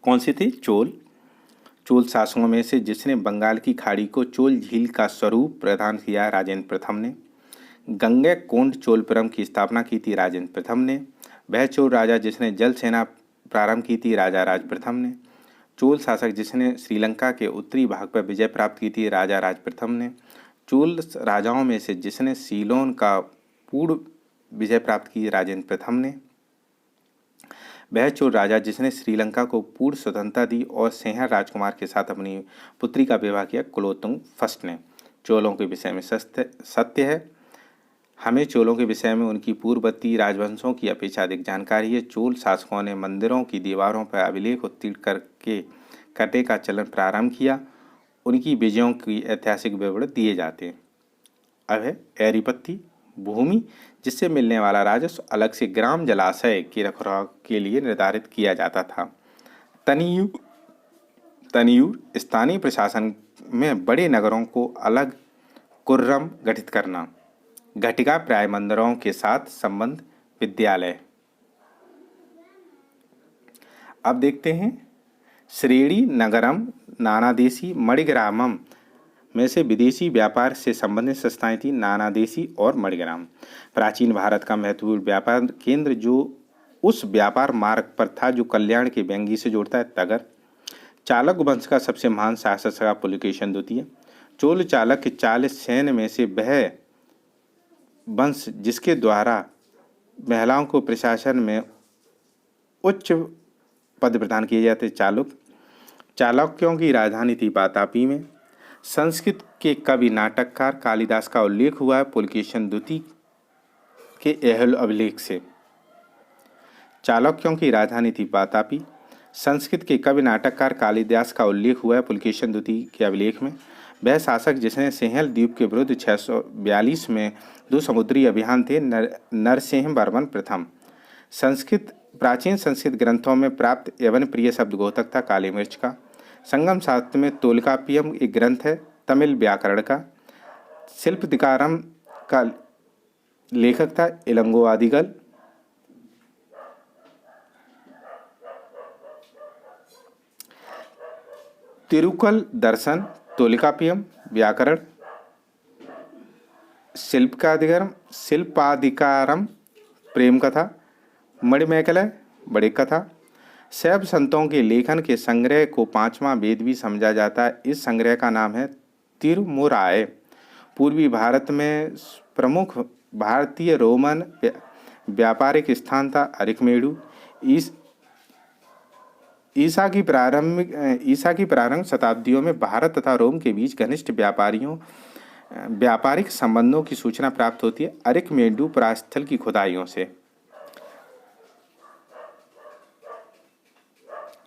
कौन सी थी? चोल शासकों में से जिसने बंगाल की खाड़ी को चोल झील का स्वरूप प्रदान किया राजेंद्र प्रथम ने। गंगैकोंड चोलपुरम की स्थापना की थी राजेंद्र प्रथम ने। वह चोल राजा जिसने जल सेना प्रारंभ की थी राजा राज प्रथम ने। चोल शासक जिसने श्रीलंका के उत्तरी भाग पर विजय प्राप्त की थी राजा राज प्रथम ने। चोल राजाओं में से जिसने सीलोन का पूर्ण विजय प्राप्त की राजेंद्र प्रथम ने। वह चोल राजा जिसने श्रीलंका को पूर्ण स्वतंत्रता दी और सिंहर राजकुमार के साथ अपनी पुत्री का विवाह किया कुलोतुंग फर्स्ट ने। चोलों के विषय में सत्य है। हमें चोलों के विषय में उनकी पूर्ववर्ती राजवंशों की अपेक्षा अधिक जानकारी है। चोल शासकों ने मंदिरों की दीवारों पर अभिलेख उत्तीर्ण करने का चलन प्रारंभ किया। उनकी विजयों की ऐतिहासिक विवरण दिए जाते हैं। अब है एरीपत्ती भूमि जिससे मिलने वाला राजस्व अलग से ग्राम जलाशय के रखरखाव के लिए निर्धारित किया जाता था। तनियूर स्थानीय प्रशासन में बड़े नगरों को अलग कुर्रम गठित करना। घटिका प्राय मंदिरों के साथ संबंध विद्यालय। अब देखते हैं श्रेणी नगरम नानादेशी मणिग्रामम में से विदेशी व्यापार से संबंधित संस्थाएं थी नानादेशी और मणिग्राम। प्राचीन भारत का महत्वपूर्ण व्यापार केंद्र जो उस व्यापार मार्ग पर था जो कल्याण के व्यंगी से जोड़ता है तगर। चालक वंश का सबसे महान शासक था पुलकेशिन द्वितीय। चोल चालक के 40 सैन्य में से वह वंश जिसके द्वारा महिलाओं को प्रशासन में उच्च पद प्रदान किए जाते। चालुक्यों की राजधानी थी वातापी में। संस्कृत के कवि नाटककार कालिदास का उल्लेख हुआ है पुलकेशिन द्वितीय के अभिलेख से। चालुक्यों की राजधानी थी वातापी। संस्कृत के कवि नाटककार कालिदास का उल्लेख हुआ है पुलकेशन द्वितीय के अभिलेख में। वह शासक जिसने सिंहल द्वीप के विरुद्ध 642 में 2 समुद्री अभियान थे, नरसिंह वर्मन प्रथम। प्राचीन संस्कृत ग्रंथों में प्राप्त यवन प्रिय शब्द घोतक था काली मिर्च का। संगम साहित्य में तोलकाप्पियम एक ग्रंथ है तमिल व्याकरण का। शिल्पदिकारम का लेखक था इलंगो आदिगल। तिरुक्कल दर्शन, तोलकाप्पियम व्याकरण, शिल्पाधिकारम प्रेम कथा, मणिमेकलय बड़ी कथा। शैव संतों के लेखन के संग्रह को 5वां वेद भी समझा जाता है। इस संग्रह का नाम है तिरुमुराय। पूर्वी भारत में प्रमुख भारतीय रोमन व्यापारिक स्थान था अरिकमेडु। ईसा की प्रारंभिक शताब्दियों में भारत तथा रोम के बीच घनिष्ठ व्यापारिक संबंधों की सूचना प्राप्त होती है अरिकमेडु प्रास्थल की खुदाइयों से।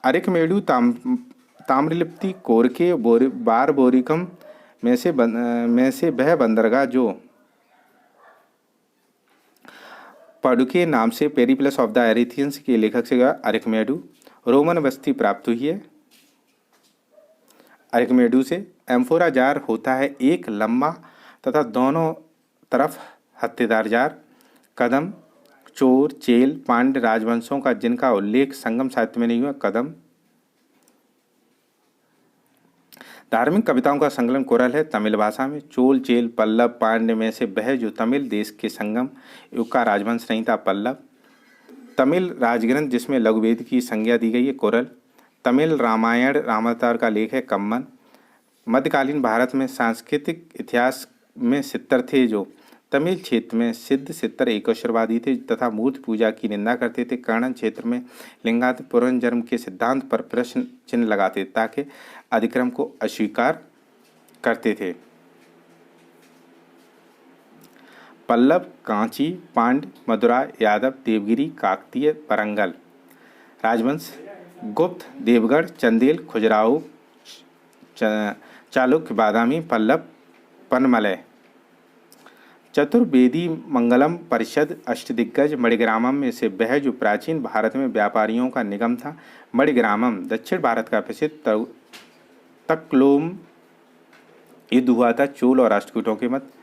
अरिकमेडु ताम्रलिप्ति कोरके बारबोरिकम में से वह बंदरगाह जो पडुके नाम से पेरिप्लस ऑफ द एरिथियंस के लेखक से अरिकमेडु रोमन बस्ती प्राप्त हुई है। अरिकमेडु से एम्फोरा जार होता है एक लंबा तथा दोनों तरफ हत्तेदार जार। कदम, चोर, चेल, पांड्य राजवंशों का जिनका उल्लेख संगम साहित्य में नहीं हुआ। कदम धार्मिक कविताओं का संकलन कोरल है तमिल भाषा में। चोल, चेल, पल्लव, पांड्य में से वह जो तमिल देश के संगम युग का राजवंश नहीं था पल्लव। तमिल राजग्रंथ जिसमें लघुवेद की संज्ञा दी गई है कोरल। तमिल रामायण रामावतार का लेख है कम्मन। मध्यकालीन भारत में सांस्कृतिक इतिहास में सित्तर थे जो तमिल क्षेत्र में सिद्ध सित्तर एकेश्वरवादी थे तथा मूर्ति पूजा की निंदा करते थे। कर्णन क्षेत्र में लिंगायत पुनर्जन्म के सिद्धांत पर प्रश्न चिन्ह लगाते ताकि अधिक्रम को अस्वीकार करते थे। पल्लव, कांची, पांड्य, मदुरा, यादव, देवगिरी, काकतीय, परंगल राजवंश। गुप्त, देवगढ़, चंदेल, खजुराहो, चालुक्य, बादामी, पल्लव, पनमलय। चतुर्वेदी मंगलम परिषद अष्टदिग्गज मणिग्रामम में से वह जो प्राचीन भारत में व्यापारियों का निगम था। मणिग्रामम दक्षिण भारत का प्रसिद्ध तक्लोम युद्ध हुआ था चोल और राष्ट्रकूटों के मध्य।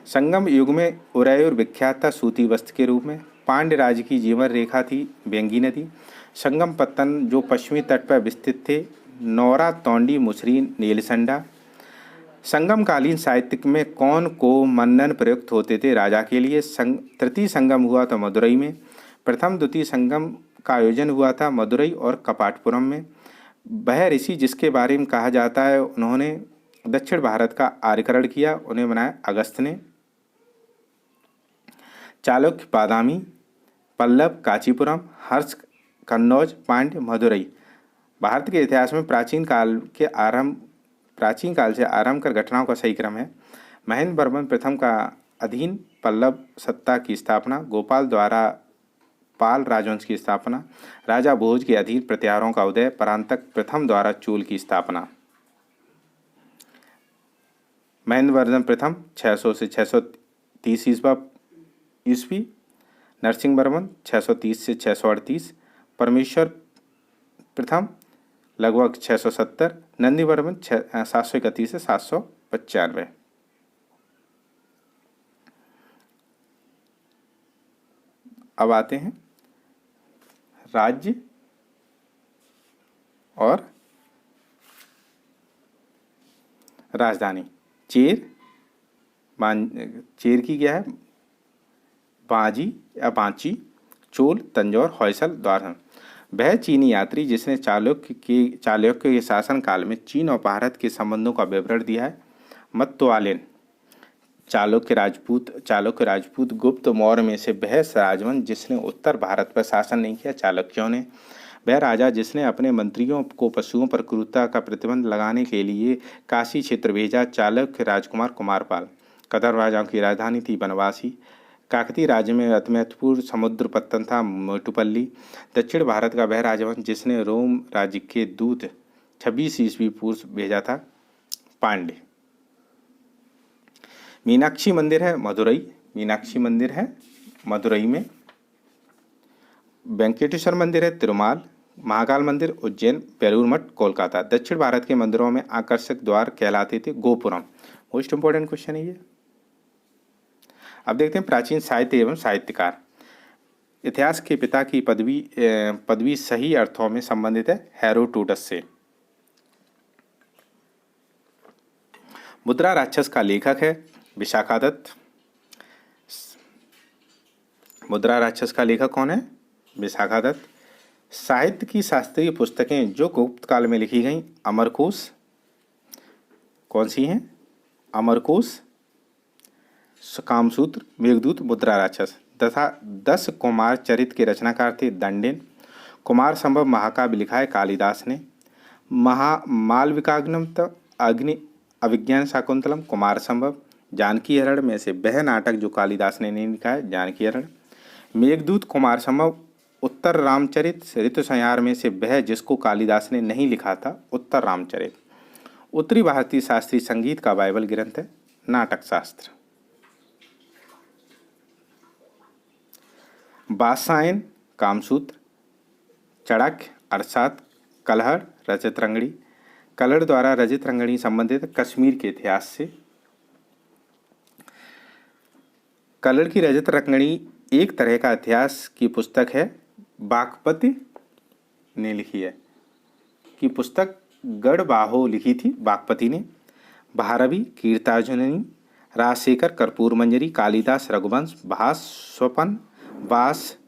संगम युग में उरैर विख्यात था सूती वस्त्र के रूप में। पांड्य राज्य की जीवन रेखा थी बेंगी नदी। संगम पत्तन जो पश्चिमी तट पर विस्तृत थे नौरा, तौंडी, मुसरी, नीलसंडा। संगमकालीन साहित्य में कौन को मन्नन प्रयुक्त होते थे राजा के लिए। तृतीय संगम हुआ था मदुरई में। प्रथम द्वितीय संगम का आयोजन हुआ था मदुरई और कपाटपुरम में। वह ऋषि जिसके बारे में कहा जाता है उन्होंने दक्षिण भारत का आर्यकरण किया, उन्हें बनाया अगस्त्य ने। चालुक्य, बादामी, पल्लव, कांचीपुरम, हर्ष, कन्नौज, पांड्य, मदुरई। भारत के इतिहास में प्राचीन काल से आरंभ कर घटनाओं का सही क्रम है। महेंद्र वर्मन प्रथम का अधीन पल्लव सत्ता की स्थापना। गोपाल द्वारा पाल राजवंश की स्थापना। राजा भोज के अधीन प्रत्याहारों का उदय। परांतक प्रथम द्वारा चोल की स्थापना। महेंद्र वर्मन प्रथम 600 से 630 ईस्वी। नरसिंह वर्मन 630 से 638। परमेश्वर प्रथम लगभग 670। नंदी वर्मन 731 से 795। अब आते हैं राज्य और राजधानी। चेर की क्या है बाजी या बांची। चोल, तंजौर, होयसल, द्वार। वह चीनी यात्री जिसने चालुक्य के शासन काल में चीन और भारत के संबंधों का विवरण दिया है मत्वालिन। चालुक्य राजपूत। गुप्त मौर्य में से वह राजवंश जिसने उत्तर भारत पर शासन नहीं किया चालुक्यों ने। वह राजा जिसने अपने मंत्रियों को पशुओं पर क्रूरता का प्रतिबंध लगाने के लिए काशी क्षेत्र भेजा चालुक्य राजकुमार कुमारपाल। कदम राजाओं की राजधानी थी बनवासी। काकतीय राज्य में अति महत्वपूर्ण समुद्र पत्तन था मोटुपल्ली। दक्षिण भारत का वह राजवंश जिसने रोम राज्य के दूत 26 ईस्वी पूर्व भेजा था, पांड्य। मीनाक्षी मंदिर है मदुरई, मीनाक्षी मंदिर है मदुरई में। वेंकटेश्वर मंदिर है तिरुमाल। महाकाल मंदिर उज्जैन। बेलूर मठ कोलकाता। दक्षिण भारत के मंदिरों में आकर्षक द्वार कहलाते थे गोपुरम। मोस्ट इंपोर्टेंट क्वेश्चन है ये। अब देखते हैं प्राचीन साहित्य एवं साहित्यकार। इतिहास के पिता की पदवी सही अर्थों में संबंधित है हेरोडोटस से। मुद्रा राक्षस का लेखक है विशाखादत्त। मुद्रा राक्षस का लेखक कौन है? विशाखादत्त। साहित्य की शास्त्रीय पुस्तकें जो गुप्त काल में लिखी गईं, अमरकोश कौन सी हैं? अमरकोश, कामसूत्र, मेघदूत, मुद्रा राक्षस तथा 10 कुमार चरित्र के रचनाकार थे दंडेन। कुमार संभव महाकाव्य लिखा है कालिदास ने। मालविकाग्निम अग्नि अभिज्ञान शाकुंतलम कुमार संभव। जानकी हरण में से वह नाटक जो कालिदास ने नहीं लिखा है, जानकी हरण। मेघदूत कुमार संभव। उत्तर रामचरित ऋतु संहार में से वह जिसको कालिदास ने नहीं लिखा था, उत्तर रामचरित। उत्तरी भारतीय शास्त्रीय संगीत का बाइबल ग्रंथ है नाटक शास्त्र। बादशायन कामसूत्र। चाणक्य अर्थात कलहड़ रजत रंगड़ी। कलहड़ द्वारा रजत रंगड़ी संबंधित कश्मीर के इतिहास से। कलहड़ की रजत रंगड़ी एक तरह का इतिहास की पुस्तक है, बागपति ने लिखी है कि पुस्तक गढ़बाहो लिखी थी बागपति ने। भारवी कीर्तार्जुनी, राजशेखर कर्पूर मंजरी, कालिदास रघुवंश, भास स्वपन वासवदत्तम,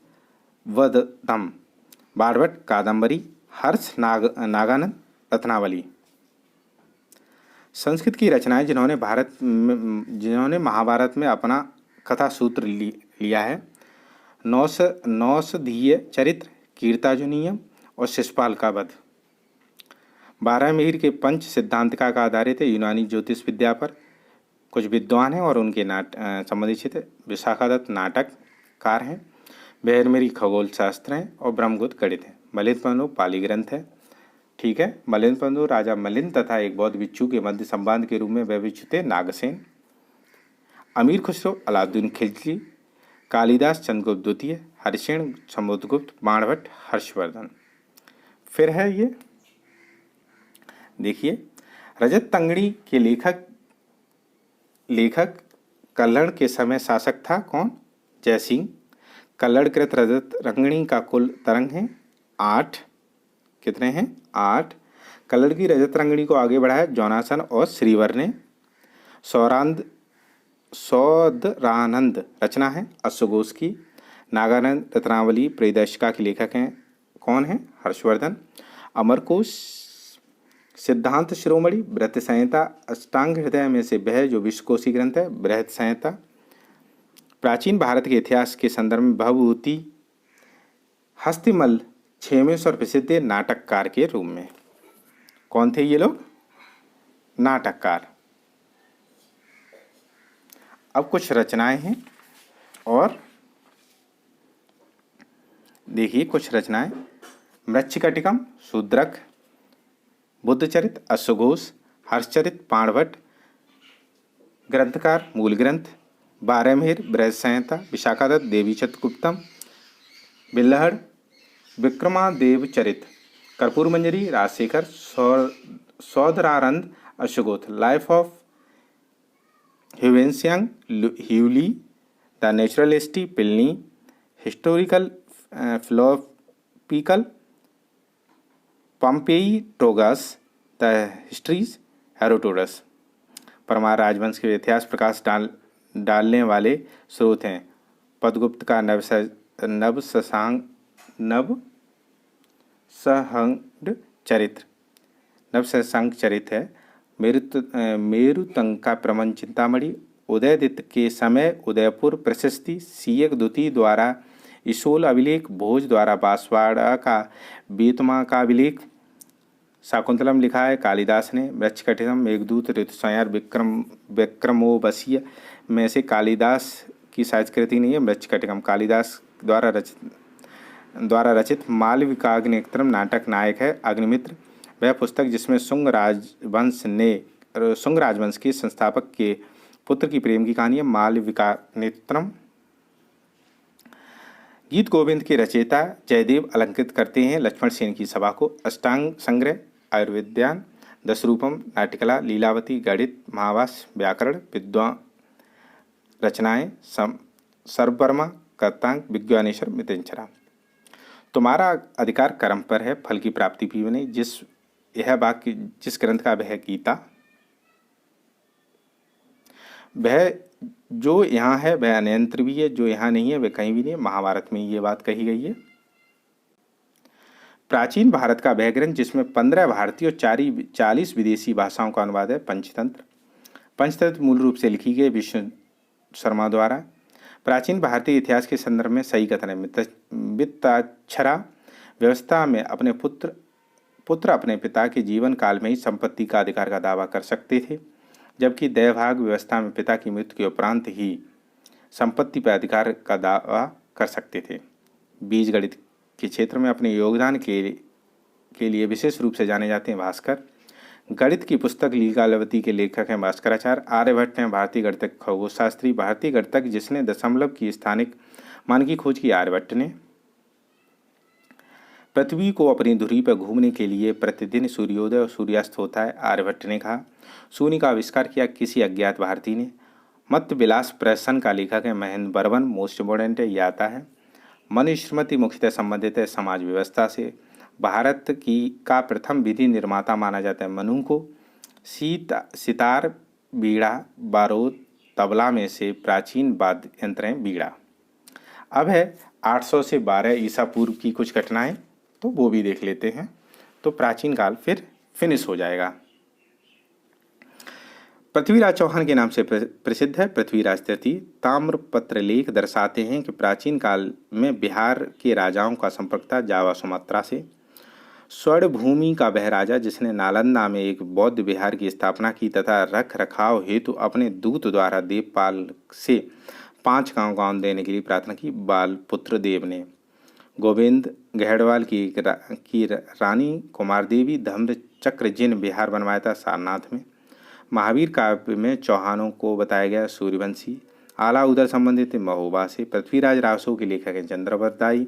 बाणभट्ट कादंबरी, हर्ष नागानंद रत्नावली। संस्कृत की रचनाएं जिन्होंने महाभारत में अपना कथा सूत्र लिया है, नौषधीय चरित्र, कीर्तार्जुनीयम और शिशुपाल का वध। 12 मिहिर के पंच सिद्धांतिका का आधारित है यूनानी ज्योतिष विद्या पर। कुछ विद्वान हैं और उनके संबंधित है। विशाखादत्त नाटककार हैं। बहरमेरी खगोल शास्त्र हैं और ब्रह्मगुप्त गणित है। मलिन पंदु पाली ग्रंथ है। ठीक है। मलिन पंदु राजा मलिन तथा एक बौद्ध भिक्षु के मध्य संवाद के रूप में विवेचित थे नागसेन। अमीर खुसरो अलाउद्दीन खिलजी, कालिदास चंद्रगुप्त द्वितीय, हरिसेन समुद्रगुप्त, बाणभट्ट हर्षवर्धन। फिर है ये देखिए, रजत तंगड़ी के लेखक कल्हड़ के समय शासक था कौन? जयसिंह। कल्हड़ कृत रजत रंगणी का कुल तरंग है 8। कितने हैं? 8। कल्हड़ की रजत रंगणी को आगे बढ़ाया जोनासन और श्रीवर ने। सौदरानंद रचना है अश्वघोष की। नागानंद रत्नावली परिदर्शिका के लेखक हैं कौन है? हर्षवर्धन। अमरकोश सिद्धांत शिरोमणि, बृहत संहिता अष्टांग हृदय में से वह जो विश्वकोशी ग्रंथ है बृहत संहिता। प्राचीन भारत के इतिहास के संदर्भ में भवभूति हस्तिमल 6वें और प्रसिद्ध नाटककार के रूप में। कौन थे ये लोग? नाटककार। अब कुछ रचनाएं हैं और देखिए कुछ रचनाएं। मृच्छकटिकम शूद्रक, बुद्धचरित अश्वघोष, हर्षचरित बाणभट्ट, ग्रंथकार मूल ग्रंथ, 12 मिहिर बृहत संहिता, विशाखादत्त देवी चतुर्गुप्तम, बिल्लहड़ विक्रमादेव चरित, कर्पूर मंजरी राजशेखर, सौदरानंद अश्वघोष, life of Hiuen Tsang Hui Li, the naturalist Pliny, historical philosophical Pompey Trogus, the histories Herodotus. Paramara राजवंश के इतिहास प्रकाश डालने वाले स्रोत हैं। पद्मगुप्त का नवसहंग चरित्र, नवसहंग चरित्र है। मेरुतंग का प्रमन चिंतामणि, उदयदित्य के समय उदयपुर प्रशस्ति, सीयक द्वितीय द्वारा इसोल अभिलेख, भोज द्वारा बांसवाड़ा का बेतमा का अभिलेख, शाकुंतलम लिखा है कालिदास ने। मृच्छकटिकम, मेघदूत, ऋतु संहार, विक्रमोर्वशीय में से कालिदास की संस्कृति नहीं है। मृच्छकटिकम कालिदास द्वारा रचित मालविकाग्निमित्रम नाटक नायक है अग्निमित्र। वह पुस्तक जिसमें शुंग राजवंश के संस्थापक के पुत्र की प्रेम की कहानी है मालविकाग्निमित्रम। गीत गोविंद के रचयिता जयदेव अलंकृत करते हैं लक्ष्मण सेन की सभा को। अष्टांग संग्रह, आयुर्विज्ञान, दशरूपम, नाट्यकला, लीलावती, गणित, महावास, व्याकरण, विद्वान रचनाएं, सर्ववर्मा, कर्तांग, विज्ञानेश्वर, मितेंचरा। तुम्हारा अधिकार कर्म पर है, फल की प्राप्ति भी नहीं। यह वाक्य जिस ग्रंथ का वह गीता, वह जो यहाँ है वह अन्यंत्र भी है, जो यहाँ नहीं है वह कहीं भी नहीं है। महाभारत में ये बात कही गई है। प्राचीन भारत का वह ग्रंथ जिसमें 15 भारतीय और 40 विदेशी भाषाओं का अनुवाद है पंचतंत्र। पंचतंत्र मूल रूप से लिखी गई विष्णु शर्मा द्वारा। प्राचीन भारतीय इतिहास के संदर्भ में सही कथन है। वित्ताक्षरा व्यवस्था में अपने पुत्र अपने पिता के जीवन काल में ही संपत्ति का अधिकार का दावा कर सकते थे, जबकि दैवभाग व्यवस्था में पिता की मृत्यु के उपरांत ही संपत्ति पर अधिकार का दावा कर सकते थे। बीजगणित के क्षेत्र में अपने योगदान के लिए विशेष रूप से जाने जाते हैं भास्कर। गणित की पुस्तक लीलावती के लेखक हैं भास्कराचार्य। आर्यभट्ट हैं भारतीय गणितज्ञ खगोलशास्त्री। भारतीय गणितज्ञ जिसने दशमलव की स्थानिक मान की खोज की आर्यभट्ट ने। पृथ्वी को अपनी धुरी पर घूमने के लिए प्रतिदिन सूर्योदय और सूर्यास्त होता है, आर्यभट्ट ने कहा। शून्य का आविष्कार किया किसी अज्ञात भारतीय ने। मत विलास प्रहसन का लेखक है महेंद्र बर्मन। मोस्ट इम्पोर्टेंट है, यह आता है। मनुस्मृति मुख्यतः संबंधित है समाज व्यवस्था से। भारत का प्रथम विधि निर्माता माना जाता है मनु को। सितार, बीड़ा, बारूद, तबला में से प्राचीन वाद्य यंत्र हैं बीड़ा। अब है 800 से 12 ईसा पूर्व की कुछ घटनाएं, तो वो भी देख लेते हैं, तो प्राचीन काल फिर फिनिश हो जाएगा। पृथ्वीराज चौहान के नाम से प्रसिद्ध है पृथ्वीराज तृतीय। ताम्रपत्र लेख दर्शाते हैं कि प्राचीन काल में बिहार के राजाओं का संपर्क था जावा सुमात्रा से। स्वर्ण भूमि का वह राजा जिसने नालंदा में एक बौद्ध विहार की स्थापना की तथा रख रखाव हेतु अपने दूत द्वारा देवपाल से 5 गांव देने के लिए प्रार्थना की, बालपुत्र देव ने। गोविंद गहड़वाल की रानी कुमार देवी धम्र चक्र जिन बिहार बनवाया था सारनाथ में। महावीर काव्य में चौहानों को बताया गया सूर्यवंशी। आला उदर संबंधित महोबा से। पृथ्वीराज रासो के लेखक हैं चंद्रवरदाई।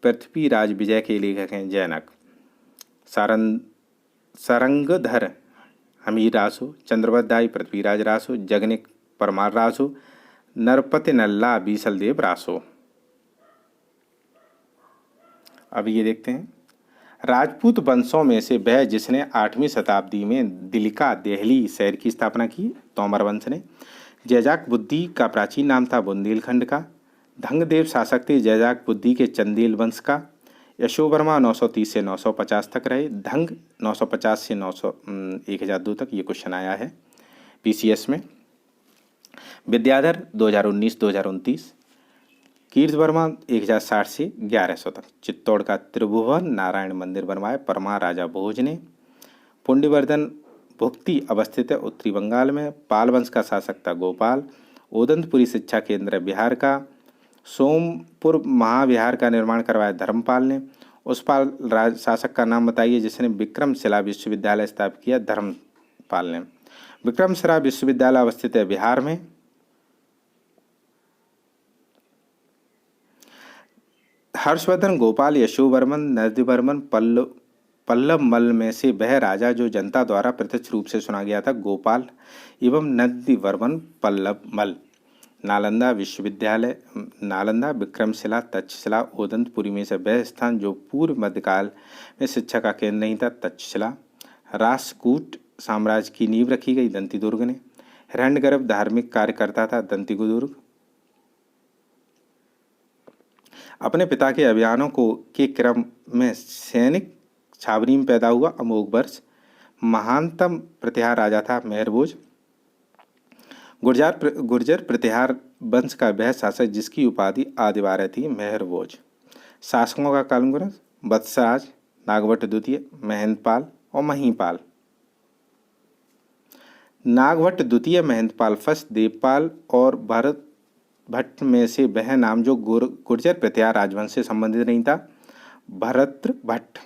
पृथ्वीराज विजय के लेखक हैं जैनक। सरंगधर हमीर रासो। चंद्रवरदाई पृथ्वीराज रासो। जगनिक परमार रासो। नरपति नल्ला बीसलदेव रासो। अब ये देखते हैं राजपूत वंशों में से वह जिसने 8वीं शताब्दी में दिल्ली देहली शहर की स्थापना की, तोमर वंश ने। जैजाक बुद्धि का प्राचीन नाम था बुंदेलखंड का। धंगदेव शासक थे जैजाक बुद्धि के चंदेल वंश का। यशोवर्मा 930 से 950 तक रहे। धंग 950 से 1002 तक, ये क्वेश्चन आया है PCS में। विद्याधर 2019-2029। कीर्तवर्मा 1060 से 1100 तक। चित्तौड़ का त्रिभुवन नारायण मंदिर बनवाया परमा राजा भोज ने। पुंडीवर्धन भुक्ति अवस्थित है उत्तरी बंगाल में। पाल वंश का शासक था गोपाल। ओदंतपुरी शिक्षा केंद्र बिहार का। सोमपुर महाविहार का निर्माण करवाया धर्मपाल ने। उस पाल शासक का नाम बताइए जिसने विक्रमशिला विश्वविद्यालय स्थापित किया, धर्मपाल ने। विक्रमशिला विश्वविद्यालय अवस्थित है बिहार में। हर्षवर्धन गोपाल यशोवर्मन नंदीवर्मन पल्लव मल में से वह राजा जो जनता द्वारा प्रत्यक्ष रूप से सुना गया था, गोपाल एवं नंदीवर्मन पल्लव मल। नालंदा विश्वविद्यालय नालंदा, विक्रमशिला, तक्षशिला, ओदंतपुरी में से वह स्थान जो पूर्व मध्यकाल में शिक्षा का केंद्र नहीं था, तक्षशिला। राष्ट्रकूट साम्राज्य की नींव रखी गई दंतीदुर्ग ने। हिरण्यगर्भ धार्मिक कार्य करता था, दंतीदुर्ग। अपने पिता के अभियानों के क्रम में सैनिक छावनी में पैदा हुआ, अमोघ वर्ष। महानतम प्रतिहार राजा था मेहरभोज। गुर्जर प्रतिहार वंश का वह शासक जिसकी उपाधि आदिवार्य थी, मेहरभोज। शासकों का कालग्रंथ वत्सराज, नागभट्ट द्वितीय, महेंद्रपाल और महीपाल। नागभट्ट द्वितीय, महेंद्रपाल फर्स्ट, देवपाल और भट्ट में से वह नाम जो गुर्जर प्रत्यार राजवंश से संबंधित नहीं था। भरत्र भट्ट।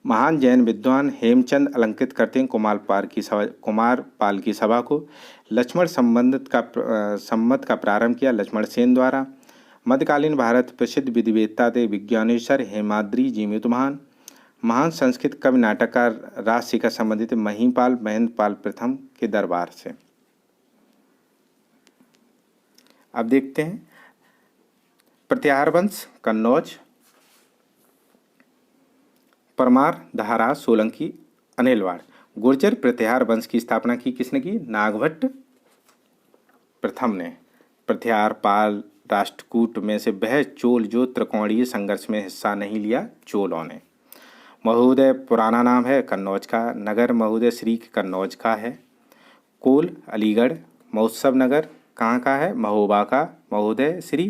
महान जैन विद्वान हेमचंद अलंकृत करते हैं कुमारपाल की सभा को। लक्ष्मण संबंध का प्रारंभ किया लक्ष्मण सेन द्वारा। मध्यकालीन भारत प्रसिद्ध विधिवेत्ता थे विज्ञानेश्वर हेमाद्री जीवितमान। महान संस्कृत कवि नाटककार राजसी का संबंधित महिपाल महेंद्रपाल प्रथम के दरबार से। अब देखते हैं प्रत्याहार वंश कन्नौज, परमार, दहारा, सोलंकी, अनिलवाड़। गुर्जर प्रत्याहार वंश की स्थापना की किसने की? नागभट्ट प्रथम ने। प्रत्याहार पाल राष्ट्रकूट में से वह चोल जो त्रिकोणीय संघर्ष में हिस्सा नहीं लिया, चोलों ने। महोदय पुराना नाम है कन्नौज का। नगर महोदय श्री कन्नौज का है। कोल अलीगढ़। महोत्सव नगर कहाँ का है? महोबा का। महोदय श्री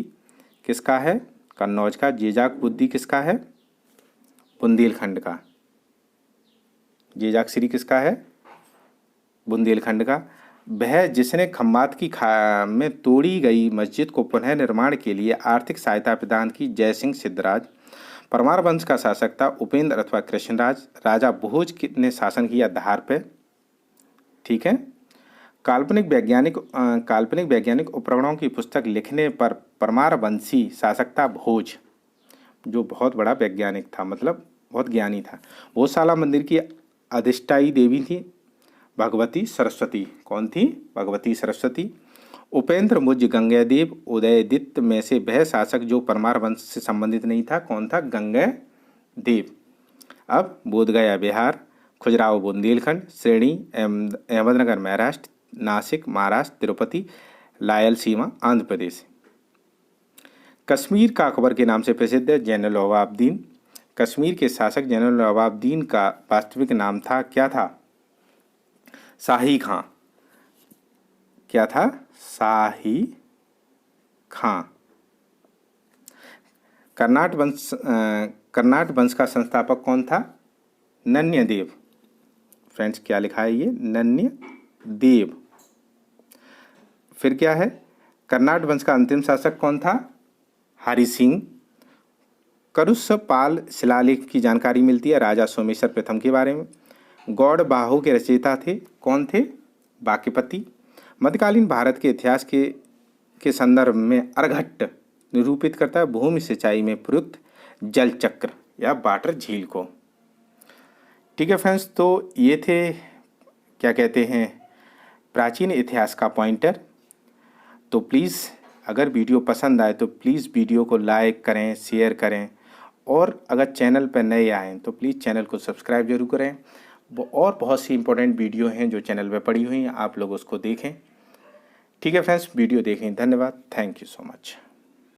किसका है? कन्नौज का। जेजाक बुद्धि किसका है? बुंदेलखंड का। जेजाक श्री किसका है? बुंदेलखंड का। वह जिसने खम्बात की में तोड़ी गई मस्जिद को पुनः निर्माण के लिए आर्थिक सहायता प्रदान की, जयसिंह सिद्धराज। परमार वंश का शासक था उपेंद्र अथवा कृष्णराज। राजा भोज ने शासन किया धार पे। ठीक है। काल्पनिक वैज्ञानिक उपकरणों की पुस्तक लिखने पर परमार वंशी शासक था भोज, जो बहुत बड़ा वैज्ञानिक था, मतलब बहुत ज्ञानी था। भोजशाला मंदिर की अधिष्ठायी देवी थी भगवती सरस्वती। कौन थी? भगवती सरस्वती। उपेंद्र मुज गंगेदेव उदयदित्य में से वह शासक जो परमार वंश से संबंधित नहीं था, कौन था? गंगेदेव। अब बोधगया बिहार, खुजराहो बुंदेलखंड, श्रेणी अहमदनगर महाराष्ट्र, नासिक महाराष्ट्र, तिरुपति लायल सीमा आंध्र प्रदेश। कश्मीर का अकबर के नाम से प्रसिद्ध है जैनुल अबादीन। कश्मीर के शासक जैनुल अबादीन का वास्तविक नाम था, क्या था? शाही खां। क्या था? शाही खां। कर्नाट वंश का संस्थापक कौन था? नन्यदेव। फ्रेंड्स क्या लिखा है ये? नन्यदेव। फिर क्या है? कर्नाट वंश का अंतिम शासक कौन था? हरि सिंह। करुष पाल शिलालेख की जानकारी मिलती है राजा सोमेश्वर प्रथम के बारे में। गौड़ बाहु के रचयिता थे, कौन थे? बाकीपति। मध्यकालीन भारत के इतिहास के संदर्भ में अर्घट्ट निरूपित करता है भूमि सिंचाई में प्रयुक्त जल चक्र या वाटर झील को। ठीक है फ्रेंड्स, तो ये थे क्या कहते हैं प्राचीन इतिहास का पॉइंटर। तो प्लीज़ अगर वीडियो पसंद आए तो प्लीज़ वीडियो को लाइक करें, शेयर करें, और अगर चैनल पर नए आएँ तो प्लीज़ चैनल को सब्सक्राइब जरूर करें। और बहुत सी इंपॉर्टेंट वीडियो हैं जो चैनल पे पड़ी हुई हैं, आप लोग उसको देखें। ठीक है फ्रेंड्स, वीडियो देखें। धन्यवाद। Thank you so much.